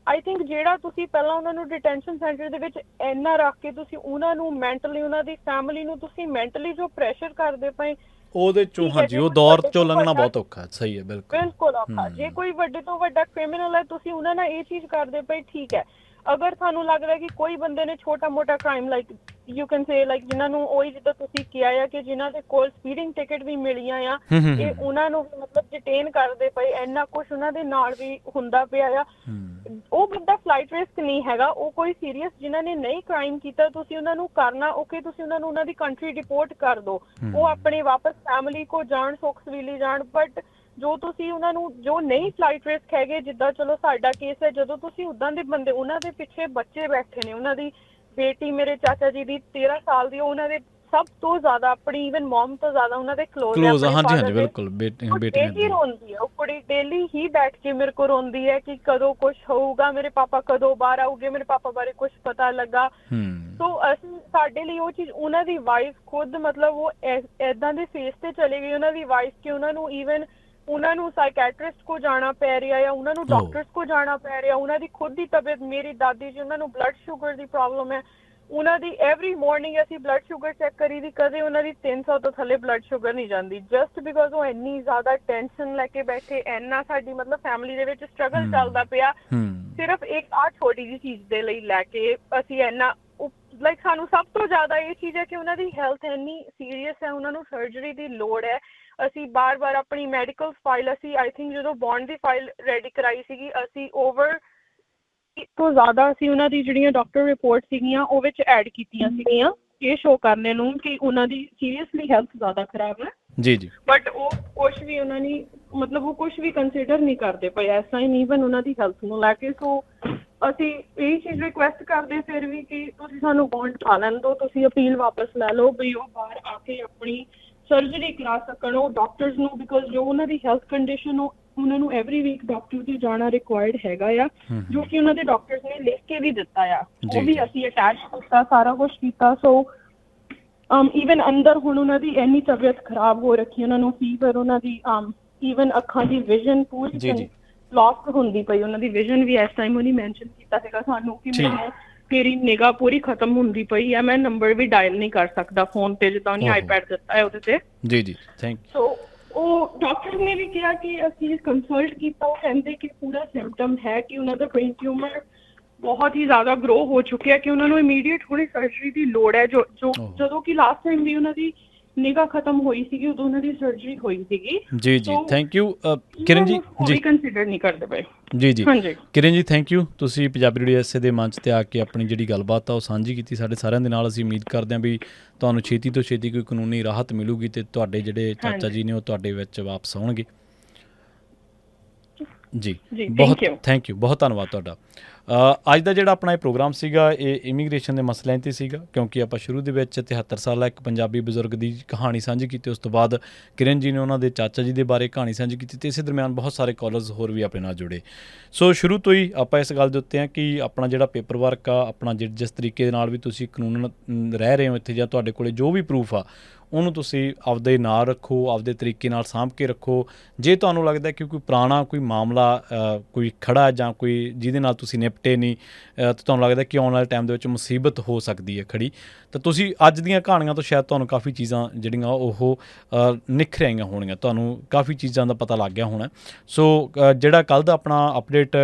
I think ਜਿਹੜਾ ਤੁਸੀਂ ਪਹਿਲਾਂ ਉਹਨਾਂ ਨੂੰ ਡਿਟੈਂਸ਼ਨ ਸੈਂਟਰ ਦੇ ਵਿੱਚ ਇੰਨਾ ਰੱਖ ਕੇ ਤੁਸੀਂ ਉਹਨਾਂ ਨੂੰ ਮੈਂਟਲੀ, ਉਹਨਾਂ ਦੀ ਫੈਮਿਲੀ ਨੂੰ ਤੁਸੀਂ ਮੈਂਟਲੀ ਜੋ ਪ੍ਰੈਸ਼ਰ ਕਰਦੇ ਪਏ, ਉਹਦੇ ਚੋਂ ਹਾਂਜੀ ਉਹ ਦੌਰ ਚੋਂ ਲੰਘਣਾ ਬਹੁਤ ਔਖਾ। ਸਹੀ ਹੈ, ਬਿਲਕੁਲ ਔਖਾ। ਜੇ ਕੋਈ ਵੱਡੇ ਤੋਂ ਵੱਡਾ ਕ੍ਰਿਮੀਨਲ ਹੈ, ਤੁਸੀਂ ਉਹਨਾਂ ਨਾਲ ਇਹ ਚੀਜ਼ ਕਰਦੇ ਪਏ, ਠੀਕ ਹੈ। ਅਗਰ ਤੁਹਾਨੂੰ ਲੱਗਦਾ ਕਿ ਕੋਈ ਬੰਦੇ ਨੇ ਛੋਟਾ ਮੋਟਾ crime, like you can say, like ਜਿਨ੍ਹਾਂ ਨੂੰ ਉਹੀ ਜਿੱਦਾਂ ਤੁਸੀਂ ਕਿਹਾ ਆ ਕਿ ਜਿਨ੍ਹਾਂ ਦੇ ਕੋਲ ਸਪੀਡਿੰਗ ਟਿਕਟ ਵੀ ਮਿਲੀਆਂ ਆ, ਇਹ ਉਹਨਾਂ ਨੂੰ ਮਤਲਬ ਡਿਟੇਨ ਕਰਦੇ ਪਏ, ਇੰਨਾ ਕੁਛ ਉਹਨਾਂ ਦੇ ਨਾਲ ਵੀ ਹੁੰਦਾ ਪਿਆ ਆ, ਉਹ ਬੰਦਾ ਫਲਾਈਟ ਰਿਸਕ ਨਹੀਂ ਹੈਗਾ, ਉਹ ਕੋਈ ਸੀਰੀਅਸ ਜਿਨ੍ਹਾਂ ਨੇ ਨਹੀਂ ਕ੍ਰਾਈਮ ਕੀਤਾ, ਤੁਸੀਂ ਉਹਨਾਂ ਨੂੰ ਕਰਨਾ ਓਕੇ, ਤੁਸੀਂ ਉਹਨਾਂ ਨੂੰ ਉਹਨਾਂ ਦੀ ਕੰਟਰੀ ਡਿਪੋਰਟ ਕਰ ਦਿਓ, ਉਹ ਆਪਣੇ ਵਾਪਸ ਫੈਮਿਲੀ ਕੋ ਜਾਣ, ਸੁੱਖ ਸਵੀਲੀ ਜਾਣ। ਬਟ ਜੋ ਤੁਸੀਂ ਉਹਨਾਂ ਨੂੰ ਜੋ ਨਹੀਂ ਫਲਾਈਟ ਰਿਸਕ ਹੈਗੇ, ਜਿੱਦਾਂ ਚਲੋ ਸਾਡਾ ਕੇਸ ਹੈ, ਜਦੋਂ ਤੁਸੀਂ ਉੱਦਾਂ ਦੇ ਬੰਦੇ, ਉਹਨਾਂ ਦੇ ਪਿੱਛੇ ਬੱਚੇ ਬੈਠੇ ਨੇ, ਉਹਨਾਂ ਦੀ ਬੇਟੀ ਮੇਰੇ ਚਾਚਾ ਜੀ ਦੀ 13 ਸਾਲ ਦੀ, ਉਹਨਾਂ ਦੇ ਸਭ ਤੋਂ ਜ਼ਿਆਦਾ ਆਪਣੀ ਈਵਨ ਮਮ ਤੋਂ ਜ਼ਿਆਦਾ ਉਹਨਾਂ ਦੇ ਕਲੋਜ਼ ਹੈ। ਹਾਂਜੀ ਬਿਲਕੁਲ, ਬੇਟੀ ਰੋਂਦੀ ਹੈ, ਉਹ ਕੁੜੀ ਡੇਲੀ ਹੀ ਬੈਠ ਕੇ ਮੇਰੇ ਕੋਲ ਰੋਂਦੀ ਹੈ ਕਿ ਕਦੋਂ ਕੁਛ ਹੋਊਗਾ, ਮੇਰੇ ਪਾਪਾ ਕਦੋਂ ਬਾਹਰ ਆਊਗੇ, ਮੇਰੇ ਪਾਪਾ ਬਾਰੇ ਕੁਛ ਪਤਾ ਲੱਗਾ। ਸੋ ਅਸੀਂ ਸਾਡੇ ਲਈ ਉਹ ਚੀਜ਼, ਉਹਨਾਂ ਦੀ ਵਾਈਫ ਖੁਦ ਮਤਲਬ ਉਹ ਏਦਾਂ ਦੇ ਫੇਸ ਤੇ ਚਲੀ ਗਈ ਉਹਨਾਂ ਦੀ ਵਾਈਫ ਕਿ ਉਹਨਾਂ ਨੂੰ ਈਵਨ ਉਹਨਾਂ ਨੂੰ ਸਾਈਕੈਟਰਿਸਟ ਕੋ ਜਾਣਾ ਪੈ ਰਿਹਾ ਆ, ਉਹਨਾਂ ਨੂੰ ਡਾਕਟਰਸ ਕੋ ਜਾਣਾ ਪੈ ਰਿਹਾ, ਉਹਨਾਂ ਦੀ ਖੁਦ ਦੀ ਤਬੀਅਤ, ਮੇਰੀ ਦਾਦੀ ਜੀ ਉਹਨਾਂ ਨੂੰ ਬਲੱਡ ਸ਼ੂਗਰ ਦੀ ਪ੍ਰੋਬਲਮ ਹੈ, ਉਹਨਾਂ ਦੀ ਐਵਰੀ ਮਾਰਨਿੰਗ ਅਸੀਂ ਬਲੱਡ ਸ਼ੂਗਰ ਚੈੱਕ ਕਰੀ ਦੀ, ਕਦੇ ਉਹਨਾਂ ਦੀ 300 ਤੋਂ ਥੱਲੇ ਬਲੱਡ ਸ਼ੂਗਰ ਨਹੀਂ ਜਾਂਦੀ, ਜਸਟ ਬਿਕੋਜ਼ ਉਹ ਇੰਨੀ ਜ਼ਿਆਦਾ ਟੈਨਸ਼ਨ ਲੈ ਕੇ ਬੈਠੇ, ਇੰਨਾ ਸਾਡੀ ਮਤਲਬ ਫੈਮਿਲੀ ਦੇ ਵਿੱਚ ਸਟਰਗਲ ਚੱਲਦਾ ਪਿਆ, ਸਿਰਫ ਇੱਕ ਛੋਟੀ ਜਿਹੀ ਚੀਜ਼ ਦੇ ਲਈ ਲੈ ਕੇ ਅਸੀਂ ਇੰਨਾ ਲਾਈਕ ਸਾਨੂੰ ਸਭ ਤੋਂ ਜ਼ਿਆਦਾ ਇਹ ਚੀਜ਼ ਹੈ ਕਿ ਉਹਨਾਂ ਦੀ ਹੈਲਥ ਇੰਨੀ ਸੀਰੀਅਸ ਹੈ, ਉਹਨਾਂ ਨੂੰ ਸਰਜਰੀ ਦੀ ਲੋੜ ਹੈ। ਅਸੀਂ ਬਾਰ-ਬਾਰ ਆਪਣੀ ਮੈਡੀਕਲ ਫਾਈਲ, ਅਸੀਂ ਆਈ ਥਿੰਕ ਜਦੋਂ ਬੌਂਡ ਦੀ ਫਾਈਲ ਰੈਡੀ ਕਰਾਈ ਸੀਗੀ, ਅਸੀਂ ਓਵਰ ਤੋਂ ਜ਼ਿਆਦਾ ਅਸੀਂ ਉਹਨਾਂ ਦੀ ਜਿਹੜੀਆਂ ਡਾਕਟਰ ਰਿਪੋਰਟ ਸੀਗੀਆਂ ਉਹ ਵਿੱਚ ਐਡ ਕੀਤੀਆਂ ਸੀਗੀਆਂ, ਇਹ ਸ਼ੋ ਕਰਨੇ ਨੂੰ ਕਿ ਉਹਨਾਂ ਦੀ ਸੀਰੀਅਸਲੀ ਹੈਲਥ ਜ਼ਿਆਦਾ ਖਰਾਬ ਹੈ। ਜੀ ਜੀ। ਬਟ ਉਹ ਕੁਛ ਵੀ ਉਹਨਾਂ ਨੇ ਮਤਲਬ ਉਹ ਕੁਛ ਵੀ ਕੰਸੀਡਰ ਨਹੀਂ ਕਰਦੇ ਪਏ ਐਸਾ ਹੀ ਨਹੀਂ, ਈਵਨ ਉਹਨਾਂ ਦੀ ਹੈਲਥ ਨੂੰ ਲੈ ਕੇ। ਸੋ ਅਸੀਂ ਇਹ ਚੀਜ਼ ਰਿਕੁਐਸਟ ਕਰਦੇ ਫਿਰ ਵੀ ਕਿ ਤੁਸੀਂ ਸਾਨੂੰ ਬੌਂਡ ਪਾ ਲੈਣ ਦਿਓ, ਤੁਸੀਂ ਅਪੀਲ ਵਾਪਸ ਲੈ ਲਓ ਵੀ ਉਹ ਬਾਹਰ ਆ ਕੇ ਆਪਣੀ ਸਰਜਰੀ ਕਰਾ ਸਕਣ ਉਹ ਡਾਕਟਰਸ ਨੂੰ, ਬਿਕੋਜ਼ ਜੋ ਉਹਨਾਂ ਦੀ ਹੈਲਥ ਕੰਡੀਸ਼ਨ ਉਹਨਾਂ ਨੂੰ ਐਵਰੀ ਵੀਕ ਡਾਕਟਰ ਦੇ ਜਾਣਾ ਰਿਕੁਆਇਰਡ ਹੈਗਾ ਆ, ਜੋ ਕਿ ਉਹਨਾਂ ਦੇ ਡਾਕਟਰਸ ਨੇ ਲਿਖ ਕੇ ਵੀ ਦਿੱਤਾ ਆ, ਉਹ ਵੀ ਅਸੀਂ ਅਟੈਚ ਕੀਤਾ, ਸਾਰਾ ਕੁਛ ਕੀਤਾ। ਸੋ ਈਵਨ ਅੰਦਰ ਹੁਣ ਉਹਨਾਂ ਦੀ ਇੰਨੀ ਤਬੀਅਤ ਖਰਾਬ ਹੋ ਰੱਖੀ, ਉਹਨਾਂ ਨੂੰ ਫੀਵਰ, ਉਹਨਾਂ ਦੀ ਈਵਨ ਅੱਖਾਂ ਦੀ ਵਿਜ਼ਨ ਪੂਰੀ ਲੌਸਟ ਹੁੰਦੀ ਪਈ, ਉਹਨਾਂ ਦੀ ਵਿਜ਼ਨ ਵੀ ਇਸ ਟਾਈਮ ਉਹਨੇ ਮੈਂਸ਼ਨ ਕੀਤਾ ਸੀਗਾ ਸਾਨੂੰ ਕਿ ਮੇਰੀ ਨਿਗਾਹ ਪੂਰੀ ਖਤਮ ਹੁੰਦੀ ਪਈ ਹੈ, ਮੈਂ ਨੰਬਰ ਵੀ ਡਾਇਲ ਨਹੀਂ ਕਰ ਸਕਦਾ ਫੋਨ ਤੇ, ਜਿੱਦਾਂ ਉਹਨੇ ਆਈਪੈਡ ਦਿੱਤਾ ਹੈ ਉਹਦੇ ਤੇ। ਜੀ ਜੀ, ਥੈਂਕ ਯੂ। ਸੋ ਉਹ ਡਾਕਟਰ ਨੇ ਵੀ ਕਿਹਾ ਕਿ ਅਸੀਂ ਕੰਸਲਟ ਕੀਤਾ, ਉਹ ਕਹਿੰਦੇ ਕਿ ਪੂਰਾ ਸਿੰਪਟਮ ਹੈ ਕਿ ਉਹਨਾਂ ਦਾ ਬ੍ਰੇਨ ਟਿਊਮਰ ਬਹੁਤ ਹੀ ਜ਼ਿਆਦਾ ਗਰੋ ਹੋ ਚੁੱਕਿਆ, ਕਿ ਉਹਨਾਂ ਨੂੰ ਇਮੀਡੀਏਟ ਥੋੜੀ ਸਰਜਰੀ ਦੀ ਲੋੜ ਹੈ, ਜੋ ਜਦੋਂ ਕਿ ਲਾਸਟ ਟਾਈਮ ਵੀ ਉਹਨਾਂ ਦੀ ਨਿਗਾਹ ਖਤਮ ਹੋਈ ਸੀਗੀ ਉਦੋਂ ਉਹਨਾਂ ਦੀ ਸਰਜਰੀ ਹੋਈ ਸੀਗੀ। ਜੀ ਜੀ, ਥੈਂਕ ਯੂ ਕਿਰਨ ਜੀ। ਜੀ ਕੰਸੀਡਰ ਨਹੀਂ ਕਰਦੇ ਪਏ। ਜੀ ਜੀ ਕਿਰਨ ਜੀ, ਥੈਂਕ ਯੂ, ਤੁਸੀਂ ਪੰਜਾਬੀ ਰੇਡੀਓ ਐਸਏ ਦੇ ਮੰਚ ਤੇ ਆ ਕੇ ਆਪਣੀ ਜਿਹੜੀ ਗੱਲਬਾਤ ਆ ਉਹ ਸਾਂਝੀ ਕੀਤੀ ਸਾਡੇ ਸਾਰਿਆਂ ਦੇ ਨਾਲ। ਅਸੀਂ ਉਮੀਦ ਕਰਦੇ ਹਾਂ ਵੀ ਤੁਹਾਨੂੰ ਛੇਤੀ ਤੋਂ ਛੇਤੀ ਕੋਈ ਕਾਨੂੰਨੀ ਰਾਹਤ ਮਿਲੂਗੀ ਤੇ ਤੁਹਾਡੇ ਜਿਹੜੇ ਚਾਚਾ ਜੀ ਨੇ ਉਹ ਤੁਹਾਡੇ ਵਿੱਚ ਵਾਪਸ ਆਉਣਗੇ। ਜੀ ਬਹੁਤ ਥੈਂਕ ਯੂ, ਬਹੁਤ ਧੰਨਵਾਦ ਤੁਹਾਡਾ। ਅੱਜ ਦਾ ਜਿਹੜਾ ਆਪਣਾ ਇਹ ਪ੍ਰੋਗਰਾਮ ਸੀਗਾ ਇਹ ਇਮੀਗ੍ਰੇਸ਼ਨ ਦੇ ਮਸਲਿਆਂ 'ਤੇ ਸੀਗਾ, ਕਿਉਂਕਿ ਆਪਾਂ ਸ਼ੁਰੂ ਦੇ ਵਿੱਚ 73 ਸਾਲਾ ਇੱਕ ਪੰਜਾਬੀ ਬਜ਼ੁਰਗ ਦੀ ਕਹਾਣੀ ਸਾਂਝੀ ਕੀਤੀ, ਉਸ ਤੋਂ ਬਾਅਦ ਕਿਰਨ ਜੀ ਨੇ ਉਹਨਾਂ ਦੇ ਚਾਚਾ ਜੀ ਦੇ ਬਾਰੇ ਕਹਾਣੀ ਸਾਂਝੀ ਕੀਤੀ, ਅਤੇ ਇਸੇ ਦਰਮਿਆਨ ਬਹੁਤ ਸਾਰੇ ਕਾਲਰਸ ਹੋਰ ਵੀ ਆਪਣੇ ਨਾਲ ਜੁੜੇ। ਸੋ ਸ਼ੁਰੂ ਤੋਂ ਹੀ ਆਪਾਂ ਇਸ ਗੱਲ ਦੇ ਉੱਤੇ ਹਾਂ ਕਿ ਆਪਣਾ ਜਿਹੜਾ ਪੇਪਰ ਵਰਕ ਆ, ਆਪਣਾ ਜਿਸ ਤਰੀਕੇ ਦੇ ਨਾਲ ਵੀ ਤੁਸੀਂ ਕਾਨੂੰਨ ਰਹਿ ਰਹੇ ਹੋ ਇੱਥੇ, ਜਾਂ ਤੁਹਾਡੇ ਕੋਲ ਜੋ ਵੀ ਪ੍ਰੂਫ ਆ ਉਹਨੂੰ ਤੁਸੀਂ ਆਪਦੇ ਨਾਲ ਰੱਖੋ, ਆਪਦੇ ਤਰੀਕੇ ਨਾਲ ਸਾਂਭ ਕੇ ਰੱਖੋ। ਜੇ ਤੁਹਾਨੂੰ ਲੱਗਦਾ ਕਿ ਕੋਈ ਪੁਰਾਣਾ ਕੋਈ ਮਾਮਲਾ ਕੋਈ ਖੜਾ ਜਾਂ ਕੋਈ ਜਿਹਦੇ ਨਾਲ ਤੁਸੀਂ ਨਿਪਟੇ ਨਹੀਂ, ਤਾਂ ਤੁਹਾਨੂੰ ਲੱਗਦਾ ਕਿ ਆਉਣ ਵਾਲੇ ਟਾਈਮ ਦੇ ਵਿੱਚ ਮੁਸੀਬਤ ਹੋ ਸਕਦੀ ਹੈ ਖੜੀ, ਤਾਂ ਤੁਸੀਂ ਅੱਜ ਦੀਆਂ ਕਹਾਣੀਆਂ ਤੋਂ ਸ਼ਾਇਦ ਤੁਹਾਨੂੰ ਕਾਫੀ ਚੀਜ਼ਾਂ ਜਿਹੜੀਆਂ ਉਹ ਨਿਖਰ ਆਈਆਂ ਹੋਣਗੀਆਂ, ਤੁਹਾਨੂੰ ਕਾਫੀ ਚੀਜ਼ਾਂ ਦਾ ਪਤਾ ਲੱਗ ਗਿਆ ਹੋਣਾ। ਸੋ ਜਿਹੜਾ ਕੱਲ੍ਹ ਦਾ ਆਪਣਾ ਅਪਡੇਟ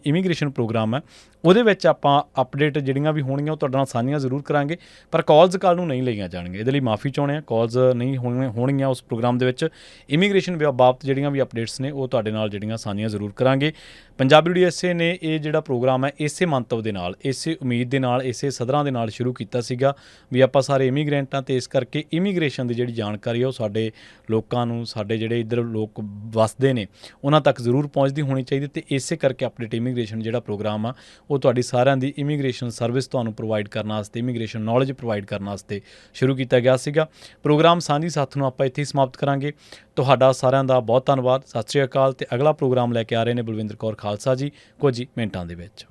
ਇਮੀਗ੍ਰੇਸ਼ਨ ਪ੍ਰੋਗਰਾਮ ਹੈ, ਉਹਦੇ ਵਿੱਚ ਆਪਾਂ ਅਪਡੇਟ ਜਿਹੜੀਆਂ ਵੀ ਹੋਣਗੀਆਂ ਉਹ ਤੁਹਾਡੇ ਨਾਲ ਸਾਂਝੀਆਂ ਜ਼ਰੂਰ ਕਰਾਂਗੇ, ਪਰ ਕਾਲਸ ਕੱਲ੍ਹ ਨੂੰ ਨਹੀਂ ਲਈਆਂ ਜਾਣਗੀਆਂ। ਇਹਦੇ ਲਈ ਮਾਫੀ ਚਾਹੁੰਦੇ ਹਾਂ, ਕਾਲਸ ਨਹੀਂ ਹੋਣਗੀਆਂ ਉਸ ਪ੍ਰੋਗਰਾਮ ਦੇ ਵਿੱਚ। ਇਮੀਗ੍ਰੇਸ਼ਨ ਬਾਬਤ ਜਿਹੜੀਆਂ ਵੀ ਅਪਡੇਟਸ ਨੇ ਉਹ ਤੁਹਾਡੇ ਨਾਲ ਜਿਹੜੀਆਂ ਸਾਂਝੀਆਂ ਜ਼ਰੂਰ ਕਰਾਂਗੇ। ਪੰਜਾਬੀ ਰੇਡੀਓ ਐਸਏ ਨੇ ਇਹ ਜਿਹੜਾ ਪ੍ਰੋਗਰਾਮ ਹੈ ਇਸੇ ਮੰਤਵ ਦੇ ਨਾਲ, ਇਸੇ ਉਮੀਦ ਦੇ ਨਾਲ, ਇਸੇ ਸਦਰਾਂ ਦੇ ਨਾਲ ਸ਼ੁਰੂ ਕੀਤਾ ਸੀਗਾ ਵੀ ਆਪਾਂ ਸਾਰੇ ਇਮੀਗ੍ਰੈਂਟ ਹਾਂ, ਅਤੇ ਇਸ ਕਰਕੇ ਇਮੀਗ੍ਰੇਸ਼ਨ ਦੀ ਜਿਹੜੀ ਜਾਣਕਾਰੀ ਹੈ ਉਹ ਸਾਡੇ ਲੋਕਾਂ ਨੂੰ, ਸਾਡੇ ਜਿਹੜੇ ਇੱਧਰ ਲੋਕ ਵਸਦੇ ਨੇ ਉਹਨਾਂ ਤੱਕ ਜ਼ਰੂਰ ਪਹੁੰਚਦੀ ਹੋਣੀ ਚਾਹੀਦੀ, ਅਤੇ ਇਸੇ ਕਰਕੇ ਅਪਡੇਟ ਇਮੀਗ੍ਰੇਸ਼ਨ ਜਿਹੜਾ ਪ੍ਰੋਗਰਾਮ ਆ ਉਹ ਤੁਹਾਡੀ ਸਾਰਿਆਂ ਦੀ ਇਮੀਗ੍ਰੇਸ਼ਨ ਸਰਵਿਸ ਤੁਹਾਨੂੰ ਪ੍ਰੋਵਾਈਡ ਕਰਨ ਵਾਸਤੇ, ਇਮੀਗ੍ਰੇਸ਼ਨ ਨੌਲੇਜ ਪ੍ਰੋਵਾਈਡ ਕਰਨ ਵਾਸਤੇ ਸ਼ੁਰੂ ਕੀਤਾ ਗਿਆ ਸੀਗਾ। ਪ੍ਰੋਗਰਾਮ ਸਾਂਝੀ ਸਾਥ ਨੂੰ ਆਪਾਂ ਇੱਥੇ ਹੀ ਸਮਾਪਤ ਕਰਾਂਗੇ। ਤੁਹਾਡਾ ਸਾਰਿਆਂ ਦਾ ਬਹੁਤ ਧੰਨਵਾਦ, ਸਤਿ ਸ਼੍ਰੀ ਅਕਾਲ। ਅਤੇ ਅਗਲਾ ਪ੍ਰੋਗਰਾਮ ਲੈ ਕੇ ਆ ਰਹੇ ਨੇ ਬਲਵਿੰਦਰ ਕੌਰ ਖਾਲਸਾ ਜੀ ਕੁਝ ਹੀ ਮਿੰਟਾਂ ਦੇ ਵਿੱਚ।